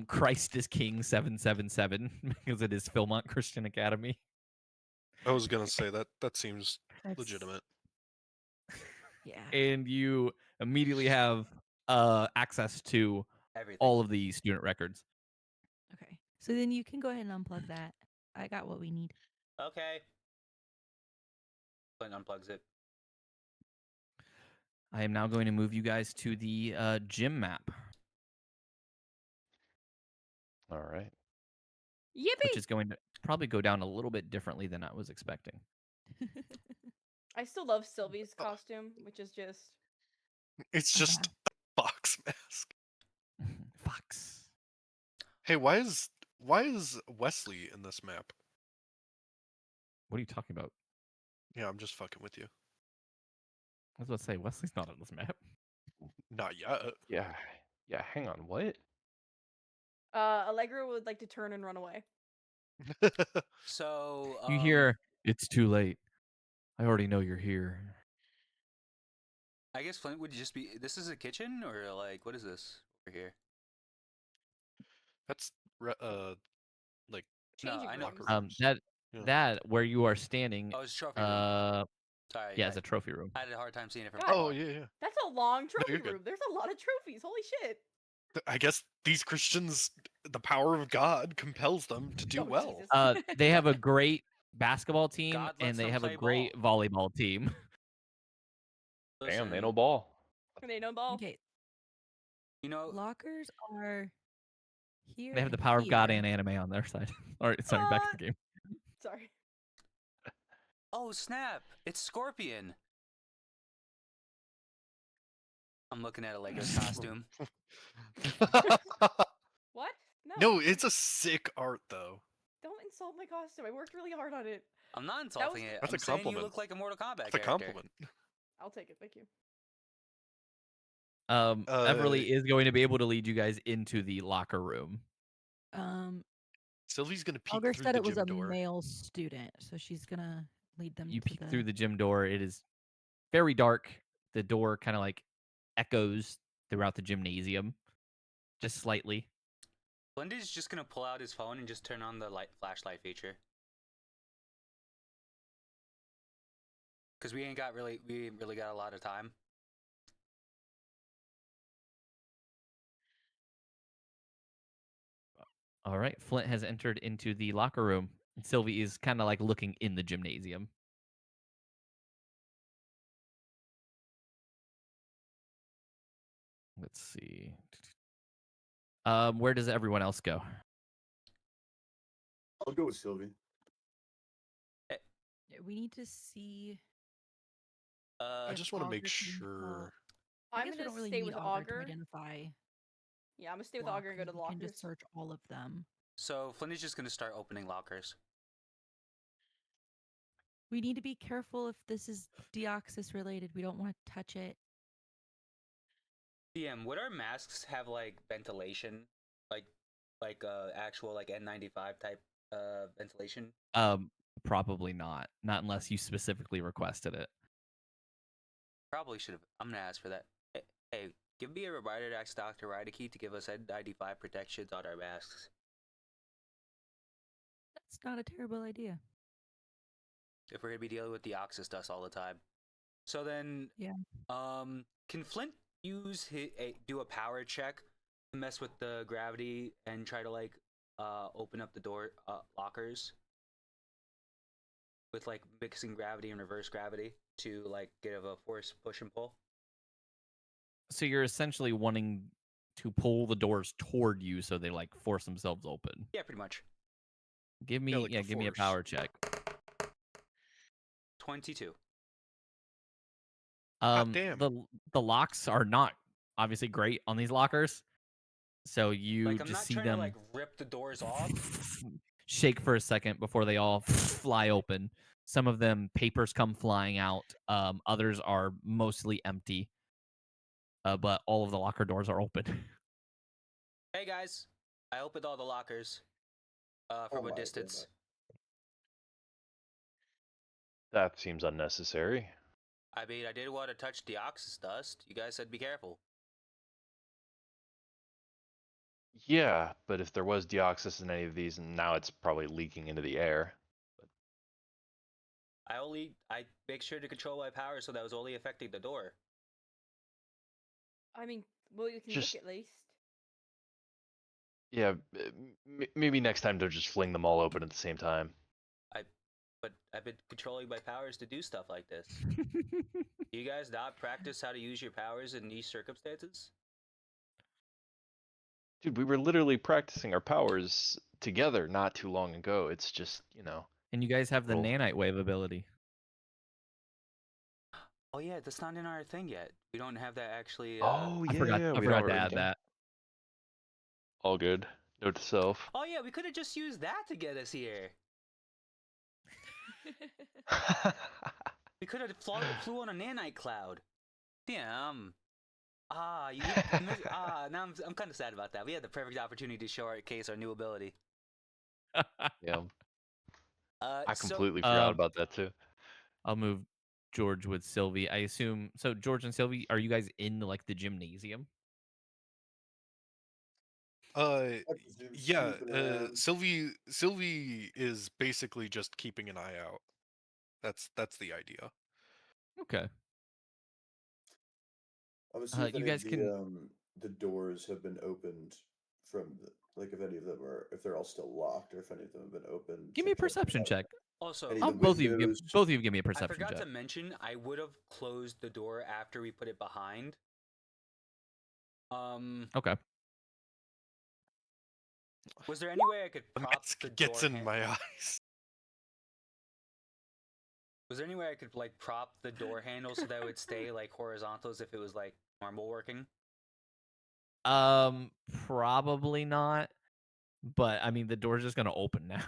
S1: Christ is King 777 because it is Philmont Christian Academy.
S3: I was gonna say that seems
S5: That's
S3: legitimate.
S5: Yeah.
S1: And you immediately have access to
S2: Everything.
S1: all of the student records.
S5: Okay. So then you can go ahead and unplug that. I got what we need.
S2: Okay. Flint unplugs it.
S1: I am now going to move you guys to the gym map,
S4: All right.
S1: which
S8: Yippee!
S1: is going to probably go down a little bit differently than I was expecting.
S7: I still love Sylvie's costume, which is just
S3: It's just a fox mask.
S1: Fox.
S3: Hey, why is Wesley in this map?
S1: What are you talking about?
S3: Yeah, I'm just fucking with you.
S1: I was about to say Wesley's not on this map.
S3: Not yet.
S4: Yeah. Yeah. Hang on. What?
S7: Allegro would like to turn and run away.
S2: So
S1: You hear, it's too late. I already know you're here.
S2: I guess Flint would just be. This is a kitchen, or like, what is this over here?
S3: That's like
S7: Changing
S2: I know.
S7: rooms.
S3: Yeah.
S1: That where you are standing.
S2: Oh, it's a trophy room. Sorry.
S1: Yeah, it's a trophy room.
S2: I had a hard time seeing it from.
S7: God.
S3: Oh
S2: afar.
S3: yeah.
S7: That's a long
S3: No,
S7: trophy
S3: you're good.
S7: room. There's a lot of trophies. Holy shit.
S3: I guess these Christians, the power of God compels them to do
S7: Oh,
S3: well.
S7: Jesus.
S1: They have a great basketball team
S2: God lets
S1: and they
S2: them
S1: have a
S2: play
S1: great volleyball team.
S4: Damn, they
S2: Listen,
S4: know ball.
S7: They know ball.
S5: Okay,
S2: You know,
S5: lockers are here.
S1: They have the
S5: and
S1: power of God
S5: here.
S1: and anime on their side. All right, sorry, back to the game.
S7: Sorry.
S2: oh snap! It's Scorpion. I'm looking at Allegro's costume.
S7: What?
S3: No, it's a sick art though.
S7: Don't insult my costume. I worked really hard on it.
S2: I'm not insulting it.
S3: That's
S2: I'm
S3: a
S2: saying you
S3: compliment.
S2: look like a Mortal Kombat
S3: That's a
S2: character.
S3: compliment.
S7: I'll take it. Thank you.
S1: Everly is going to be able to lead you guys into the locker room.
S3: Sylvie's gonna peek
S5: Augur
S3: through
S5: said
S3: the
S5: it was
S3: gym
S5: a
S3: door.
S5: male student, so she's gonna lead them
S1: You
S5: to
S1: peek
S5: the.
S1: through the gym door. It is very dark. The door kind of like echoes throughout the gymnasium, just slightly.
S2: Blendy's just gonna pull out his phone and just turn on the flashlight feature. Cause we ain't really got a lot of time.
S1: All right, Flint has entered into the locker room. And Sylvie is kind of like looking in the gymnasium. Let's see. Where does everyone else go?
S6: I'll go with Sylvie.
S5: We need to see.
S3: I
S5: if
S3: just want to make
S5: Augur can
S3: sure.
S5: I
S7: I'm
S5: guess we
S7: gonna
S5: don't really
S7: stay
S5: need
S7: with
S5: Augur to
S7: Augur.
S5: identify.
S7: Yeah, I'm gonna stay with Augur and go to the
S5: We can
S7: lockers.
S5: just search all of them.
S2: So Flint is just gonna start opening lockers.
S5: We need to be careful if this is Deoxys related. We don't want to touch it.
S2: DM, would our masks have like ventilation, like actual like N95 type ventilation?
S1: Probably not. Not unless you specifically requested it.
S2: Probably should have. I'm gonna ask for that. Hey, give me a reminder to ask Dr. Reineke to give us N95 protections on our masks.
S5: That's not a terrible idea.
S2: If we're gonna be dealing with the Oxys dust all the time. So then,
S5: Yeah.
S2: Can Flint do a power check to mess with the gravity and try to like open up the door lockers with like mixing gravity and reverse gravity to like give a force push and pull?
S1: So you're essentially wanting to pull the doors toward you so they like force themselves open.
S2: Yeah, pretty much.
S1: Give me
S3: like the
S1: give me a
S3: Force.
S1: power check.
S2: 22.
S3: Damn.
S1: The locks are not obviously great on these lockers. So you
S2: Like I'm
S1: just
S2: not
S1: see
S2: trying
S1: them
S2: to like rip the doors off.
S1: shake for a second before they all fly open. Some of them papers come flying out. Others are mostly empty. But all of the locker doors are open.
S2: Hey guys, I opened all the lockers
S6: Oh
S2: from a
S6: my
S2: distance.
S6: goodness.
S4: That seems unnecessary.
S2: I mean, I didn't want to touch the Oxys dust. You guys said be careful.
S4: Yeah, but if there was Deoxys in any of these, and now it's probably leaking into the air.
S2: I make sure to control my power so that was only affecting the door.
S7: I mean, well, you can
S4: Just-
S7: look at least.
S4: Yeah, maybe next time don't just fling them all open at the same time.
S2: But I've been controlling my powers to do stuff like this. You guys not practice how to use your powers in these circumstances?
S4: Dude, we were literally practicing our powers together not too long ago. It's just,
S1: And you guys have the
S4: Roll.
S1: nanite wave ability.
S2: Oh yeah, that's not in our thing yet. We don't have that actually.
S4: Oh
S1: I
S4: yeah,
S1: forgot.
S4: yeah,
S1: I
S4: we don't
S1: forgot to
S4: have it
S1: add
S4: written down.
S1: that.
S4: All good. Note to self.
S2: Oh yeah, we could have just used that to get us here. We could have flew on a nanite cloud. Damn. Now I'm kind of sad about that. We had the perfect opportunity to show our case our new ability.
S4: Yeah, I
S2: So
S4: completely forgot
S1: Um,
S4: about that too.
S1: I'll move George with Sylvie. I assume so. George and Sylvie, are you guys in like the gymnasium?
S6: I presume
S3: Yeah.
S6: snooping around.
S3: Sylvie is basically just keeping an eye out. That's the idea.
S1: Okay.
S6: I would see if
S1: You
S6: any of
S1: guys can
S6: the doors have been opened from like if any of them are if they're all still locked or if any of them have been opened.
S1: give
S6: to
S1: me a
S6: check
S1: perception
S6: out
S1: check.
S2: also,
S6: any
S1: I'll
S6: of the
S1: both of you
S6: windows.
S1: give me a
S2: I
S1: perception
S2: forgot
S1: check.
S2: to mention I would have closed the door after we put it behind.
S1: Okay.
S2: Was there any way I could
S3: The
S2: prop
S3: mask
S2: the
S3: gets
S2: door?
S3: in my eyes.
S2: Was there any way I could like prop the door handle so that it would stay like horizontal as if it was like normal working?
S1: Probably not. But I mean, the door's just gonna open now.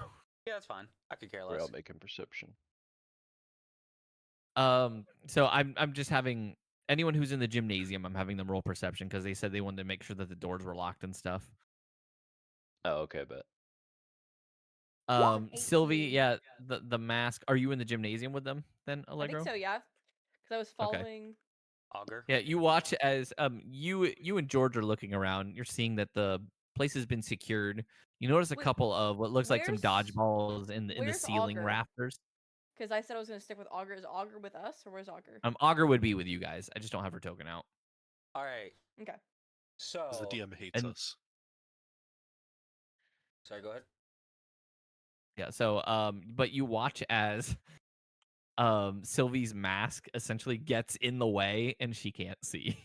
S2: Yeah, that's fine. I could care
S4: We're
S2: less.
S4: all making perception.
S1: So I'm just having anyone who's in the gymnasium, I'm having them roll perception because they said they wanted to make sure that the doors were locked and stuff.
S4: Oh, okay, bet.
S1: Sylvie,
S7: 18.
S1: yeah, the mask. Are you in the gymnasium with them then,
S7: I
S1: Allegro?
S7: think so, yeah. Because I was following.
S2: Augur.
S1: Yeah, you watch as you and George are looking around. You're seeing that the place has been secured. You notice a
S7: Wait,
S1: couple of what looks like some
S7: where's-
S1: dodgeballs in the
S7: where's
S1: ceiling
S7: Augur?
S1: rafters.
S7: Because I said I was going to stick with Augur. Is Augur with us or where's Augur?
S1: Augur would be with you guys. I just don't have her token out.
S2: All right.
S7: Okay.
S2: So.
S3: Because the DM hates
S1: and-
S3: us.
S2: Sorry. Go ahead.
S1: Yeah. So but you watch as Sylvie's mask essentially gets in the way and she can't see.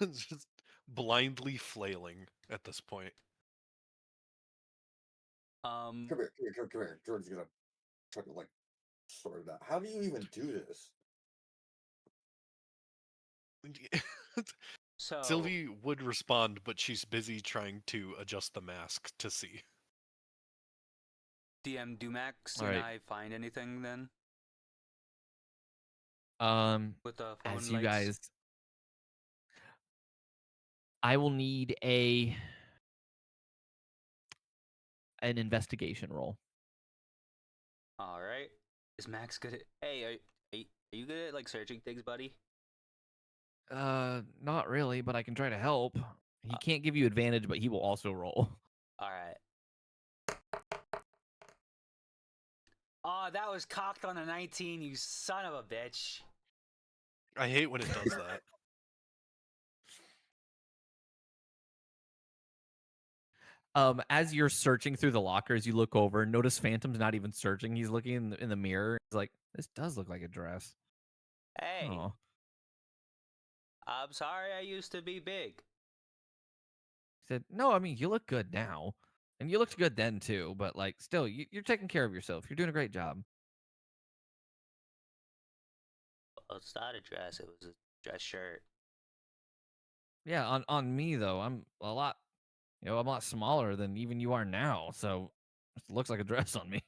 S3: It's just blindly flailing at this point.
S6: Come here. George's gonna try to like sort it out. How do you even do this?
S2: So
S3: Sylvie would respond, but she's busy trying to adjust the mask to see.
S2: DM, do Max
S1: All
S2: and
S1: right.
S2: I find anything then with the phone
S1: As you
S2: lights?
S1: guys, I will need an investigation roll.
S2: All right. Is Max good at? Hey, are you good at like searching things, buddy?
S1: Not really, but I can try to help. He can't give you advantage, but he will also roll.
S2: All right. Oh, that was cocked on a 19, you son of a bitch.
S3: I hate when it does that.
S1: As you're searching through the lockers, you look over and notice Phantom's not even searching. He's looking in the mirror. He's like, "This does look like a dress."
S2: Hey,
S1: Oh,
S2: I'm sorry I used to be big.
S1: he said, "No, I mean you look good now, and you looked good then too. But like, still, you're taking care of yourself. You're doing a great job."
S2: Well, it's not a dress, it was a dress shirt.
S1: Yeah, on me though, I'm a lot, I'm a lot smaller than even you are now. So it looks like a dress on me.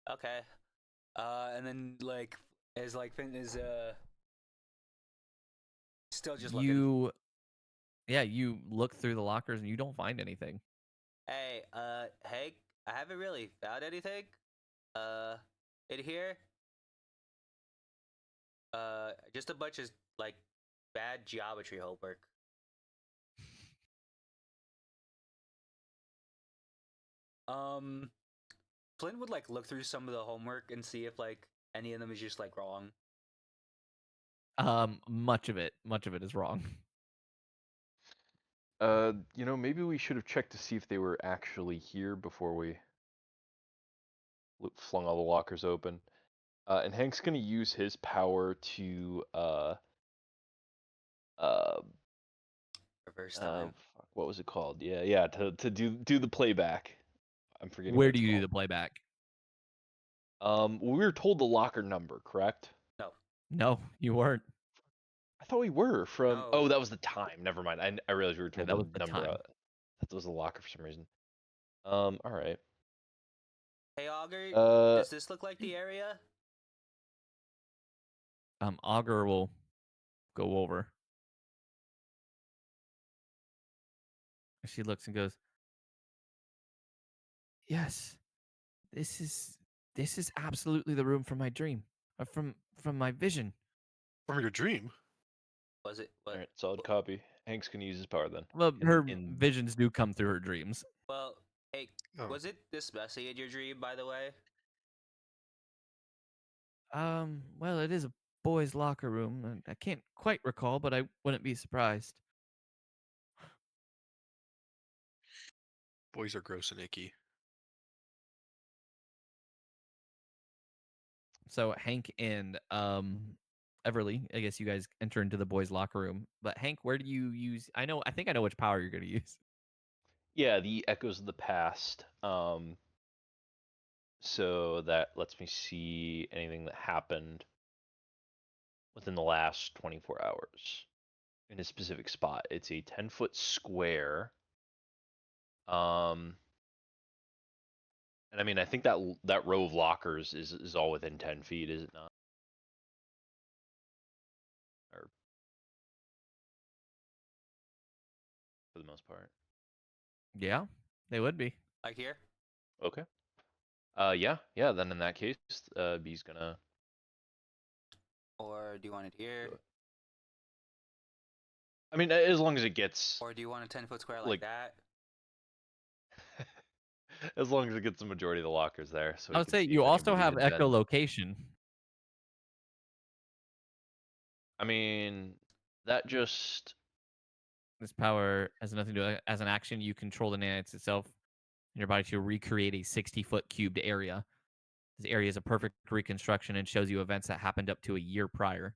S2: Okay. And then like as like Finn is still just looking.
S1: You look through the lockers and you don't find anything.
S2: Hey, Hank, I haven't really found anything. In here. Just a bunch of like bad geometry homework. Flint would like look through some of the homework and see if like any of them is just like wrong.
S1: Much of it is wrong.
S4: Maybe we should have checked to see if they were actually here before we flung all the lockers open. And Hank's gonna use his power to
S2: Reverse time.
S4: fuck, what was it called? Yeah, to do the playback. I'm forgetting
S1: Where
S4: what
S1: do
S4: it's
S1: you do
S4: called.
S1: the playback?
S4: We were told the locker number, correct?
S2: No.
S1: No, you weren't.
S4: I thought we were from.
S2: No.
S4: Oh, that was the time. Never mind. I realized we were
S1: Yeah,
S4: told
S1: that was
S4: the
S1: the
S4: number.
S1: time.
S4: That was the locker for some reason. All right.
S2: Hey, Augur,
S4: Uh,
S2: does this look like the area?
S1: Augur will go over. She looks and goes, "Yes, this is absolutely the room from my dream, from my vision."
S3: From your dream.
S2: Was it?
S4: all
S2: What?
S4: right, solid copy. Hank's gonna use his power then.
S1: Well,
S4: In-
S1: her
S4: in-
S1: visions do come through her dreams.
S2: Well, hey,
S3: Oh.
S2: was it this messy in your dream, by the way?
S1: Well, it is a boys' locker room. And I can't quite recall, but I wouldn't be surprised.
S3: Boys are gross and icky.
S1: So Hank and Everly, I guess you guys enter into the boys' locker room. But Hank, where do you use? I think I know which power you're going to use.
S4: Yeah, the echoes of the past. So that lets me see anything that happened within the last 24 hours in a specific spot. It's a 10-foot square. And I mean, I think that row of lockers is all within 10 feet, is it not? Or for the most part.
S1: Yeah, they would be.
S2: Like here?
S4: Okay. Yeah. Then in that case, B's gonna.
S2: Or do you want it here?
S4: I mean, as long as it gets.
S2: Or do you want a 10-foot square
S4: Like-
S2: like that?
S4: As long as it gets the majority of the lockers there. So
S1: I would say you also have echolocation.
S4: I mean, that just.
S1: This power has nothing to do as an action. You control the nanites itself in your body to recreate a 60-foot cubed area. This area is a perfect reconstruction and shows you events that happened up to a year prior.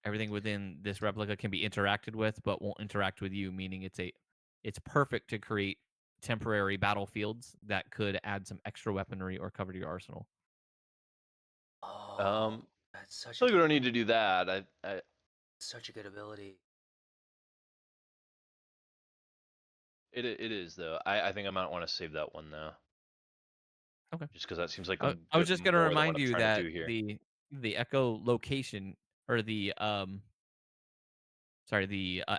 S1: Everything within this replica can be interacted with, but won't interact with you, meaning it's perfect to create temporary battlefields that could add some extra weaponry or cover to your arsenal.
S2: Oh, that's such
S4: I feel
S2: a
S4: like we
S2: good,
S4: don't need to do that.
S2: such a good ability.
S4: It is though. I think I might want to save that one though.
S1: Okay.
S4: Just because that seems like
S1: I was just going to remind you that
S4: here.
S1: the echolocation or the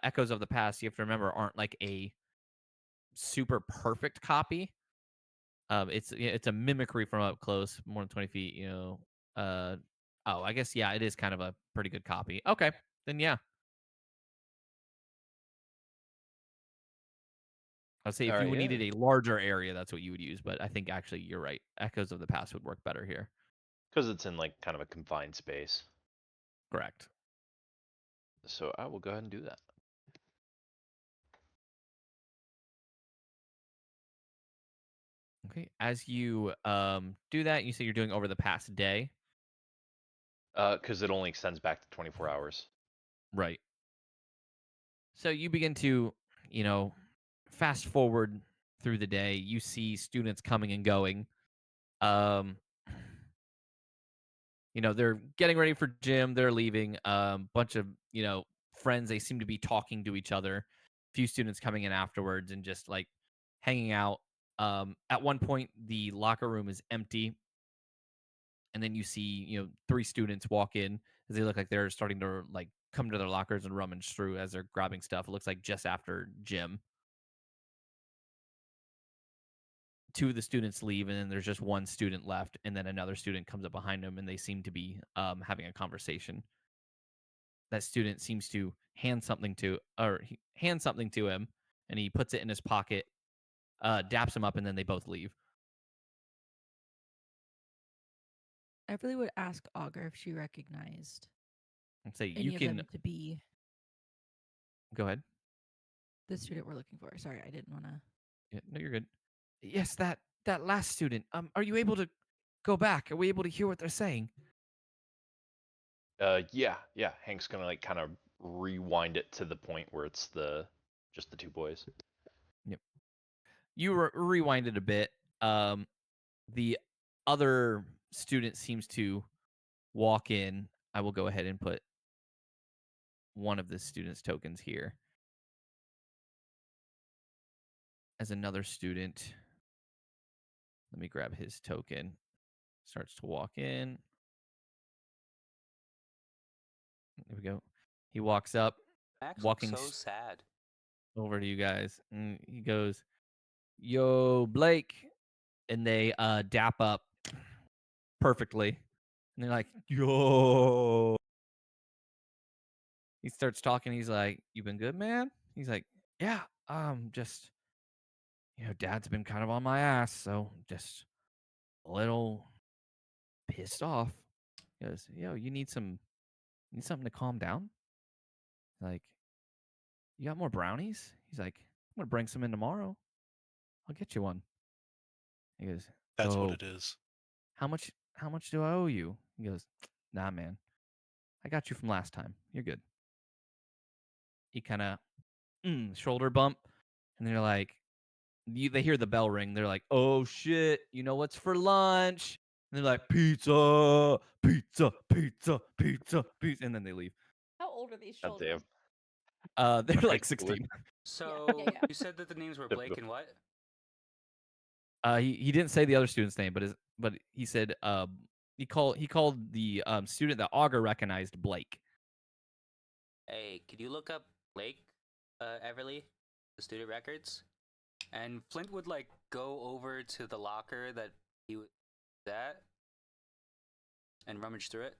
S1: echoes of the past, you have to remember, aren't like a super perfect copy. It's a mimicry from up close, more than 20 feet. I guess it is kind of a pretty good copy. Okay, then yeah. I'd say if you needed a larger area, that's what you would use. But I think actually you're right. Echoes of the past would work better here.
S4: Because it's in like kind of a confined space.
S1: Correct.
S4: So I will go ahead and do that.
S1: Okay. As you do that, you say you're doing over the past day.
S4: Because it only extends back to 24 hours.
S1: Right. So you begin to, fast forward through the day. You see students coming and going. They're getting ready for gym. They're leaving. Bunch of, friends. They seem to be talking to each other. A few students coming in afterwards and just like hanging out. At one point, the locker room is empty. And then you see, 3 students walk in as they look like they're starting to like come to their lockers and rummage through as they're grabbing stuff. It looks like just after gym. 2 of the students leave, and then there's just 1 student left, and then another student comes up behind them, and they seem to be having a conversation. That student seems to hand something to him, and he puts it in his pocket, daps him up, and then they both leave.
S5: Everly would ask Augur if she recognized
S1: And say
S5: any
S1: you
S5: of
S1: can
S5: them to be
S1: go ahead.
S5: the student we're looking for. Sorry, I didn't want to.
S1: Yeah, no, you're good. Yes, that last student. Are you able to go back? Are we able to hear what they're saying?
S4: Yeah. Hank's gonna like kind of rewind it to the point where it's just the two boys.
S1: Yep. You rewind it a bit. The other student seems to walk in. I will go ahead and put one of the student's tokens here as another student. Let me grab his token. Starts to walk in. There we go. He walks up,
S2: Max
S1: walking
S2: looks so sad.
S1: over to you guys, and he goes, "Yo, Blake," and they dap up perfectly, and they're like, "Yo." He starts talking. He's like, "You been good, man?" He's like, "Yeah, just Dad's been kind of on my ass, so just a little pissed off." He goes, "Yo, you need something to calm down? Like, you got more brownies?" He's like, "I'm gonna bring some in tomorrow. I'll get you one." He goes,
S3: That's what
S1: "Yo,
S3: it is.
S1: how much do I owe you?" He goes, "Nah, man. I got you from last time. You're good." He kind of shoulder bump, and they're like, they hear the bell ring. They're like, "Oh shit! You know what's for lunch?" And they're like, "Pizza, pizza, pizza, pizza, pizza," and then they leave.
S7: How old are these
S4: God
S7: children?
S4: damn.
S1: They're like
S4: Thankfully.
S1: 16.
S2: So
S7: yeah.
S2: you said that the names were Blake and what?
S1: He didn't say the other student's name, but he said he called the student that Augur recognized Blake.
S2: Hey, could you look up Blake, Everly, the student records? And Flint would like go over to the locker that he was at and rummage through it.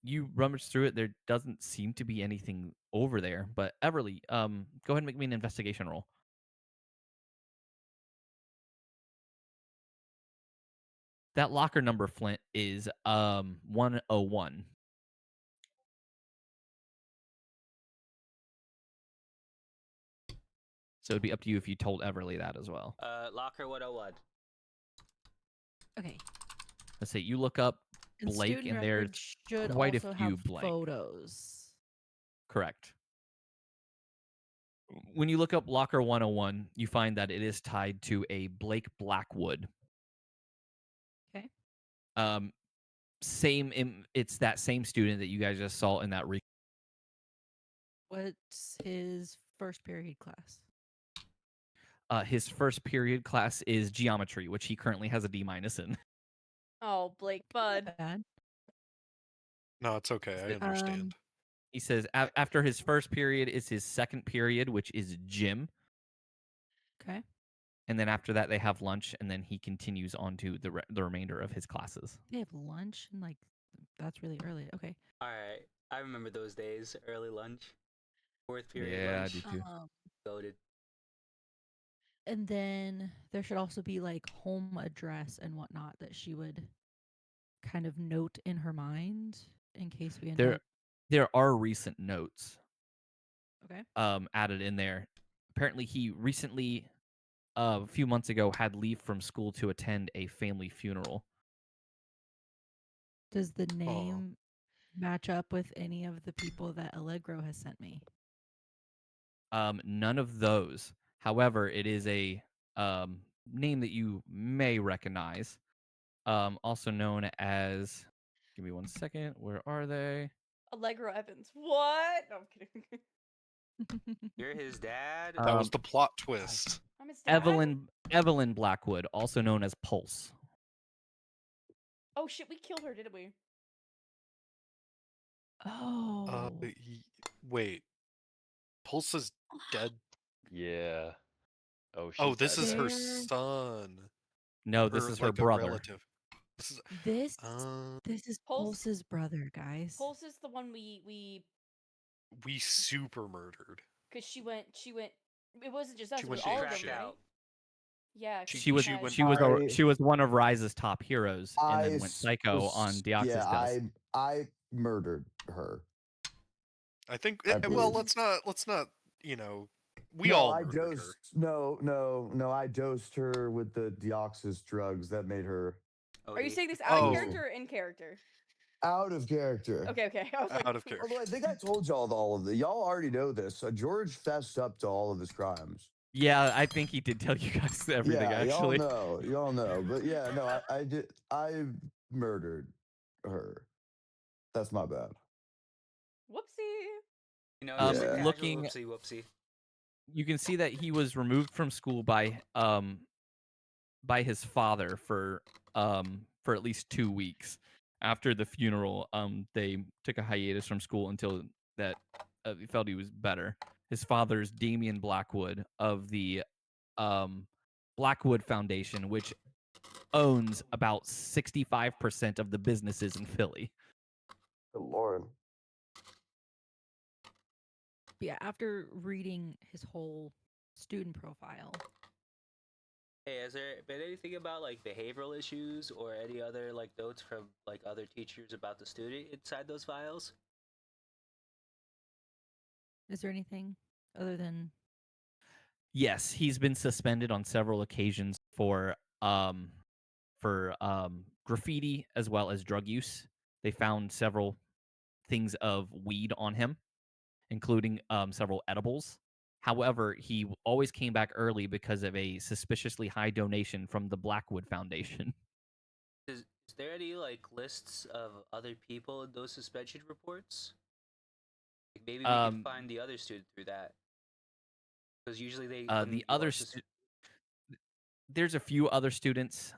S1: You rummage through it. There doesn't seem to be anything over there. But Everly, go ahead and make me an investigation roll. That locker number, Flint, is 101. So it'd be up to you if you told Everly that as well.
S2: Locker 101.
S5: Okay.
S1: Let's say you look up
S5: And
S1: Blake,
S5: student
S1: and there's
S5: records should
S1: quite a
S5: also
S1: few
S5: have
S1: Blake.
S5: photos.
S1: Correct. When you look up Locker 101, you find that it is tied to a Blake Blackwood.
S5: Okay.
S1: It's that same student that you guys just saw in that
S5: What's his first period class?
S1: his first period class is geometry, which he currently has a D- in.
S7: Oh, Blake, bud.
S5: Bad.
S3: No, it's okay. I understand.
S1: He says after his first period is his second period, which is gym.
S5: Okay.
S1: And then after that, they have lunch, and then he continues on to the remainder of his classes.
S5: They have lunch and that's really early. Okay.
S2: All right, I remember those days. Early lunch, fourth period
S1: Yeah, I
S2: lunch.
S1: do too.
S2: Goated.
S5: And then there should also be home address and whatnot that she would kind of note in her mind in case we end up.
S1: There are recent notes.
S5: Okay.
S1: Added in there. Apparently, he recently, a few months ago, had leave from school to attend a family funeral.
S5: Does the name match up with any of the people that Allegro has sent me?
S1: None of those. However, it is a name that you may recognize. Also known as. Give me 1 second. Where are they?
S7: Allegro Evans. What? No, I'm kidding.
S2: You're his dad.
S3: That was the plot twist.
S7: I'm his dad?
S1: Evelyn Blackwood, also known as Pulse.
S7: Oh shit, we killed her, didn't we?
S5: Oh.
S3: Wait. Pulse is dead.
S4: Yeah. Oh,
S3: Oh,
S4: she's
S3: this
S4: dead
S3: is
S4: now.
S3: her son.
S1: No, this
S3: Or,
S1: is her
S3: like, a
S1: brother.
S3: relative. This is
S5: This is
S7: Pulse-
S5: Pulse's brother, guys.
S7: Pulse is the one we
S3: we super murdered.
S7: cause she went it wasn't just us,
S3: She
S7: it
S3: went
S7: was all of
S3: ape
S7: them,
S3: shit.
S7: right?
S2: Out.
S7: Yeah,
S3: She-
S7: 'cause
S1: She was
S3: she
S7: has-
S3: went
S1: she was
S3: crazy.
S1: she was one of Rise's top heroes, and then went psycho on
S9: yeah,
S1: Deoxys dust.
S9: I murdered her.
S3: I think.
S9: I
S3: Well,
S9: believe.
S3: let's not. You know, we
S9: no,
S3: all
S9: I
S3: murdered her.
S9: dosed. No. I dosed her with the Deoxys drugs that made her
S7: Are you
S2: OD.
S7: saying this out of
S3: Oh.
S7: character or in character?
S9: out of character.
S7: Okay. I was like,
S3: Out of character.
S9: Although I think I told y'all all of the y'all already know this. George fessed up to all of his crimes.
S1: Yeah, I think he did tell you guys everything.
S9: Yeah,
S1: Actually,
S9: y'all know. But yeah, no, I did. I murdered her. That's my bad.
S7: whoopsie.
S2: You know,
S1: Um,
S2: just a casual
S1: looking-
S2: whoopsie.
S1: you can see that he was removed from school by his father for at least 2 weeks. After the funeral, they took a hiatus from school until that he felt he was better. His father's Damian Blackwood of the Blackwood Foundation, which owns about 65% of the businesses in Philly.
S9: Good Lord.
S5: But yeah, after reading his whole student profile,
S2: Hey, has there been anything about like behavioral issues or any other like notes from like other teachers about the student inside those files?
S5: is there anything other than
S1: Yes, he's been suspended on several occasions for graffiti as well as drug use. They found several things of weed on him, including several edibles. However, he always came back early because of a suspiciously high donation from the Blackwood Foundation.
S2: Is there any like lists of other people in those suspension reports? Like, maybe we can find the other student through that. Because usually they when
S1: The
S2: you
S1: other
S2: are sus-
S1: there's a few other students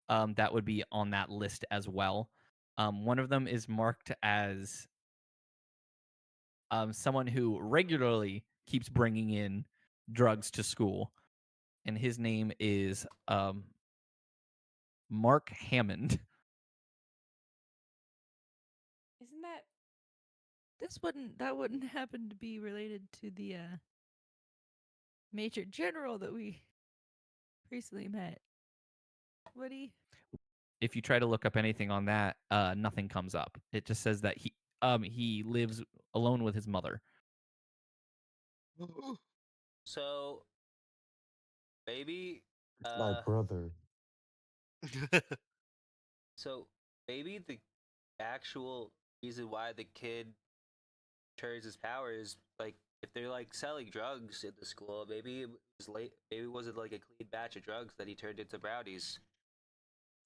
S1: that would be on that list as well. One of them is marked as someone who regularly keeps bringing in drugs to school, and his name is Mark Hammond.
S7: Isn't that
S5: that wouldn't happen to be related to the Major General that we recently met, would he?
S1: If you try to look up anything on that, nothing comes up. It just says that he lives alone with his mother.
S2: so maybe
S9: My brother.
S2: so maybe the actual reason why the kid turns his power is like if they're like selling drugs in the school, maybe it was late. Maybe it wasn't like a clean batch of drugs that he turned into brownies.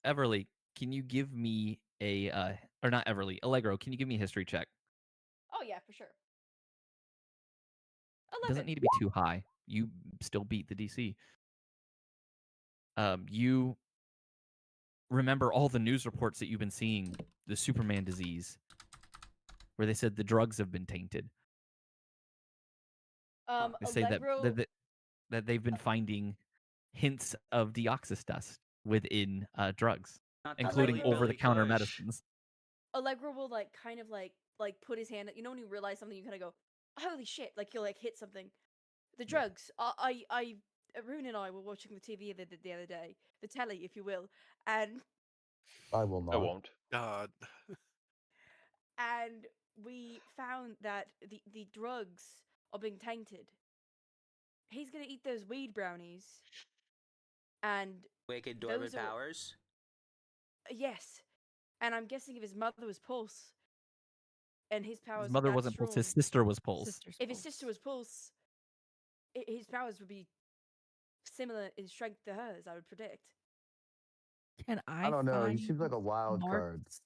S1: Everly, can you give me a or not Everly, Allegro, can you give me a history check?
S7: Oh yeah, for sure.
S1: It doesn't
S7: 11.
S1: need to be too high. You still beat the DC. You remember all the news reports that you've been seeing, the Superman disease, where they said the drugs have been tainted. They say
S7: Allegro.
S1: that they've been finding hints of Deoxys dust within drugs,
S2: Not to
S1: including
S2: really
S1: over-the-counter
S2: push.
S1: medicines.
S7: Allegro will like kind of like put his hand. You know when you realize something, you kind of go, "Holy shit!" Like he'll like hit something. The drugs. Arun and I were watching the TV the other day, the telly, if you will, and
S9: I will not.
S4: I won't.
S3: God.
S7: and we found that the drugs are being tainted. He's gonna eat those weed brownies, and
S2: Wicked dormant
S7: those are-
S2: powers.
S7: yes, and I'm guessing if his mother was Pulse, and his powers
S1: His
S7: are
S1: mother
S7: that
S1: wasn't Pulse, his
S7: strong-
S1: sister was Pulse.
S5: Sister's
S7: If his
S5: pulse.
S7: sister was Pulse, his powers would be similar in strength to hers, I would predict.
S5: Can
S9: I don't know. He
S5: find
S9: seems like a wild card.
S5: Mark's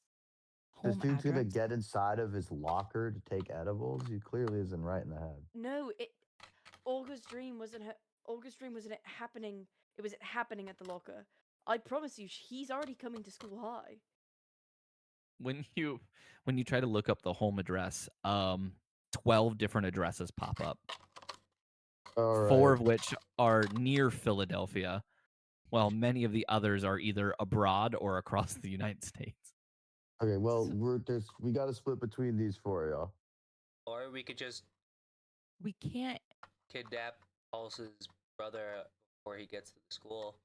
S9: This
S5: home
S9: dude's gonna
S5: address?
S9: get inside of his locker to take edibles. He clearly isn't right in the head.
S7: No, Olga's dream wasn't her. Olga's dream wasn't it happening. It was happening at the locker. I promise you, he's already coming to school high.
S1: When you try to look up the home address, 12 different addresses pop up.
S9: All
S1: 4
S9: right.
S1: of which are near Philadelphia, while many of the others are either abroad or across the United States.
S9: Okay. Well, we got to split between these four, y'all.
S2: Or we could just
S5: We can't.
S2: kidnap Pulse's brother before he gets to the school.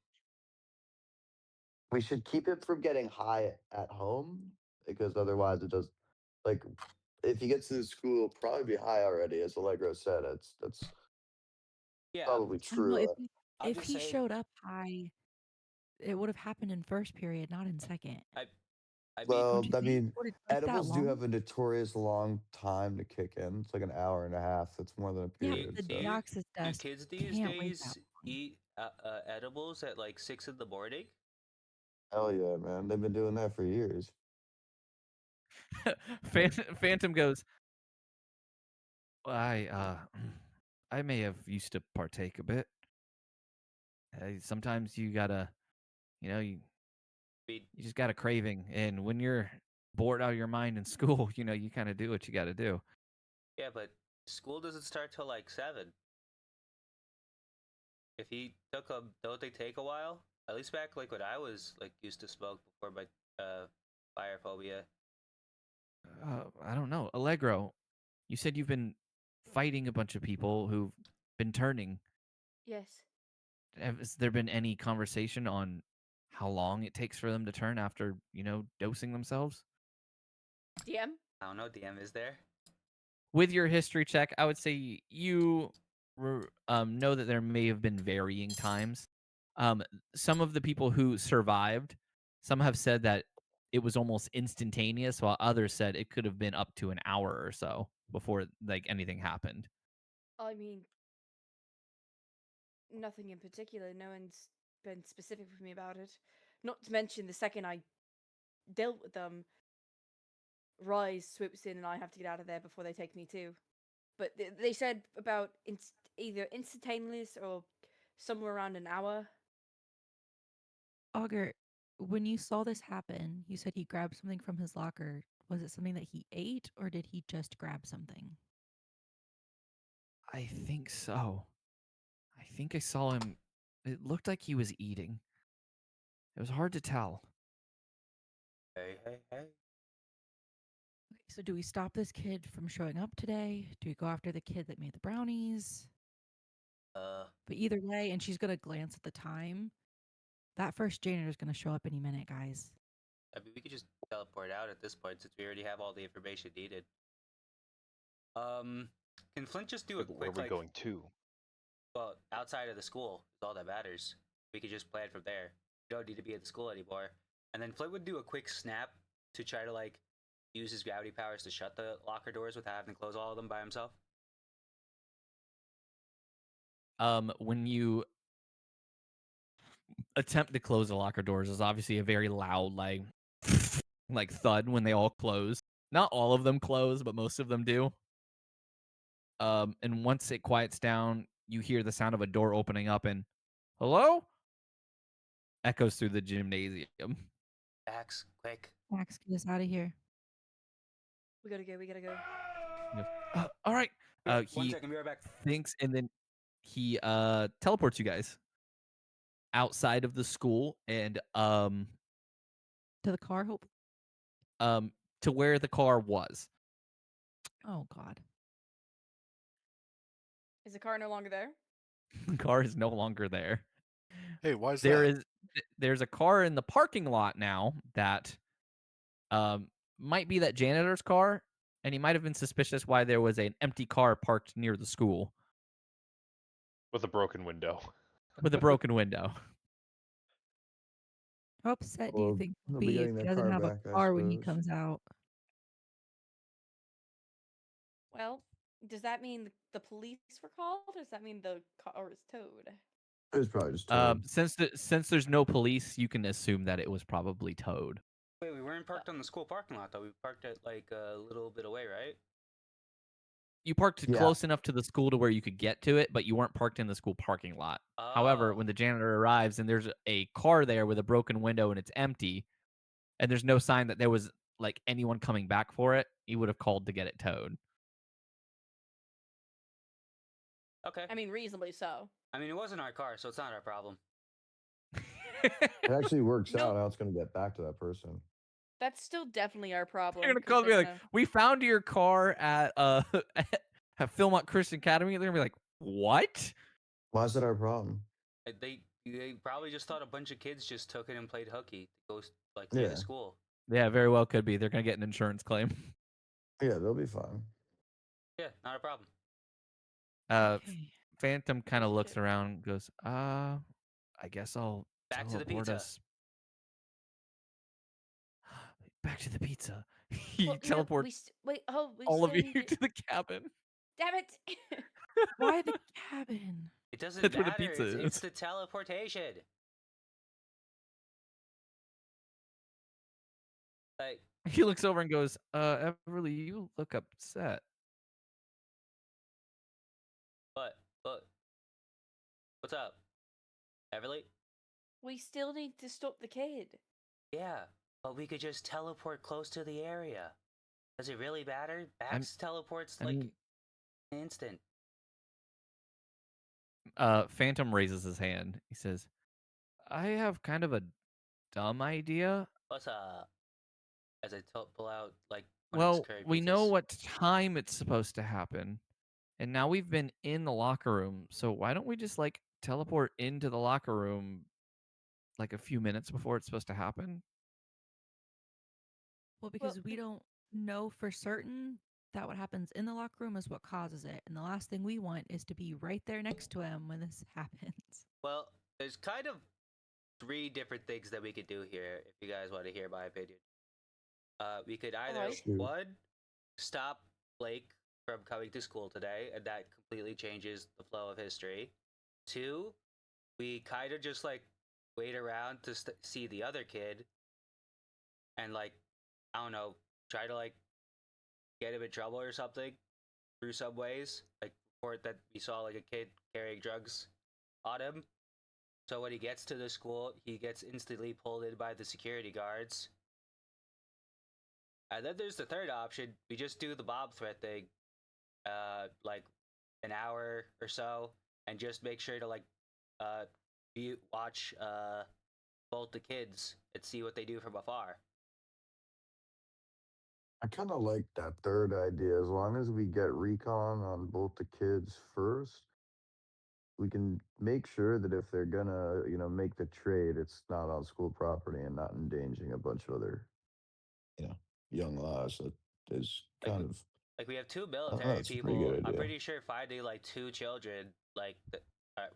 S9: we should keep it from getting high at home because otherwise it does like if he gets to the school, he'll probably be high already, as Allegro said. That's
S2: Yeah,
S9: probably
S5: I don't know
S9: true.
S2: I'll
S5: if
S2: just
S5: he
S2: say
S5: showed up high, it would have happened in first period, not in second.
S2: I mean
S9: Well,
S5: Don't you
S9: I
S5: think?
S9: mean,
S5: Would it take that
S9: edibles do
S5: long?
S9: have a notorious long time to kick in. It's like an hour and a half. That's more than a
S5: Yeah,
S9: period.
S5: but the
S9: So
S5: deoxys
S2: do
S5: dust
S2: kids these
S5: can't wait that
S2: days
S5: long.
S2: eat edibles at like 6 in the morning?
S9: hell yeah, man. They've been doing that for years.
S1: Phantom goes, I may have used to partake a bit. Sometimes you gotta, you
S2: Be-
S1: just got a craving, and when you're bored out of your mind in school, you kind of do what you got to do.
S2: Yeah, but school doesn't start till like 7. If he took a, don't they take a while? At least back like when I was like used to smoke before my fire phobia.
S1: I don't know, Allegro. You said you've been fighting a bunch of people who've been turning.
S7: Yes.
S1: Has there been any conversation on how long it takes for them to turn after, dosing themselves?
S7: DM?
S2: I don't know, DM is there?
S1: With your history check, I would say you know that there may have been varying times. Some of the people who survived, some have said that it was almost instantaneous, while others said it could have been up to an hour or so before like anything happened.
S7: I mean, nothing in particular. No one's been specific with me about it. Not to mention, the second I dealt with them, R.I.S.E swoops in and I have to get out of there before they take me too. But they said about either instantaneous or somewhere around an hour.
S5: Augur, when you saw this happen, you said he grabbed something from his locker. Was it something that he ate, or did he just grab something?
S1: I think so. I think I saw him. It looked like he was eating. It was hard to tell.
S2: Hey.
S5: Okay, so do we stop this kid from showing up today? Do we go after the kid that made the brownies? But either way, and she's gonna glance at the time. That first janitor's gonna show up any minute, guys.
S2: I mean, we could just teleport out at this point since we already have all the information needed. Can Flint just do a
S4: Where are
S2: quick
S4: we
S2: like?
S4: going to?
S2: Well, outside of the school is all that matters. We could just plan from there. You don't need to be at the school anymore. And then Flint would do a quick snap to try to like use his gravity powers to shut the locker doors without having to close all of them by himself.
S1: When you attempt to close the locker doors, is obviously a very loud, like thud when they all close. Not all of them close, but most of them do. And once it quiets down, you hear the sound of a door opening up, and hello echoes through the gymnasium.
S2: Max, quick.
S5: Max, get us out of here.
S7: We gotta go.
S1: He goes, all right.
S2: One
S1: He
S2: second, be right back.
S1: thinks, and then he teleports you guys outside of the school, and
S5: To the car, hope.
S1: to where the car was.
S5: Oh God.
S7: Is the car no longer there?
S1: The car is no longer there.
S3: Hey, why is
S1: There
S3: that?
S1: is there's a car in the parking lot now that might be that janitor's car, and he might have been suspicious why there was an empty car parked near the school
S4: With a broken window.
S1: with a broken window.
S5: How upset do you
S9: Well,
S5: think he'll
S9: they'll be
S5: be if
S9: getting
S5: he
S9: their
S5: doesn't
S9: car
S5: have a
S9: back, I
S5: car when he
S9: suppose.
S5: comes out?
S7: Well, does that mean the police were called, or does that mean the car was towed?
S9: It was probably just towed.
S1: Since there's no police, you can assume that it was probably towed.
S2: Wait, we weren't parked on the school parking lot though. We parked it like a little bit away, right?
S1: You parked
S9: Yeah.
S1: close enough to the school to where you could get to it, but you weren't parked in the school parking lot. However, when the janitor arrives and there's a car there with a broken window and it's empty, and there's no sign that there was like anyone coming back for it, he would have called to get it towed.
S2: Okay.
S7: I mean, reasonably so.
S2: I mean, it wasn't our car, so it's not our problem.
S9: It actually works
S7: No.
S9: out how it's going to get back to that person.
S7: That's still definitely our problem.
S1: They're gonna
S7: 'cause
S1: call me
S7: they
S1: like,
S7: know.
S1: we found your car at at Philmont Christian Academy. They're gonna be like, what?
S9: Why is that our problem?
S2: They You probably just thought a bunch of kids just took it and played hooky to go like near
S9: Yeah.
S2: the school.
S1: Yeah, very well could be. They're gonna get an insurance claim.
S9: Yeah, they'll be fine.
S2: Yeah, not a problem.
S5: Okay.
S1: Phantom kind of
S7: Holy
S1: looks
S7: shit.
S1: around, and goes, I guess I'll
S2: Back to the
S1: teleport
S2: pizza.
S1: us back to the pizza. He
S7: Well, no,
S1: teleports
S7: wait. Oh, we
S1: all of
S7: still
S1: you
S7: need
S1: to the cabin.
S7: Damn it!
S5: Why the cabin?
S2: It doesn't
S1: That's where the
S2: matter.
S1: pizza
S2: It's
S1: is.
S2: the teleportation. Like,
S1: He looks over and goes, Everly, you look upset.
S2: what? What's up, Everly?
S7: We still need to stop the kid.
S2: Yeah, but we could just teleport close to the area. Does it really matter? Max teleports
S1: I
S2: like
S1: mean-
S2: an instant.
S1: Phantom raises his hand. He says, I have kind of a dumb idea.
S2: What's up? As I pull out like one of
S1: Well,
S2: his curry
S1: we know
S2: pizzas.
S1: what time it's supposed to happen. And now we've been in the locker room. So why don't we just like teleport into the locker room like a few minutes before it's supposed to happen?
S5: Well, because we don't know for certain that what happens in the locker room is what causes it. And the last thing we want is to be right there next to him when this happens.
S2: Well, there's kind of 3 different things that we could do here if you guys want to hear my opinion. We could either
S7: Alright.
S9: Shoot.
S2: 1, stop Blake from coming to school today, and that completely changes the flow of history. 2, we kind of just like wait around to see the other kid, and like I don't know, try to like get him in trouble or something through some ways, like report that we saw like a kid carrying drugs on him. So when he gets to the school, he gets instantly pulled in by the security guards. And then there's the third option. We just do the bomb threat thing, like an hour or so, and just make sure to like, watch both the kids and see what they do from afar.
S9: I kind of like that third idea. As long as we get recon on both the kids first, we can make sure that if they're gonna, make the trade, it's not on school property and not endangering a bunch of other, young lives. That is
S2: Like,
S9: kind of.
S2: Like we have 2
S9: Oh,
S2: military
S9: that's a pretty
S2: people.
S9: good
S2: I'm
S9: idea.
S2: pretty sure finding like 2 children like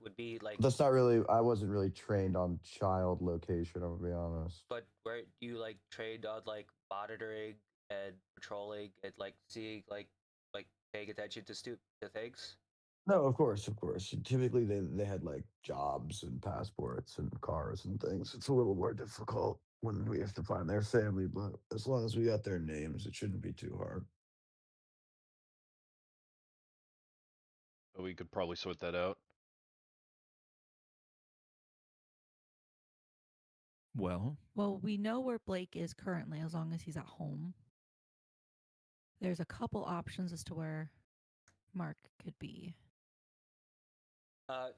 S2: would be like.
S9: That's not really. I wasn't really trained on child location. I'm gonna be honest.
S2: But where you like trained on like monitoring and patrolling and like seeing like paying attention to things.
S9: No, of course, of course. Typically, they had like jobs and passports and cars and things. It's a little more difficult when we have to find their family, but as long as we got their names, it shouldn't be too hard.
S4: But we could probably sort that out.
S1: Well,
S5: we know where Blake is currently as long as he's at home. There's a couple options as to where Mark could be.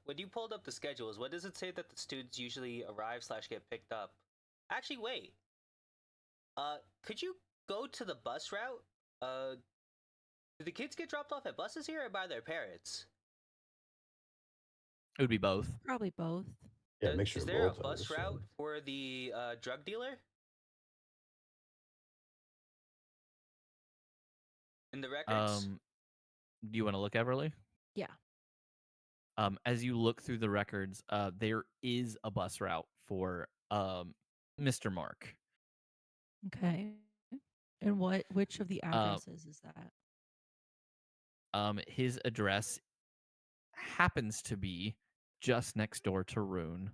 S2: When you pulled up the schedules, what does it say that the students usually arrive / get picked up? Actually, wait. Could you go to the bus route? Do the kids get dropped off at buses here or by their parents?
S1: it would be both.
S5: Probably both.
S9: Yeah, make sure
S2: Is there a
S9: both, I
S2: bus
S9: would
S2: route
S9: assume.
S2: for the drug dealer? In the records?
S1: Do you want to look, Everly?
S5: Yeah.
S1: As you look through the records, there is a bus route for Mr. Mark.
S5: Okay. And which of the addresses is that?
S1: His address happens to be just next door to Rune.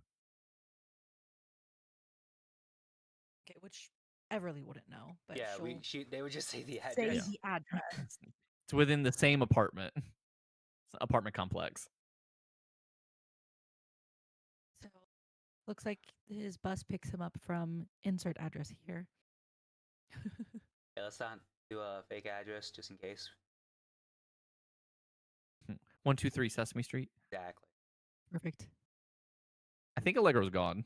S5: Okay, which Everly wouldn't know, but
S2: Yeah,
S5: she'll
S2: they would just say the
S5: say
S2: address.
S5: the address.
S1: It's within the same apartment complex.
S5: So looks like his bus picks him up from insert address here.
S2: Yeah, let's not do a fake address just in case.
S1: 123 Sesame Street.
S2: Exactly.
S5: Perfect.
S1: I think Allegro's gone.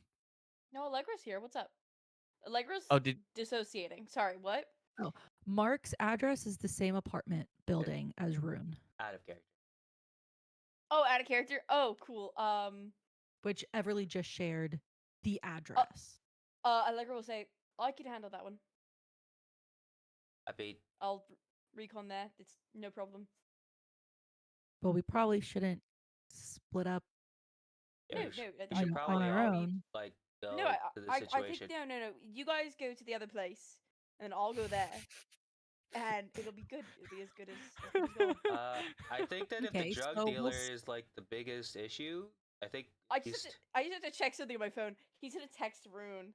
S7: No, Allegra's here. What's up? Allegra's dissociating. Sorry, what?
S5: Oh, Mark's address is the same apartment building as Rune.
S2: Out of character.
S7: Oh, out of character. Oh, cool.
S5: which Everly just shared the address.
S7: Allegro will say, I can handle that one.
S2: I mean,
S7: I'll recon there. It's no problem.
S5: But we probably shouldn't split up.
S2: yeah,
S7: No,
S2: we
S7: I-
S2: should
S5: on
S2: probably
S5: our
S2: all
S5: own.
S2: like go
S7: No,
S2: to the
S7: I think
S2: situation.
S7: no. You guys go to the other place, and I'll go there, and it'll be good. It'll be as good as gold.
S2: I think that if the
S5: Okay,
S2: drug
S5: so we'll
S2: dealer
S5: s-
S2: is like the biggest issue, I think
S7: I
S2: he's
S7: just have to check something on my phone. He's gonna text Rune.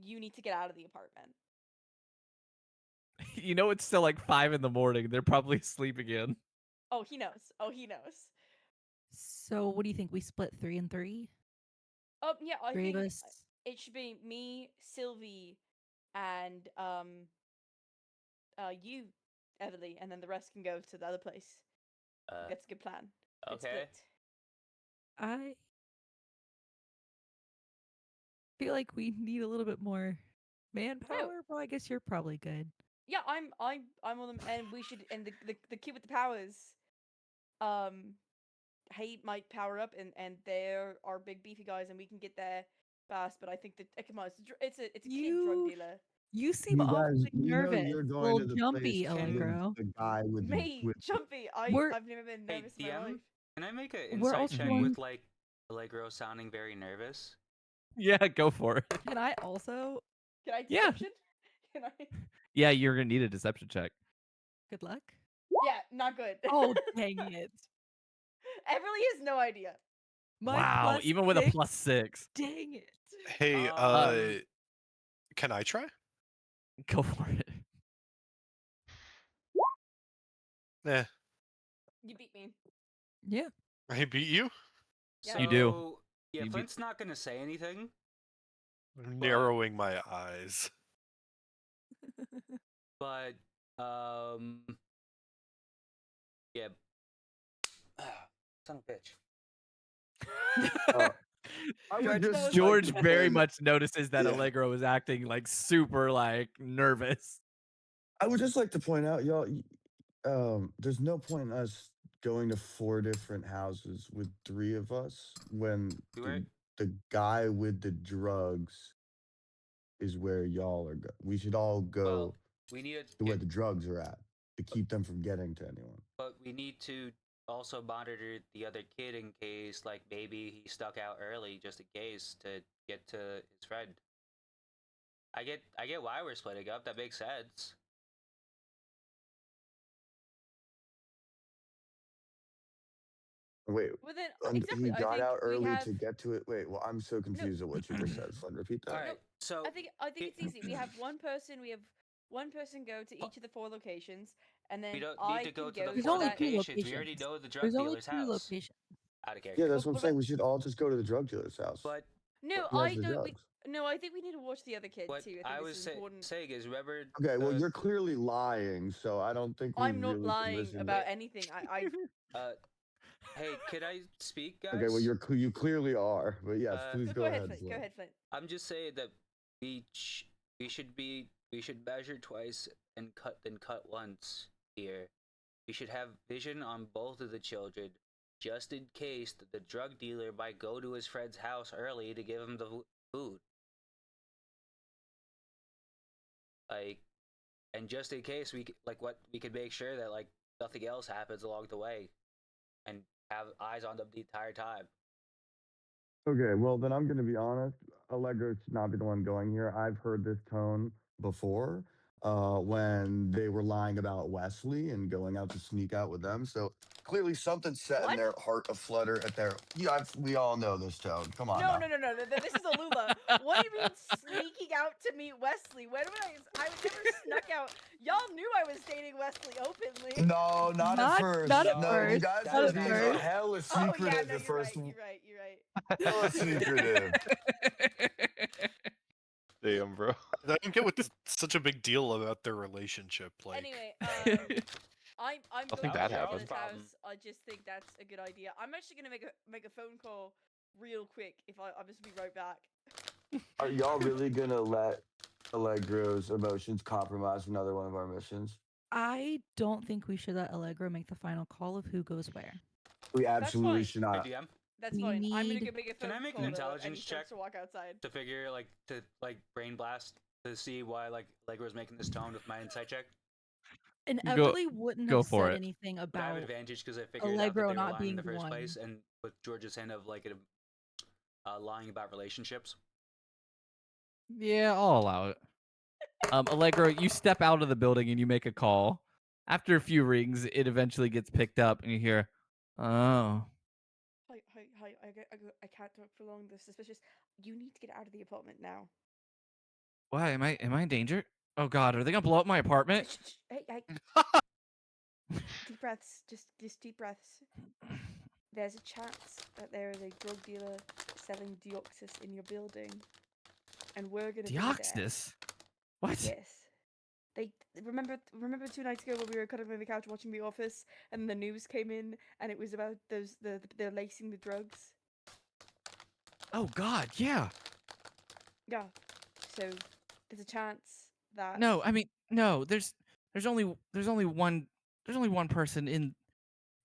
S7: You need to get out of the apartment.
S1: You know it's still like 5 in the morning. They're probably asleep again.
S7: Oh, he knows. Oh, he knows.
S5: So what do you think? We split 3 and 3?
S7: Yeah, I
S5: 3 of
S7: think
S5: us.
S7: it should be me, Sylvie, and you, Everly, and then the rest can go to the other place. That's a good plan. Good
S2: okay.
S7: split.
S5: I feel like we need a little bit more manpower. Well, I guess you're probably good.
S7: Yeah, I'm on them, and we should. And the kid with the powers, he might power up, and they're our big beefy guys, and we can get there fast. But I think that come on, it's a kid drug dealer.
S5: You seem
S9: You guys,
S5: awfully
S9: you know
S5: nervous.
S9: you're
S5: A
S9: going
S5: little
S9: to the
S5: jumpy,
S9: place with
S5: Allegro.
S9: the guy with the
S7: Me, Jumpy.
S5: We're-
S7: I've never been
S2: Hey,
S7: nervous in my
S2: DM,
S7: life.
S2: can I make an
S5: We're
S2: insight
S5: also
S2: check
S5: going-
S2: with like Allegro sounding very nervous?
S1: Yeah, go for it.
S5: Can I also?
S7: Can I
S1: Yeah.
S7: deception? Can I?
S1: Yeah, you're gonna need a deception check.
S5: Good luck.
S7: Yeah, not good.
S5: Oh, dang it.
S7: Everly has no idea.
S5: My
S1: Wow,
S5: plus
S1: even with a
S5: 6?
S1: +6.
S5: Dang it.
S3: Hey, can I try?
S1: Go for it.
S3: Eh,
S7: You beat me.
S5: Yeah.
S3: I beat you.
S7: Yeah.
S1: You do.
S2: So, yeah,
S1: You do.
S2: Flint's not gonna say anything.
S3: I'm narrowing my eyes.
S2: But yeah. Son of a bitch.
S9: I would
S7: George
S9: just
S7: knows.
S9: like
S1: George
S9: to
S1: very
S9: point-
S1: much notices that
S9: Yeah.
S1: Allegro is acting like super like nervous.
S9: I would just like to point out, y'all. There's no point in us going to 4 different houses with 3 of us when
S2: You were-
S9: the guy with the drugs is where y'all are. We should all go
S2: Well, we need
S9: to where
S2: to,
S9: the drugs are at to keep them from getting to anyone.
S2: but we need to also monitor the other kid in case, like, maybe he stuck out early, just in case, to get to his friend. I get why we're splitting up. That makes sense.
S9: Wait,
S7: Well then,
S9: he
S7: exactly. I
S9: got
S7: think
S9: out
S7: we
S9: early
S7: have.
S9: to get to it. Wait, well, I'm so confused at what you just said. Flint, repeat that.
S2: All right. So
S7: I think it's easy. We have one person. We have one person go to each of the 4 locations, and then
S2: we don't
S7: I
S2: need to go
S7: can
S2: to the
S5: There's
S2: four
S5: only 2
S2: locations. We already
S5: locations.
S2: know the drug
S5: There's only
S2: dealer's
S5: 2
S2: house.
S5: locations.
S2: Out of character.
S9: Yeah, that's what I'm
S7: But-
S9: saying. We should all just go to the drug dealer's house.
S2: But
S7: No,
S9: Who has
S7: I
S9: the
S7: don't.
S9: drugs?
S7: No, I think we need to watch the other kid
S2: what
S7: too.
S2: I
S7: I think
S2: was
S7: this is important.
S2: saying is, remember?
S9: Okay, well,
S2: the-
S9: you're clearly lying, so I don't think we
S7: I'm not
S9: really can
S7: lying
S9: listen
S7: about
S9: to...
S7: anything.
S2: Hey, can I speak, guys?
S9: Okay, well, you clearly are, but yes, please
S7: Go ahead,
S9: Flint.
S7: Flint. Go ahead, Flint.
S2: I'm just saying that we should measure twice and cut once here. We should have vision on both of the children, just in case the drug dealer might go to his friend's house early to give him the food. Like, and just in case we could make sure that like nothing else happens along the way, and have eyes on them the entire time.
S9: Okay, well, then I'm going to be honest. Allegro should not be the one going here. I've heard this tone before when they were lying about Wesley and going out to sneak out with them. So clearly something's set in
S7: What?
S9: their heart aflutter at their... Yeah, we all know this tone. Come on
S7: No,
S9: now.
S7: no. This is Alula. What do you mean sneaking out to meet Wesley? When would I would never snuck out. Y'all knew I was dating Wesley openly.
S9: No, not at first.
S5: Not at
S9: no,
S5: first.
S9: you guys
S2: Not
S9: were
S2: at
S9: being
S5: first.
S9: hella
S7: Oh yeah,
S9: secretive
S7: no,
S9: at first.
S7: You're right.
S9: Hella secretive.
S3: Damn, bro. I don't get what's such a big deal about their relationship. Like,
S7: Anyway, I'm
S4: Nothing
S7: going
S4: bad
S7: to
S4: happened.
S7: this house. I just think that's a good idea. I'm actually gonna make a phone call real quick. I'll just be right back.
S9: Are y'all really going to let Allegro's emotions compromise another one of our missions?
S5: I don't think we should let Allegro make the final call of who goes where.
S9: We absolutely
S7: fine.
S9: should
S2: Hey,
S9: not.
S2: GM.
S7: That's
S5: We
S7: fine. I'm gonna
S5: need-
S7: go make a
S2: Can
S7: phone
S2: I make
S7: call
S2: an
S7: though, and
S2: intelligence
S7: he starts
S2: check
S7: to walk outside.
S2: to figure to brain blast to see why Allegro's making this tone with my insight check?
S5: And
S1: Go-
S5: Everly wouldn't
S1: go
S5: have
S1: for
S5: said
S1: it.
S5: anything
S2: But I have
S5: about
S2: advantage because I figured out that
S5: Allegro
S2: they were
S5: not
S2: lying in
S5: being
S2: the
S5: the
S2: first
S5: one.
S2: place, and with George's hint of lying about relationships.
S1: Yeah, I'll allow it. Allegro, you step out of the building and you make a call. After a few rings, it eventually gets picked up, and you hear, "Oh,
S7: Hi. I can't talk for long. They're suspicious. You need to get out of the apartment now.
S1: why am I in danger? Oh God, are they gonna blow up my apartment?"
S7: Shh. Hey. Deep breaths. Just deep breaths. There's a chance that there is a drug dealer selling Deoxys in your building, and we're gonna be there.
S1: Deoxys? What?
S7: Yes. They remember 2 nights ago when we were cuddling on the couch watching The Office, and the news came in, and it was about they're lacing the drugs.
S1: Oh God, yeah.
S7: Yeah. So there's a chance that
S1: No, I mean, no. There's only one person in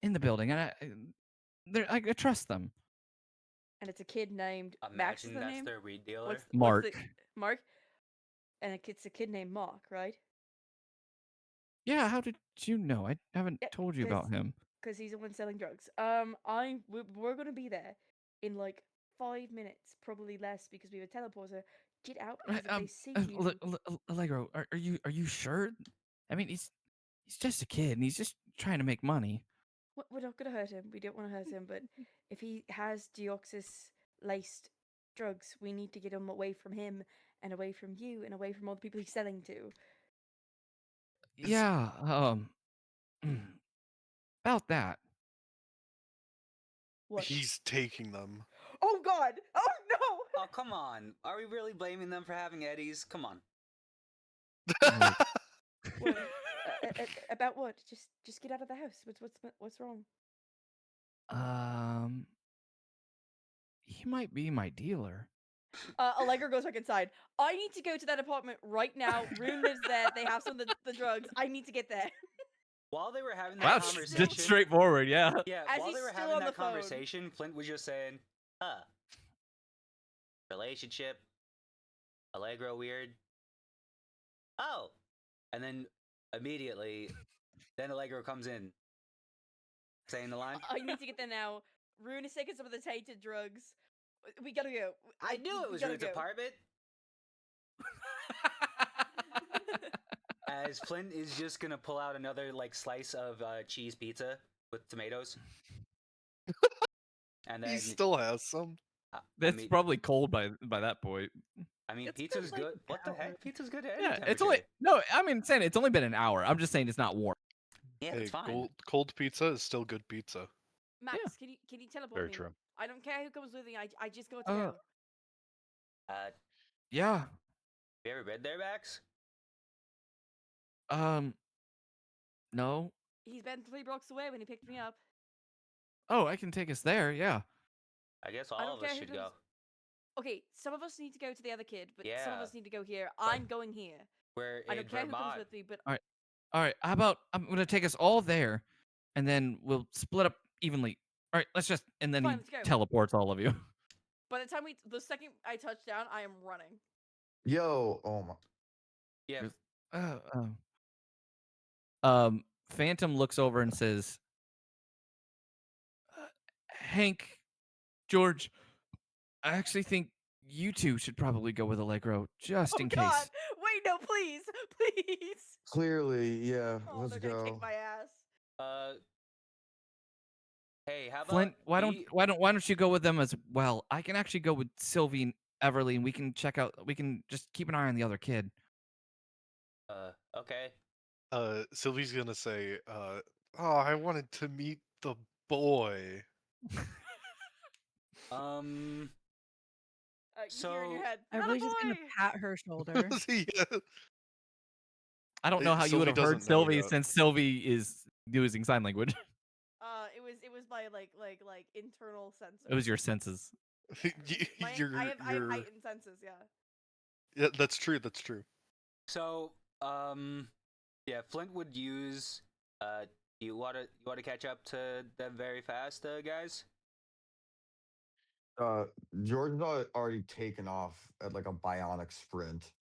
S1: the building, and I trust them.
S7: and it's a kid named Max is
S2: Imagine
S7: the
S2: that's
S7: name.
S2: their weed dealer.
S7: What's
S1: Mark.
S7: Mark, and it's a kid named Mark, right?
S1: Yeah, how did you know? I haven't
S7: Yeah,
S1: told you about him.
S7: Because he's the one selling drugs. We're gonna be there in like 5 minutes, probably less, because we have a teleporter. Get out, because if they see you,
S1: Allegro, are you sure? I mean, he's just a kid, and he's just trying to make money.
S7: we're not gonna hurt him. We don't want to hurt him, but if he has Deoxys laced drugs, we need to get him away from him and away from you and away from all the people he's selling to.
S1: Yeah, about that.
S7: What?
S3: He's taking them.
S7: Oh God! Oh no!
S2: Oh, come on. Are we really blaming them for having Eddies? Come on.
S1: Like,
S7: What? About what? Just get out of the house. What's wrong?
S1: he might be my dealer.
S7: Allegra goes back inside. I need to go to that apartment right now. Rune lives there. They have some of the drugs. I need to get there.
S2: While they were having that
S1: Wow,
S2: conversation,
S1: just straightforward. Yeah.
S2: yeah,
S7: As
S2: while
S7: he's
S2: they were
S7: still
S2: having
S7: on the
S2: that
S7: phone.
S2: conversation, Flint was just saying, relationship, Allegro weird. Oh, and then immediately, then Allegro comes in, saying the line.
S7: I need to get there now. Rune is taking some of the tainted drugs. We gotta go.
S2: I knew it was
S7: gotta
S2: Rude's
S7: go.
S2: apartment. As Flint is just gonna pull out another slice of cheese pizza with tomatoes, and then
S3: He still has some.
S1: That's probably cold by that point.
S2: I mean,
S5: It's
S2: pizza's
S5: been, like,
S2: good. What the
S5: hours.
S2: heck? Pizza's good at any
S1: Yeah,
S2: temperature.
S1: it's only no. I mean, saying it's only been an hour. I'm just saying it's not warm.
S2: Yeah,
S3: Hey,
S2: it's fine.
S3: cold pizza is still good pizza.
S7: Max,
S1: Yeah.
S7: can you teleport
S4: Very
S7: me?
S4: true.
S7: I don't care who comes with me. I just got to go.
S1: Yeah.
S2: Have you ever been there, Max?
S1: No.
S7: He's been 3 blocks away when he picked me up.
S1: Oh, I can take us there. Yeah.
S2: I guess
S7: I
S2: all
S7: don't
S2: of us
S7: care who
S2: should go.
S7: comes- Okay, some of us need to go to the other kid, but some of
S2: Yeah.
S7: us need to go here. I'm going here.
S2: We're
S7: I
S2: in
S7: don't care who comes
S2: Vermont.
S7: with me, but
S1: All right. How about I'm gonna take us all there, and then we'll split up evenly. All right. Let's just and then
S7: Fine,
S1: he
S7: let's go.
S1: teleports all of you.
S7: by the time the second I touch down, I am running.
S9: Yo, oh my.
S2: Yeah.
S1: Phantom looks over and says, "Hank, George, I actually think you two should probably go with Allegro just in
S7: God!
S1: case."
S7: Wait, no, please, please.
S9: Clearly, yeah.
S7: Oh,
S9: Let's
S7: they're gonna
S9: go.
S7: kick my ass.
S2: Hey, how about
S1: Flint, why don't you go with them as well? I can actually go with Sylvie and Everly, and we can just keep an eye on the other kid.
S2: Okay.
S3: Sylvie's gonna say, oh, I wanted to meet the boy.
S7: You hear in
S2: So-
S7: your head,
S5: Everly's just gonna
S7: "Attaboy!"
S5: pat her shoulder.
S3: Yeah.
S1: I don't know how you would
S3: Sylvie
S1: have heard
S3: doesn't know
S1: Sylvie
S3: yet.
S1: since Sylvie is using sign language.
S7: It was my like internal sensor.
S1: It was your senses.
S7: I have heightened senses, yeah.
S3: Yeah, that's true. That's true.
S2: So, yeah, Flint would use. You wanna catch up to them very fast, guys?
S9: George's already taken off at like a bionic sprint.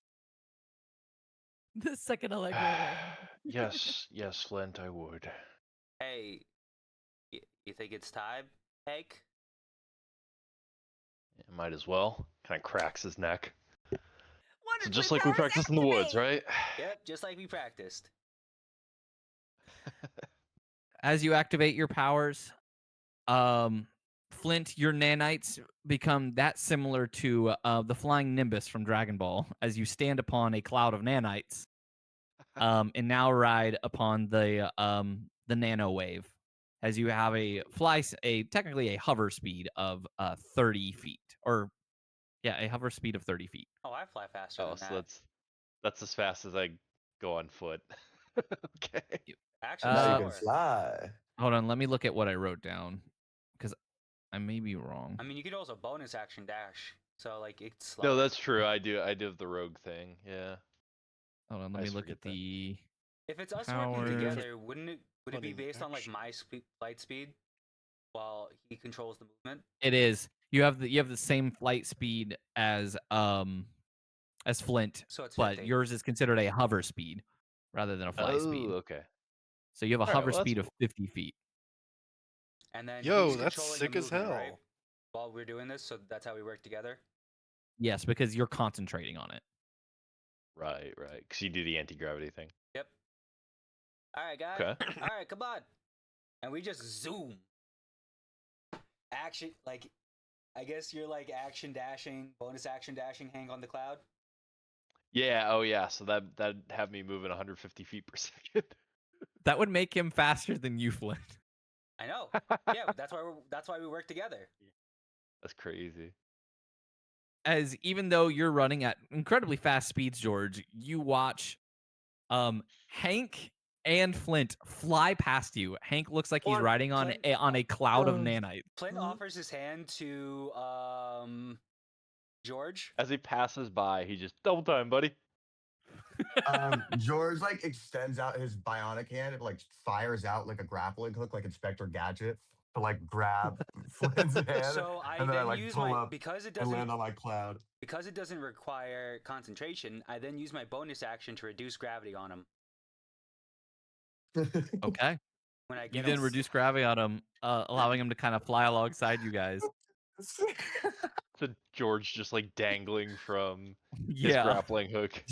S5: The second Allegro land.
S4: yes, Flint, I would.
S2: Hey, you think it's time, Hank?
S4: Yeah, might as well. Kind of cracks his neck. So
S7: Wonderfully
S4: just like we
S7: powers
S4: practiced in the woods,
S7: activate!
S4: right?
S2: Yep, just like we practiced.
S1: As you activate your powers, Flint, your nanites become that similar to the flying nimbus from Dragon Ball as you stand upon a cloud of nanites, and now ride upon the nano wave as you have a technically a hover speed of 30 feet, or yeah, a hover speed of 30 feet.
S2: Oh, I fly faster
S4: Oh,
S2: than
S4: so
S2: that.
S4: that's as fast as I go on foot. Okay.
S2: Actually,
S9: Now you can
S2: slower.
S9: fly.
S1: Hold on, let me look at what I wrote down because I may be wrong.
S2: I mean, you could also bonus action dash, so like it's slower.
S4: No, that's true. I do have the rogue thing. Yeah.
S1: Hold on, let
S4: I
S1: me
S4: just
S1: look at
S4: forget that.
S1: the
S2: If it's us
S1: powers.
S2: working together, would it be
S3: Bonus
S2: based on like
S3: action.
S2: my flight speed while he controls the movement?
S1: It is. You have the same flight speed as Flint,
S2: So it's
S1: but
S2: 50.
S1: yours is considered a hover speed rather than a flight
S4: Oh,
S1: speed.
S4: okay.
S1: So you have a
S4: All right,
S1: hover
S4: well, that's
S1: speed of
S4: cool.
S1: 50 feet.
S2: And then
S3: Yo,
S2: he's
S3: that's
S2: controlling
S3: sick
S2: the
S3: as
S2: movement, right?
S3: hell.
S2: While we're doing this, so that's how we work together.
S1: Yes, because you're concentrating on it.
S4: Right. Because you do the anti-gravity thing.
S2: Yep. All right, guys.
S4: Okay.
S2: All right, come on. And we just zoom. Action, like, I guess you're like action dashing, bonus action dashing, hang on the cloud.
S4: Yeah. Oh, yeah. So that'd have me moving 150 feet per second.
S1: That would make him faster than you, Flint.
S2: I know. Yeah, that's why we work together.
S4: That's crazy.
S1: As even though you're running at incredibly fast speeds, George, you watch Hank and Flint fly past you. Hank looks like he's riding on a cloud of nanites.
S2: Flint offers his hand to George.
S4: As he passes by, he just double time, buddy.
S9: George like extends out his bionic hand and like fires out like a grappling hook, like Inspector Gadget, to like grab Flint's hand.
S2: So I
S9: and then I
S2: then
S9: like
S2: use
S9: pull
S2: my
S9: up
S2: because it
S9: and land
S2: doesn't
S9: on my cloud.
S2: because it doesn't require concentration. I then use my bonus action to reduce gravity on him.
S1: Okay.
S2: When I
S1: You
S2: get
S1: then
S2: him,
S1: reduce gravity on him, allowing him to kind of fly alongside you guys.
S4: So George just like dangling from his
S1: Yeah.
S4: grappling hook.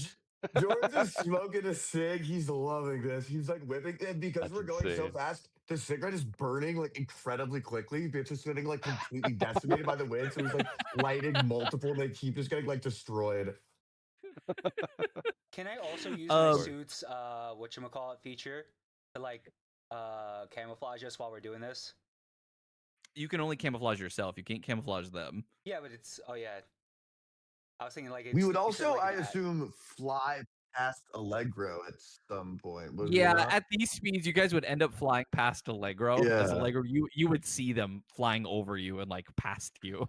S9: George is smoking a cig. He's loving this. He's like whipping, and because
S4: That's
S9: we're going so
S4: insane.
S9: fast, the cigarette is burning like incredibly quickly. Bitch is getting like completely decimated by the wind. So he's like lighting multiple, and they keep just getting like destroyed.
S2: can I also use my
S1: Um,
S2: suit's whatchamacallit feature to like camouflage us while we're doing this?
S1: You can only camouflage yourself. You can't camouflage them.
S2: Yeah, but it's yeah. I was thinking like
S9: We would
S2: you said,
S9: also,
S2: like,
S9: I
S2: an ad.
S9: assume, fly past Allegro at some point. Would we
S1: Yeah,
S9: not?
S1: at these speeds, you guys would end up flying past Allegro. As
S9: Yeah.
S1: Allegro, you would see them flying over you and like past you.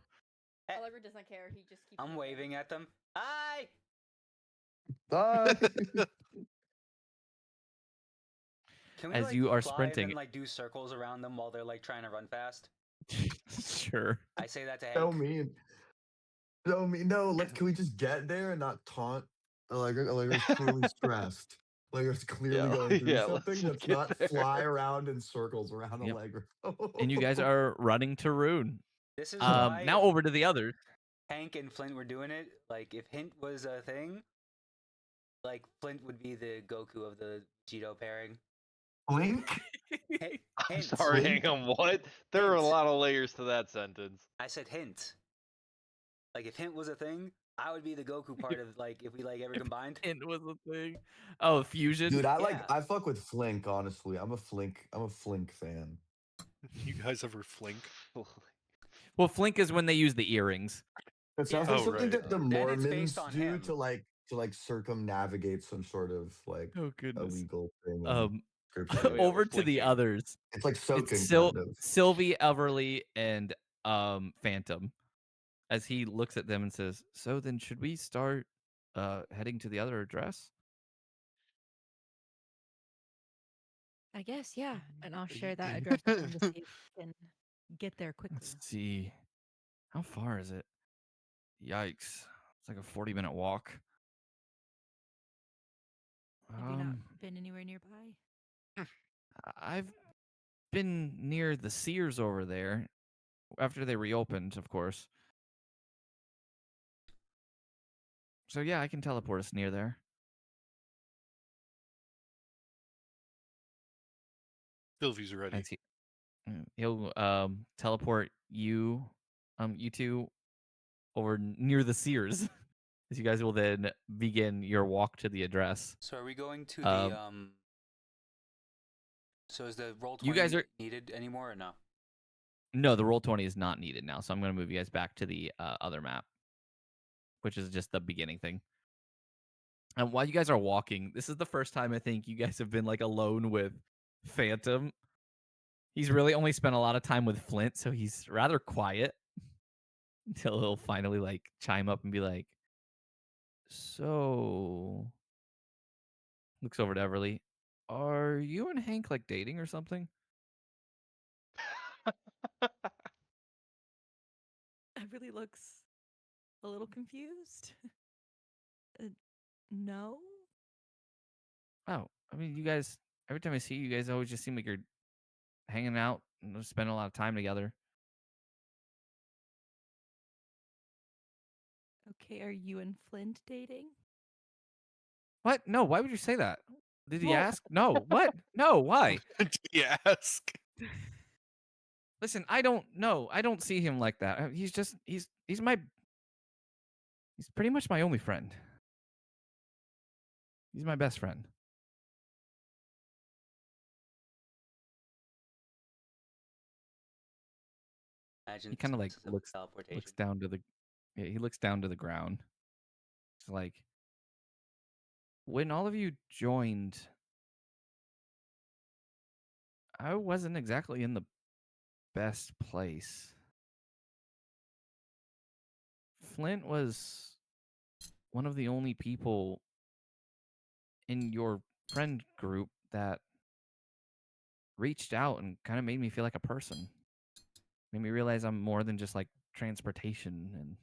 S7: Oliver doesn't care. He just keeps.
S2: I'm waving at them. Hi.
S9: Bye.
S2: Can we
S1: As
S2: like
S1: you are
S2: fly
S1: sprinting.
S2: and then like do circles around them while they're like trying to run fast?
S1: Sure.
S2: I say that to Hank.
S9: So mean. So mean. No, can we just get there and not taunt Allegro? Allegro's clearly stressed. Allegro's clearly going through
S4: yeah, let's
S9: something.
S4: just
S9: Let's
S4: get
S9: not
S4: there.
S9: fly around in circles around
S1: Yep.
S9: Allegro.
S1: And you guys are running to Rune.
S2: This is why
S1: Now over to the others.
S2: Hank and Flint were doing it. Like if Hint was a thing, like Flint would be the Goku of the Vegito pairing.
S9: Blink?
S4: I'm
S2: Hint.
S4: sorry, hang on. What? There are a
S2: Hint.
S4: lot of layers to that sentence.
S2: I said Hint. Like if Hint was a thing, I would be the Goku part of like if we like ever combined.
S1: Hint was a thing. Oh, fusion.
S9: Dude,
S2: Yeah.
S9: I fuck with Flink, honestly. I'm a Flink fan.
S3: You guys ever flink?
S1: Well, Flink is when they use the earrings.
S9: It sounds
S2: Yeah.
S9: like
S3: Oh,
S9: something
S3: right.
S9: that the
S2: Then it's
S9: Mormons
S2: based on
S9: do
S2: him.
S9: to like circumnavigate some sort of like
S1: Oh goodness.
S9: illegal thing. in scripture.
S4: Oh, yeah,
S1: Over
S4: we're
S1: to the
S4: flinking.
S1: others.
S9: It's like soaking
S1: It's
S9: kind of.
S1: Sylvie, Everly, and Phantom. As he looks at them and says, "So then, should we start heading to the other address?"
S5: I guess, yeah. And I'll share that address with them to see if we can get there quickly.
S1: Let's see. How far is it? Yikes. It's like a 40-minute walk.
S5: Have you not been anywhere nearby?
S1: I've been near the Sears over there after they reopened, of course. So yeah, I can teleport us near there.
S3: Sylvie's ready.
S1: And he'll teleport you two over near the Sears. As you guys will then begin your walk to the address.
S2: So are we going to the So is the roll 20
S1: You guys are
S2: needed anymore or no?
S1: No, the roll 20 is not needed now. So I'm going to move you guys back to the other map, which is just the beginning thing. And while you guys are walking, this is the first time I think you guys have been like alone with Phantom. He's really only spent a lot of time with Flint, so he's rather quiet until he'll finally like chime up and be like, "So," looks over to Everly. "Are you and Hank like dating or something?"
S5: Everly looks a little confused. No.
S1: Oh, I mean, you guys. Every time I see you, you guys always just seem like you're hanging out and spending a lot of time together.
S5: Okay, are you and Flint dating?
S1: What? No. Why would you say that? Did he
S5: Well-
S1: ask? No. What? No. Why?
S3: Did he ask?
S1: Listen, I don't know. I don't see him like that. He's just he's pretty much my only friend. He's my best friend.
S2: Imagine
S1: He kind of like
S2: someone says
S1: looks
S2: teleportation.
S1: down to the he looks down to the ground. It's like when all of you joined, I wasn't exactly in the best place. Flint was one of the only people in your friend group that reached out and kind of made me feel like a person. Made me realize I'm more than just like transportation, and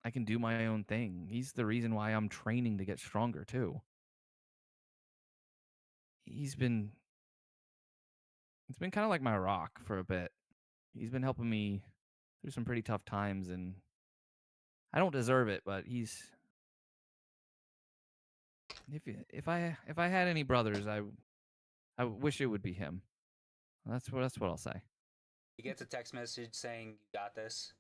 S1: I can do my own thing. He's the reason why I'm training to get stronger too. It's been kind of like my rock for a bit. He's been helping me through some pretty tough times, and I don't deserve it, but if I had any brothers, I wish it would be him. That's what I'll say.
S2: He gets a text message saying, "You got this."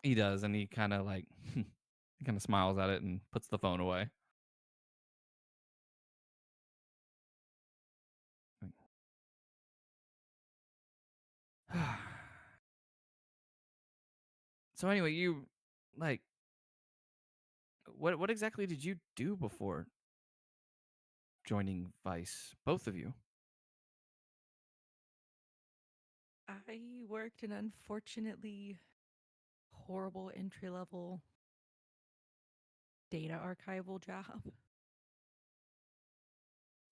S1: He does, and he kind of like he kind of smiles at it and puts the phone away. So anyway, you like what exactly did you do before joining Vice? Both of you.
S5: I worked an unfortunately horrible entry level data archival job.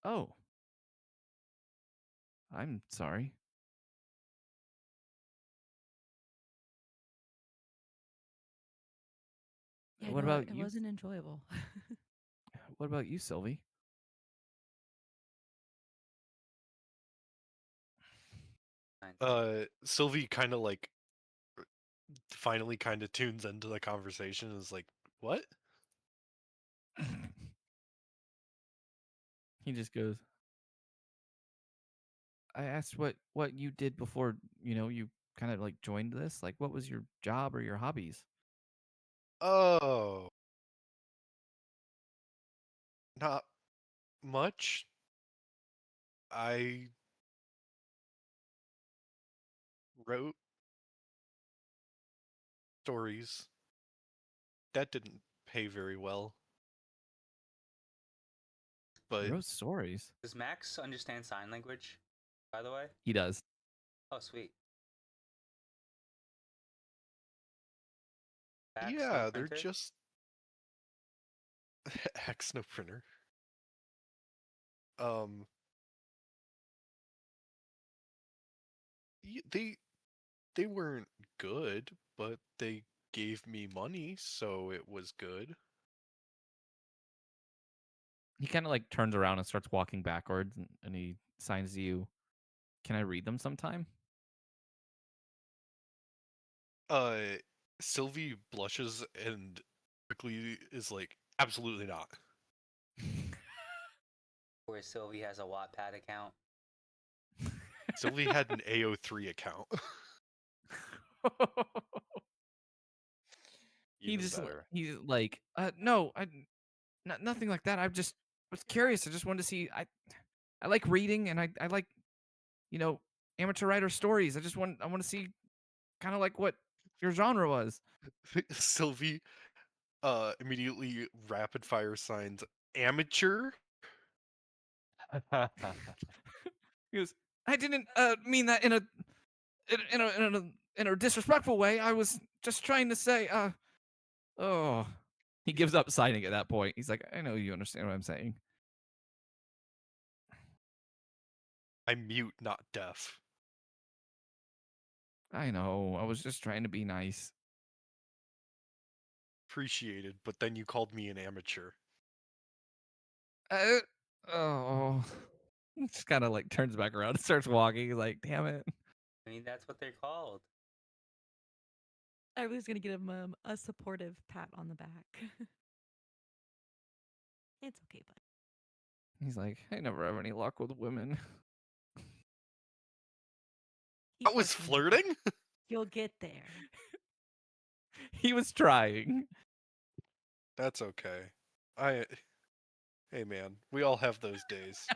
S1: Oh. I'm sorry.
S5: Yeah,
S1: What
S5: no,
S1: about
S5: it
S1: you?
S5: wasn't enjoyable.
S1: What about you, Sylvie?
S3: Sylvie kind of like finally kind of tunes into the conversation and is like, "What?"
S1: He just goes, I asked what you did before, you kind of like joined this. Like, what was your job or your hobbies?
S3: Oh, not much. I wrote stories. That didn't pay very well,
S1: He
S3: but
S1: wrote stories.
S2: Does Max understand sign language, by the way?
S1: He does.
S2: Oh, sweet. Fax, no
S3: yeah, they're
S2: printer?
S3: just X no printer. Um, They weren't good, but they gave me money, so it was good.
S1: He kind of like turns around and starts walking backwards, and he signs to you. Can I read them sometime?
S3: Sylvie blushes and quickly is like, absolutely not.
S2: Where Sylvie has a Wattpad account.
S3: Sylvie had an AO3 account.
S1: He
S4: Even
S1: just
S4: better.
S1: he's like, no, nothing like that. I just was curious. I just wanted to see. I like reading, and I like, amateur writer stories. I want to see kind of like what your genre was.
S3: Sylvie immediately rapid fire signs amateur.
S1: He goes, I didn't mean that in a disrespectful way. I was just trying to say, oh. He gives up signing at that point. He's like, I know you understand what I'm saying.
S3: I'm mute, not deaf.
S1: I know. I was just trying to be nice.
S3: Appreciated, but then you called me an amateur.
S1: Oh. Just kind of like turns back around and starts walking. He's like, damn it.
S2: I mean, that's what they're called.
S5: I was gonna give him a supportive pat on the back. It's okay, bud.
S1: He's like, I never have any luck with women.
S3: That was flirting?
S5: You'll get there.
S1: He was trying.
S3: That's okay. Hey man, we all have those days.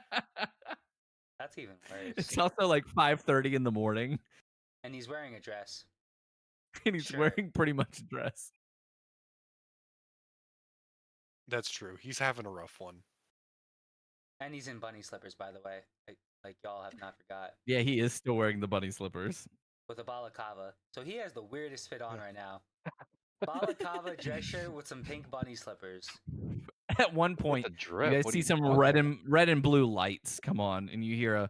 S2: That's even worse.
S1: It's also like 5:30 in the morning,
S2: And he's wearing a dress.
S1: and he's
S2: Sure.
S1: wearing pretty much a dress.
S3: That's true. He's having a rough one.
S2: And he's in bunny slippers, by the way. Like y'all have not forgot.
S1: Yeah, he is still wearing the bunny slippers.
S2: With a balaclava. So he has the weirdest fit on right now. Balaclava dress shirt with some pink bunny slippers.
S1: At one point,
S4: the
S1: you
S4: drip?
S1: guys
S4: What are
S1: see
S4: you
S1: some
S4: talking
S1: red and blue lights come on, and you hear a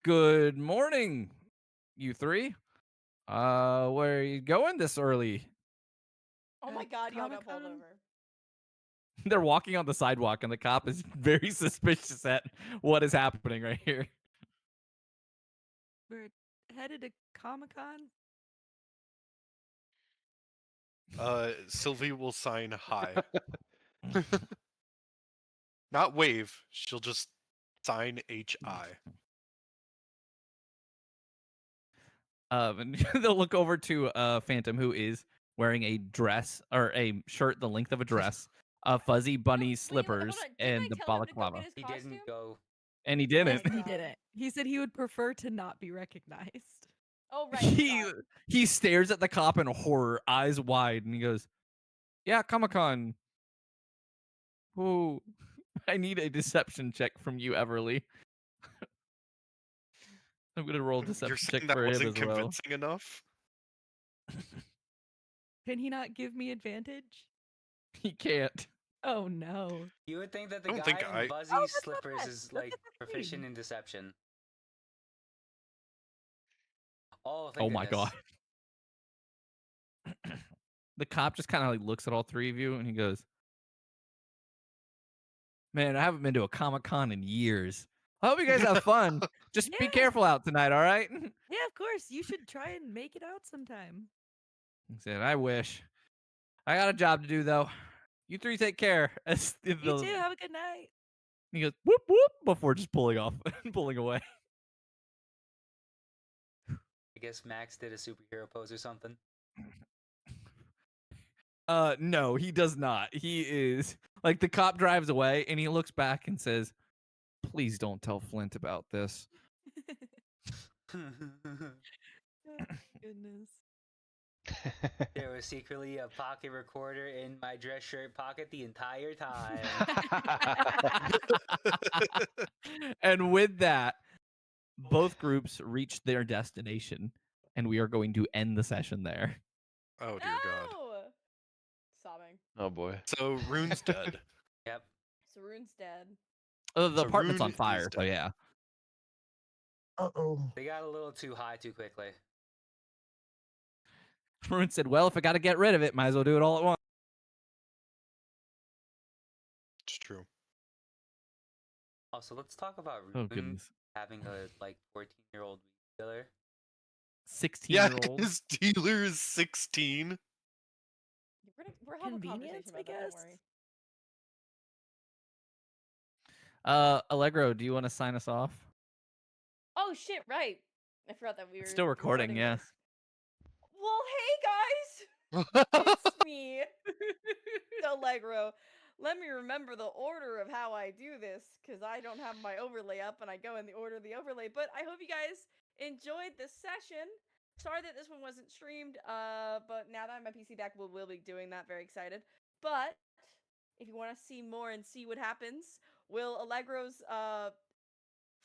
S1: "Good morning, you three. Where are you going this early?"
S7: Oh my god, y'all got pulled
S5: Comic-Con?
S7: over.
S1: They're walking on the sidewalk, and the cop is very suspicious at what is happening right here.
S5: We're headed to Comic-Con.
S3: Sylvie will sign hi. Not wave. She'll just sign HI.
S1: And they'll look over to Phantom, who is wearing a dress or a shirt the length of a dress, fuzzy bunny
S7: Wait,
S1: slippers,
S7: hold on. Didn't
S1: and
S7: I
S1: the
S7: tell him to go
S1: balaclava.
S7: get his
S2: He
S7: costume?
S2: didn't go.
S1: And he
S7: Oh my
S1: didn't.
S5: He
S7: God.
S5: didn't. He said he would prefer to not be recognized.
S7: Oh right.
S1: He
S7: forgot.
S1: he stares at the cop in horror, eyes wide, and he goes, "Yeah, Comic-Con. Ooh, I need a deception check from you, Everly." I'm gonna roll a
S3: You're
S1: deception
S3: saying
S1: check
S3: that
S1: for him
S3: wasn't
S1: as well.
S3: convincing enough?
S5: Can he not give me advantage?
S1: He can't.
S5: Oh no.
S2: You would think that the
S3: I don't
S2: guy
S3: think
S2: in
S3: I-
S2: fuzzy
S5: Oh, that's not
S2: slippers
S5: bad.
S2: is
S5: That's
S2: like
S5: a 13.
S2: proficient in deception. Oh,
S1: Oh
S2: thank
S1: my
S2: goodness.
S1: god. The cop just kind of like looks at all three of you and he goes, "Man, I haven't been to a Comic-Con in years. I hope you guys have fun. Just be
S5: Yeah.
S1: careful out tonight, all right?"
S5: Yeah, of course. You should try and make it out sometime.
S1: He said, "I wish. I got a job to do though. You three take care." As
S5: You too. Have a good night.
S1: He goes, "Whoop whoop," before just pulling off and pulling away.
S2: I guess Max did a superhero pose or something.
S1: No, he does not. He is like the cop drives away and he looks back and says, "Please don't tell Flint about this."
S5: Oh, goodness.
S2: There was secretly a pocket recorder in my dress shirt pocket the entire time.
S1: And with that, both groups reached their destination, and we are going to end the session there.
S3: Oh dear god.
S7: No! Sobbing.
S4: Oh boy.
S3: So Rune's dead.
S2: Yep.
S7: So Rune's dead.
S1: The
S3: So
S1: apartment's
S3: Rune
S1: on fire,
S3: is
S1: so
S3: dead.
S1: yeah.
S9: Uh-oh.
S2: They got a little too high too quickly.
S1: Maroon said, "Well, if I got to get rid of it, might as well do it all at once."
S3: It's true.
S2: Also, let's talk about
S1: Oh
S2: Ruben
S1: goodness,
S2: having a 14-year-old dealer.
S1: 16-year-old.
S3: His dealer is 16.
S7: We're having a
S5: Convenience,
S7: conversation
S5: I
S7: about that. Don't
S5: guess.
S7: worry.
S1: Allegro, do you want to sign us off?
S7: Oh shit! Right. I forgot that we were
S1: It's still recording,
S7: starting
S1: yeah.
S7: this. Well, hey guys, it's me, Allegro. Let me remember the order of how I do this, because I don't have my overlay up and I go in the order of the overlay. But I hope you guys enjoyed this session. Sorry that this one wasn't streamed, but now that I have my PC back, we'll be doing that. Very excited. But if you want to see more and see what happens, will Allegro's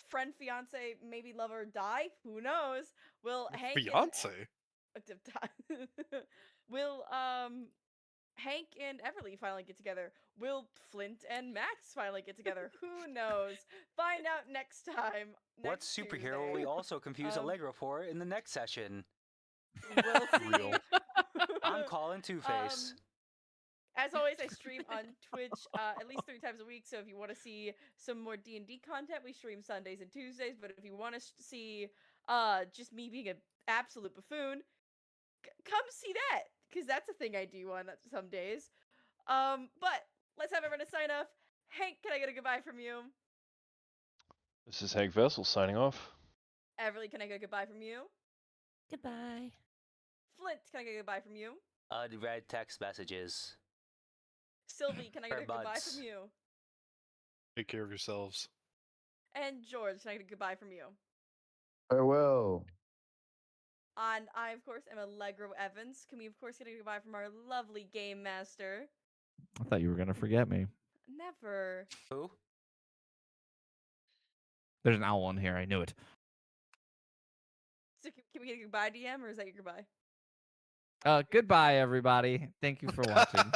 S7: friend, fiance, maybe lover die? Who knows? Will Hank
S3: Fiance.
S7: will Hank and Everly finally get together? Will Flint and Max finally get together? Who knows? Find out next time.
S2: What
S7: Next
S2: superhero will
S7: Tuesday.
S2: we also confuse Allegro for in the next session?
S7: We'll see.
S3: Real.
S2: I'm calling Two-Face.
S7: As always, I stream on Twitch at least 3 times a week. So if you want to see some more D&D content, we stream Sundays and Tuesdays. But if you want to see just me being an absolute buffoon, come see that, because that's a thing I do on some days. But let's have everyone sign off. Hank, can I get a goodbye from you?
S4: This is Hank Vassal signing off.
S7: Everly, can I get a goodbye from you?
S5: Goodbye.
S7: Flint, can I get a goodbye from you?
S2: Read text messages.
S7: Sylvie, can I get
S2: Her
S7: a goodbye
S2: butts.
S7: from you?
S3: Take care of yourselves.
S7: And George, can I get a goodbye from you?
S9: Farewell.
S7: And I, of course, am Allegro Evans. Can we, of course, get a goodbye from our lovely game master?
S1: I thought you were gonna forget me.
S7: Never.
S2: Who?
S1: There's an owl in here. I knew it.
S7: So can we get a goodbye, DM, or is that your goodbye?
S1: Goodbye, everybody. Thank you for watching.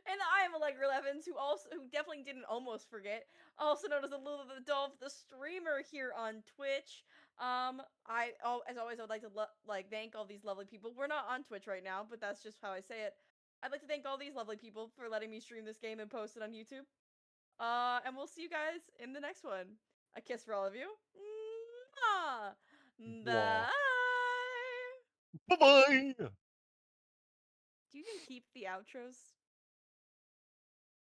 S7: And I am Allegro Evans, who definitely didn't almost forget, also known as AlulaTheDolf, the streamer here on Twitch. As always, I would like to thank all these lovely people. We're not on Twitch right now, but that's just how I say it. I'd like to thank all these lovely people for letting me stream this game and post it on YouTube. And we'll see you guys in the next one. A kiss for all of you. Mwah! Bye.
S3: Bye bye.
S7: Do you even keep the outros?